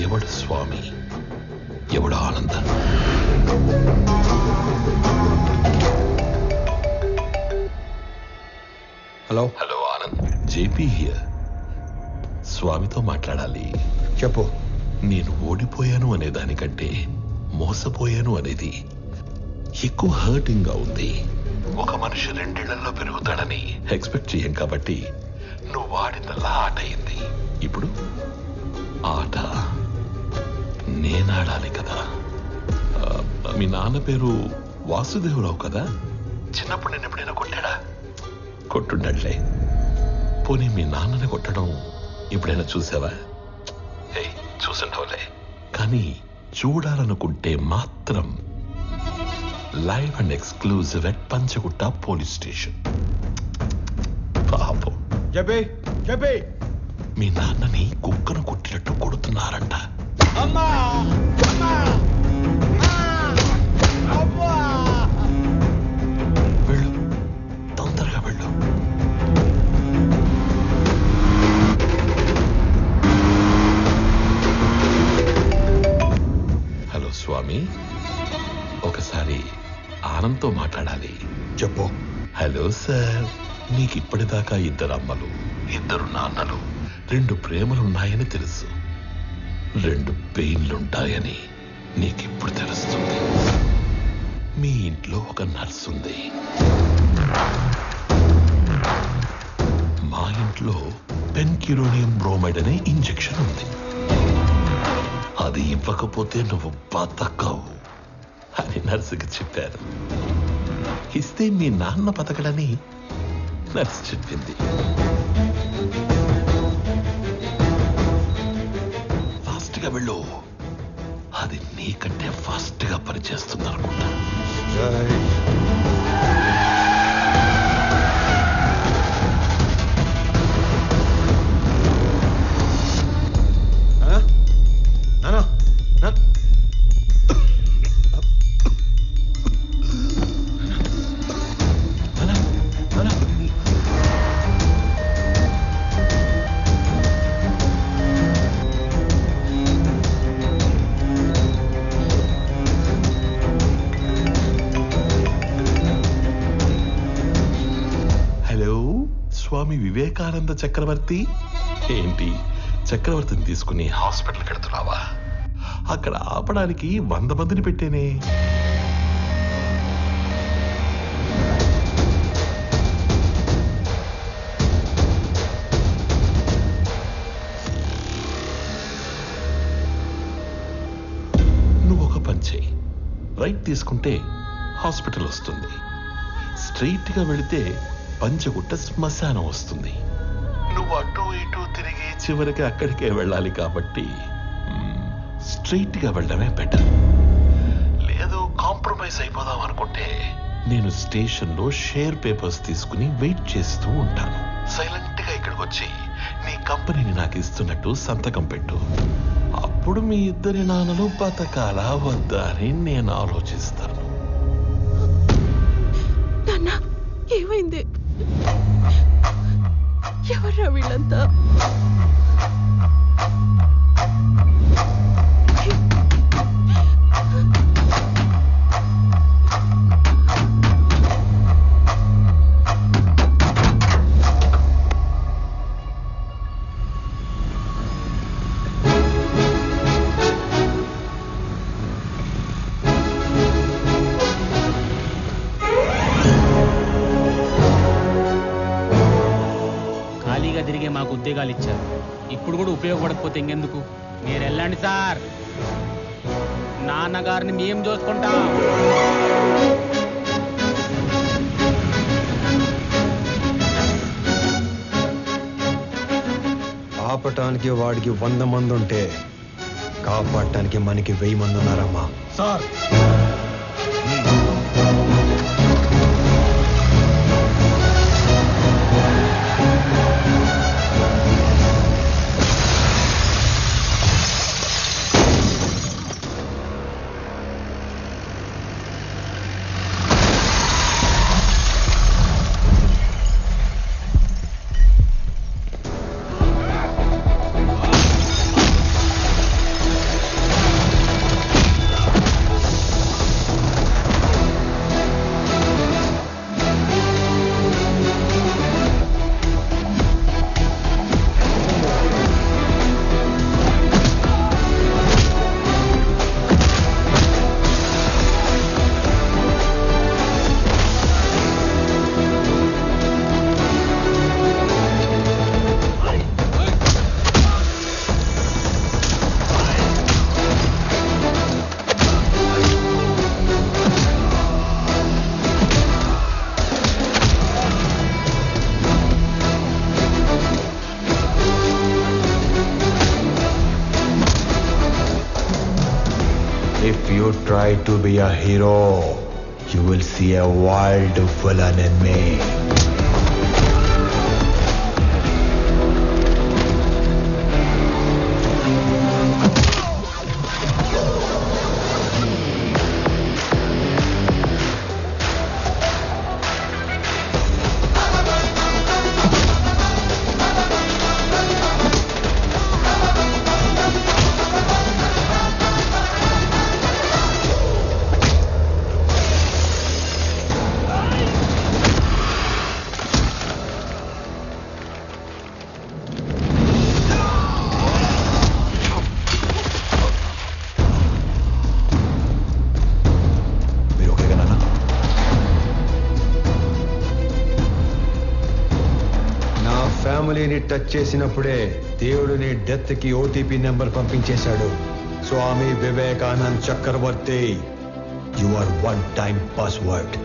ఎవడు స్వామి, ఎవడు ఆనంద? Hello hello Anand, JP here. స్వామితో మాట్లాడాలి. చెప్పు. నేను ఓడిపోయాను అనే దానికంటే మోసపోయాను అనేది ఎక్కువ హర్టింగ్ గా ఉంది. ఒక మనిషి 2 ఏళ్లలో పెరుగుతాడని ఎక్స్పెక్ట్ చేయం కాబట్టి నువ్వు వాడిందల్లా ఆట అయింది. ఇప్పుడు ఆట నేనాడాలి కదా. మీ నాన్న పేరు వాసుదేవరావు కదా? చిన్నప్పుడు నేను ఎప్పుడైనా కొట్టాడా? కొట్టుండట్లే. పోనీ మీ నాన్నని కొట్టడం ఎప్పుడైనా చూసావా? చూసుండవులే. కానీ చూడాలనుకుంటే మాత్రం live and exclusive at Panjagutta police station. పాపం మీ నాన్నని కుక్కను కొట్టినట్టు కొడుతున్నారంట. వెళ్ళు, తొందరగా వెళ్ళు. హలో స్వామి, ఒకసారి ఆనంద్తో మాట్లాడాలి. చెప్పు. హలో సార్, నీకు ఇప్పటిదాకా 2 అమ్మలు 2 నాన్నలు 2 ప్రేమలున్నాయని తెలుసు. 2 పెయిన్లుంటాయని నీకిప్పుడు తెలుస్తుంది. మీ ఇంట్లో ఒక నర్స్ ఉంది. మా ఇంట్లో పెన్కిరోనియం బ్రోమైడ్ అనే ఇంజెక్షన్ ఉంది. అది ఇవ్వకపోతే నువ్వు బతకవు అని నర్సుకి చెప్పారు. ఇస్తే మీ నాన్న బతకడని నర్సు చెప్పింది. ఫాస్ట్ గా వెళ్ళు, అది నీకంటే ఫాస్ట్ గా పనిచేస్తుంది అనుకుంటా. స్వామి వివేకానంద చక్రవర్తి. ఏంటి, చక్రవర్తిని తీసుకుని హాస్పిటల్కి వెళ్తున్నావా? అక్కడ ఆపడానికి 100 మందిని పెట్టేనే. నువ్వు ఒక పని చెయ్యి. రైట్ తీసుకుంటే హాస్పిటల్ వస్తుంది. స్ట్రైట్ గా వెళితే పంచగుట్ట శ్మశానం వస్తుంది. నువ్వు అటు ఇటు తిరిగి చివరికి అక్కడికే వెళ్ళాలి కాబట్టి స్ట్రైట్ గా వెళ్ళడమే బెటర్. లేదు కాంప్రమైజ్ అయిపోదాం అనుకుంటే నేను స్టేషన్ లో షేర్ పేపర్స్ తీసుకుని వెయిట్ చేస్తూ ఉంటాను. సైలెంట్ గా ఇక్కడికి వచ్చి నీ కంపెనీని నాకు ఇస్తున్నట్టు సంతకం పెట్టు. అప్పుడు మీ ఇద్దరి నాన్నలు బతకాలా వద్దా అని నేను ఆలోచిస్తాను. ఏమైంది? ఎవర్రా వీళ్ళంతా? ఉద్యోగాలు ఇచ్చారు. ఇప్పుడు కూడా ఉపయోగపడకపోతే ఇంకెందుకు? మీరు వెళ్ళండి సార్, నాన్నగారిని మేము చూసుకుంటాం. ఆపటానికి వాడికి 100 మంది ఉంటే కాపాడటానికి మనకి 1000 మంది ఉన్నారమ్మా. Sir If you try to be a hero, you will see a wild villain in me. ఫ్యామిలీని టచ్ చేసినప్పుడే దేవుడు నీ డెత్ కి ఓటీపీ నెంబర్ పంపించేశాడు. Swami Vivekanand Chakravarti, you are 1 time password.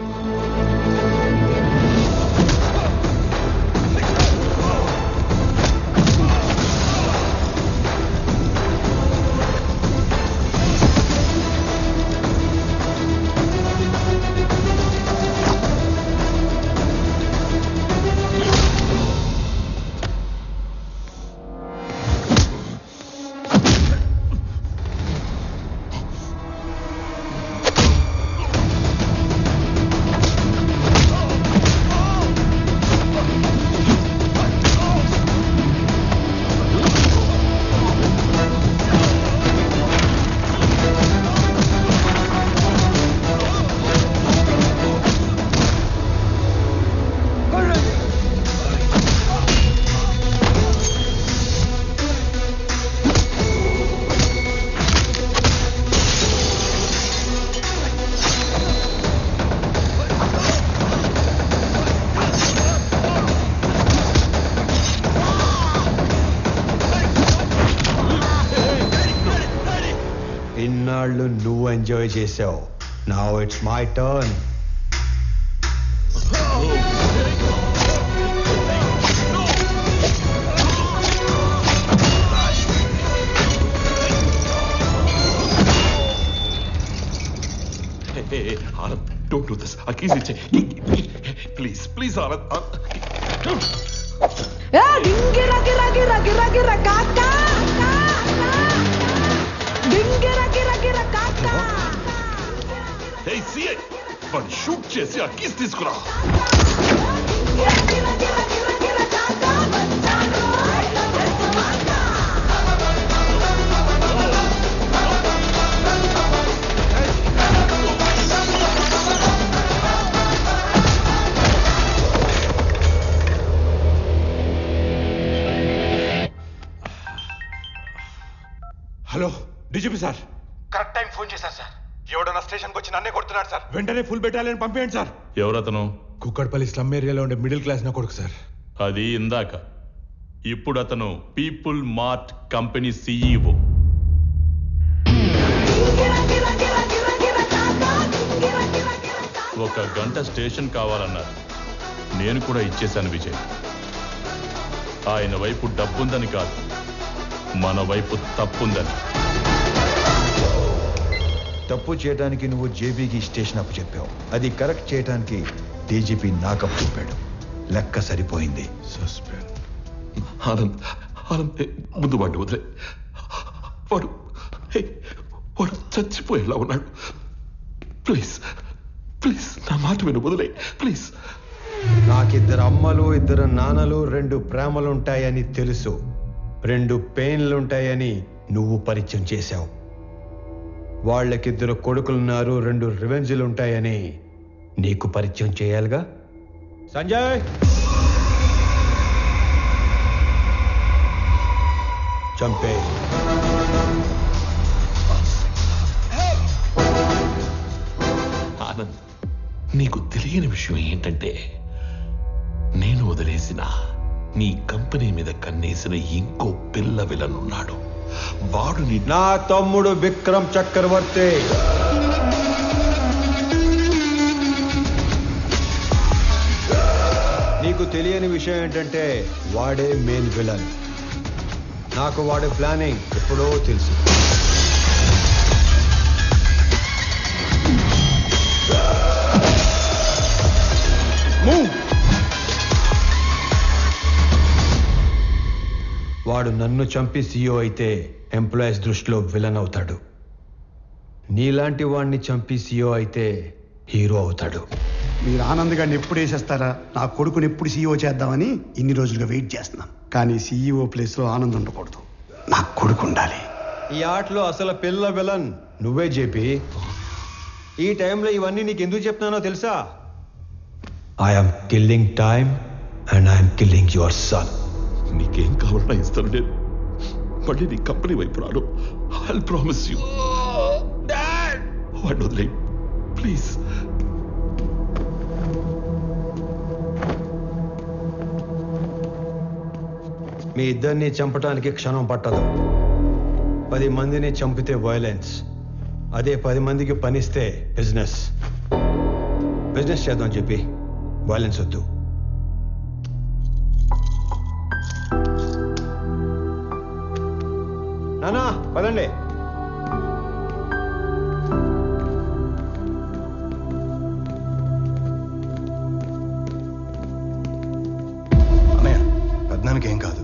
ఇన్నాళ్ళు నువ్వు ఎంజాయ్ చేసావు. Now it's my turn. Anand, don't do this. ఆ కీస్ ఇచ్చే ప్లీజ్, ప్లీజ్ ఆనంద్. గింగిర గిర గిర గిర గిర కాకా, గింగిర గిర గిర కాకా. హే సిఐ, వాడిని షూట్ చేసి ఆ కీస్ తీసుకురా. Hello DGP sir. Correct time phone చేశారు సార్. ఎవడన్నా స్టేషన్కి వచ్చి నన్నే కొడుతున్నాడు సార్. వెంటనే ఫుల్ బెటాలియన్ పంపేయండి సార్. ఎవరతను? కుక్కడపల్లి స్లమ్ ఏరియాలో ఉండే మిడిల్ క్లాస్ నా కొడుకు సార్. అది ఇందాక. ఇప్పుడు అతను పీపుల్ మార్ట్ కంపెనీ CEO. ఒక గంట స్టేషన్ కావాలన్నారు. నేను కూడా ఇచ్చేశాను విజయ్. ఆయన వైపు డబ్బుందని కాదు, మన వైపు తప్పుందని. తప్పు చేయడానికి నువ్వు జేబీకి స్టేషన్ అప్పు చెప్పావు. అది కరెక్ట్ చేయడానికి డీజీపీ నాకప్పు చెప్పాడు. లెక్క సరిపోయింది. సస్పెండ్. ఆనంద్ ఆనంద్ ముందు వాడిని వదిలే. వాడు వాడు చచ్చిపోయేలా ఉన్నాడు. ప్లీజ్ ప్లీజ్ నా మాట విను, వదిలే ప్లీజ్. నాకిద్దరు అమ్మలు, ఇద్దరు నాన్నలు, 2 ప్రేమలుంటాయని తెలుసు. 2 పెయిన్లుంటాయని నువ్వు పరిచయం చేశావు. వాళ్ళకిద్దరు కొడుకులున్నారు, 2 రివెంజ్లుంటాయని నీకు పరిచయం చేయాలిగా. సంజయ్, చంపే. ఆనంద్, నీకు తెలియని విషయం ఏంటంటే నేను వదిలేసిన నీ కంపెనీ మీద కన్నేసిన ఇంకో పిల్ల విలనున్నాడు. వాడు నా తమ్ముడు విక్రమ్ చక్రవర్తి. నీకు తెలియని విషయం ఏంటంటే వాడే మెయిన్ విలన్. నాకు వాడి ప్లానింగ్ ఎప్పుడో తెలుసు. వాడు నన్ను చంపి CEO అయితే ఎంప్లాయీస్ దృష్టిలో విలన్ అవుతాడు. నీలాంటి వాడిని చంపి CEO అయితే హీరో అవుతాడు. మీరు ఆనంద్ గారిని ఎప్పుడు వేసేస్తారా, నా కొడుకుని ఎప్పుడు CEO చేద్దామని ఇన్ని రోజులుగా వెయిట్ చేస్తున్నాం. కానీ CEO ప్లేస్లో ఆనంద్ ఉండకూడదు, నా కొడుకు ఉండాలి. ఈ ఆటలో అసలు పిల్ల విలన్ నువ్వే జేపీ. ఈ టైంలో ఇవన్నీ నీకు ఎందుకు చెప్తున్నానో తెలుసా? I'm killing time and I'm killing your son. నీకేం కావాలన్నా ఇస్తాను. నేను మళ్ళీ నీ కంపెనీ వైపు రాను. I promise you. వాడిని వదిలే ప్లీజ్. మీ ఇద్దరిని చంపడానికి క్షణం పట్టదు. 10 మందిని చంపితే వైలెన్స్, అదే 10 మందికి పనిస్తే బిజినెస్. బిజినెస్ చేద్దాం చెప్పి వైలెన్స్ వద్దు. నానా పదండి. అన్నయ్య, పెద్దనానికి ఏం కాదు.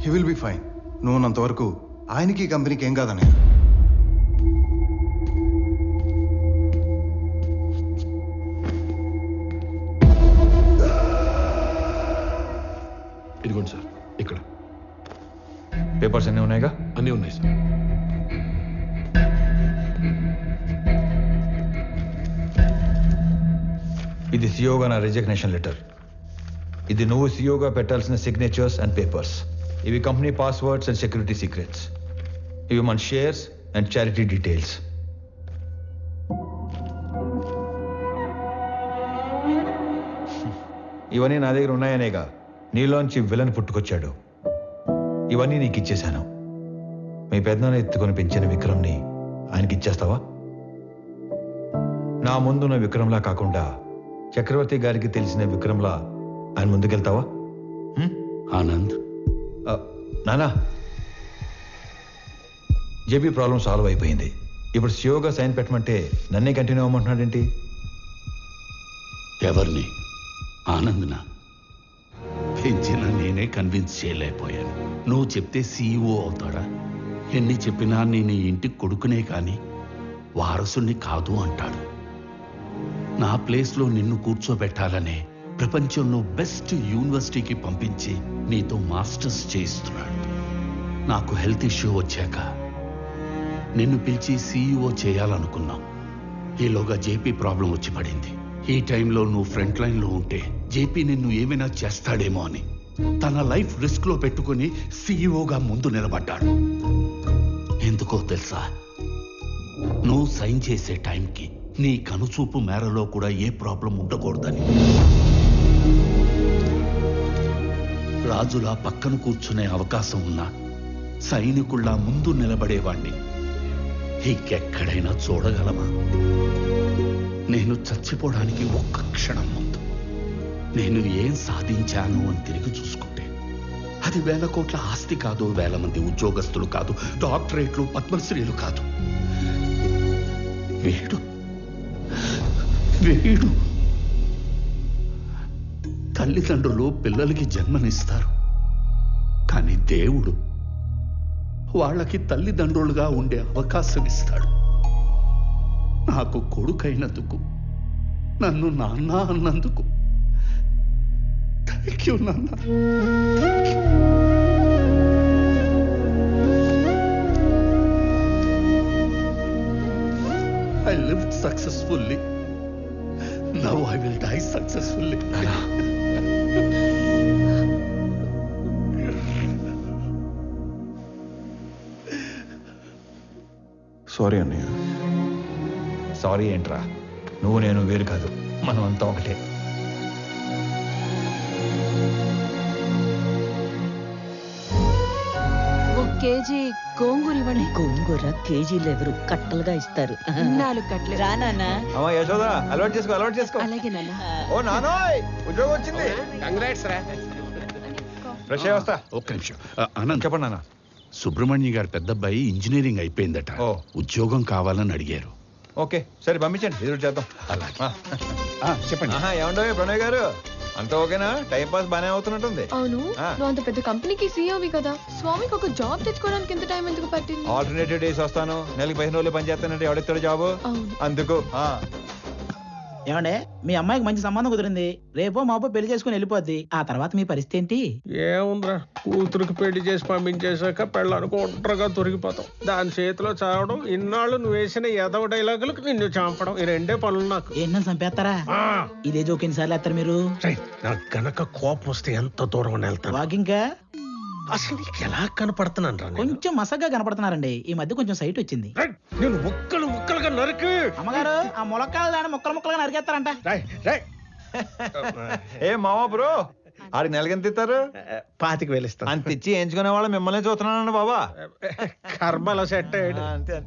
He will be fine. నువ్వు ఉన్నంతవరకు ఆయనకి కంపెనీకి ఏం కాదన్నయ్య. ఇదిగోండి సార్, ఇక్కడ పేపర్స్ అన్నీ ఉన్నాయిగా? అన్నీ ఉన్నాయి సార్. ఇది సిఓగా నా రిజిగ్నేషన్ లెటర్. ఇది నువ్వు సిఓగా పెట్టాల్సిన సిగ్నేచర్స్ అండ్ పేపర్స్. ఇవి company passwords and security secrets. ఇవి మన షేర్స్ అండ్ చారిటీ డీటెయిల్స్. ఇవన్నీ నా దగ్గర ఉన్నాయనేగా నీలోంచి విలన్ పుట్టుకొచ్చాడు. ఇవన్నీ నీకు ఇచ్చేశాను. మీ పెద్దనాన్న ఎత్తుకొని పెంచిన విక్రమ్ని ఆయనకి ఇచ్చేస్తావా? నా ముందున్న విక్రమ్లా కాకుండా చక్రవర్తి గారికి తెలిసిన విక్రమ్లా ఆయన ముందుకెళ్తావా? ఆనంద్, నానా, జేబీ ప్రాబ్లం సాల్వ్ అయిపోయింది. ఇప్పుడు సియోగా సైన్ పెట్టమంటే నన్నే కంటిన్యూ అవ్వమంటున్నాడేంటి? ఎవరిని? ఆనంద్నా? పెంచిన నేనే కన్విన్స్ చేయలేకపోయాను. నువ్వు చెప్తే CEO అవుతాడా? ఎన్ని చెప్పినా నేను ఈ ఇంటికి కొడుకునే కానీ వారసుని కాదు అంటాడు. నా ప్లేస్లో నిన్ను కూర్చోబెట్టాలనే ప్రపంచంలో బెస్ట్ యూనివర్సిటీకి పంపించి నీతో మాస్టర్స్ చేయిస్తున్నాడు. నాకు హెల్త్ ఇష్యూ వచ్చాక నిన్ను పిలిచి CEO చేయాలనుకున్నాం. ఈలోగా జేపీ ప్రాబ్లం వచ్చి పడింది. ఈ టైంలో నువ్వు ఫ్రంట్ లైన్లో ఉంటే జేపీ నిన్ను ఏమైనా చేస్తాడేమో అని తన లైఫ్ రిస్క్లో పెట్టుకుని CEOగా ముందు నిలబడ్డాడు. ఎందుకో తెలుసా? నువ్వు సైన్ చేసే టైంకి నీ కనుచూపు మేరలో కూడా ఏ ప్రాబ్లం ఉండకూడదని. రాజులా పక్కన కూర్చునే అవకాశం ఉన్నా సైనికుల్లా ముందు నిలబడేవాణ్ణి ఇంకెక్కడైనా చూడగలమా? నేను చచ్చిపోవడానికి ఒక్క క్షణం ముందు నేను ఏం సాధించాను అని తిరిగి చూసుకుంటే అది 1000 కోట్ల ఆస్తి కాదు, 1000 మంది ఉద్యోగస్తులు కాదు, డాక్టరేట్లు, పద్మశ్రీలు కాదు. వీడు వీడు తల్లిదండ్రులు పిల్లలకి జన్మనిస్తారు, కానీ దేవుడు వాళ్ళకి తల్లిదండ్రులుగా ఉండే అవకాశం ఇస్తాడు. నాకు కొడుకైనందుకు, నన్ను నాన్న అన్నందుకు థ్యాంక్ యూ నాన్న. I lived successfully. Now I will die successfully. Sorry అన్నయ్య. సారీ ఏంట్రా, నువ్వు నేను వేరు కాదు, మనం అంతా ఒకటే. కేజీ గోంగూర ఇవ్వండి. గోంగూర కేజీలు ఎవరు కట్టలుగా ఇస్తారు. 4 కట్టలు రానా? అమ్మా యశోదా, అలవాటు చేసుకో, అలవాటు చేసుకో. అలాగే నాన్న. ఓ నానోయ్, ఉద్యోగం వచ్చింది. కంగ్రాట్స్ రా. ఫ్రెష్ అయ్యి వస్తా. ఒక్క నిమిషం అనంత్, చెప్పండి నాన్న. సుబ్రహ్మణ్య గారి పెద్దబ్బాయి ఇంజనీరింగ్ అయిపోయిందట, ఉద్యోగం కావాలని అడిగారు. ఓకే సరే, పంపించండి, ఎదురు చేద్దాం. అలాగే చెప్పండి. ఏమండో ప్రణయ్ గారు, అంతా ఓకేనా? టైం పాస్ బానే అవుతున్నట్టుంది. అవును, నువ్వు అంత పెద్ద కంపెనీకి సీఈఓవి కదా, స్వామికి ఒక జాబ్ తెచ్చుకోవడానికి ఎంత టైం ఎందుకు పట్టింది? ఆల్టర్నేటివ్ డేస్ వస్తాను, నెలకి 15 రోజులు పని చేస్తానంటే ఎవడెత్తాడు జాబు? అందుకు. ఏమండే, మీ అమ్మాయికి మంచి సంబంధం కుదిరింది, రేపో మాపో పెళ్లి చేసుకుని వెళ్ళిపోద్ది. ఆ తర్వాత మీ పరిస్థితి ఏంటి? ఏముందిరా, కూతురికి పెళ్లి చేసి పంపించేశాక పెళ్ళానికి ఒంటరిగా దొరికిపోతాం. దాని చేతిలో చావడం, ఇన్నాళ్ళు నువ్వు వేసిన ఎదవ డైలాగులకు నిన్ను చంపడం, ఈ 2 పనులు నాకు. ఏంటో చంపేస్తారా? ఇదే జోక్ ఎన్నిసార్లు వేస్తారు మీరు? నాకు గనక కోపం వస్తే ఎంత దూరం వెళ్తాను. వాకింగ్ అసలు నీకు ఎలా కనపడుతున్నాను రా? కొంచెం మసగ్గా కనపడుతున్నారండి, ఈ మధ్య కొంచెం సైట్ వచ్చింది. నేను ముక్కలుగా నరికి. అమ్మగారు, ఆ ములక్కాయలు దాన్ని ముక్కలుగా నరికేస్తారంట. ఏ మావా బ్రో, ఆడికి నెలకి ఎంత ఇస్తారు? 25,000 ఇస్తాను. అంత ఇచ్చి ఎంచుకునే వాళ్ళు మిమ్మల్ని చూస్తున్నానండి బాబా. కర్మలో సెట్ అయ్యాడు. అంతే అంతే.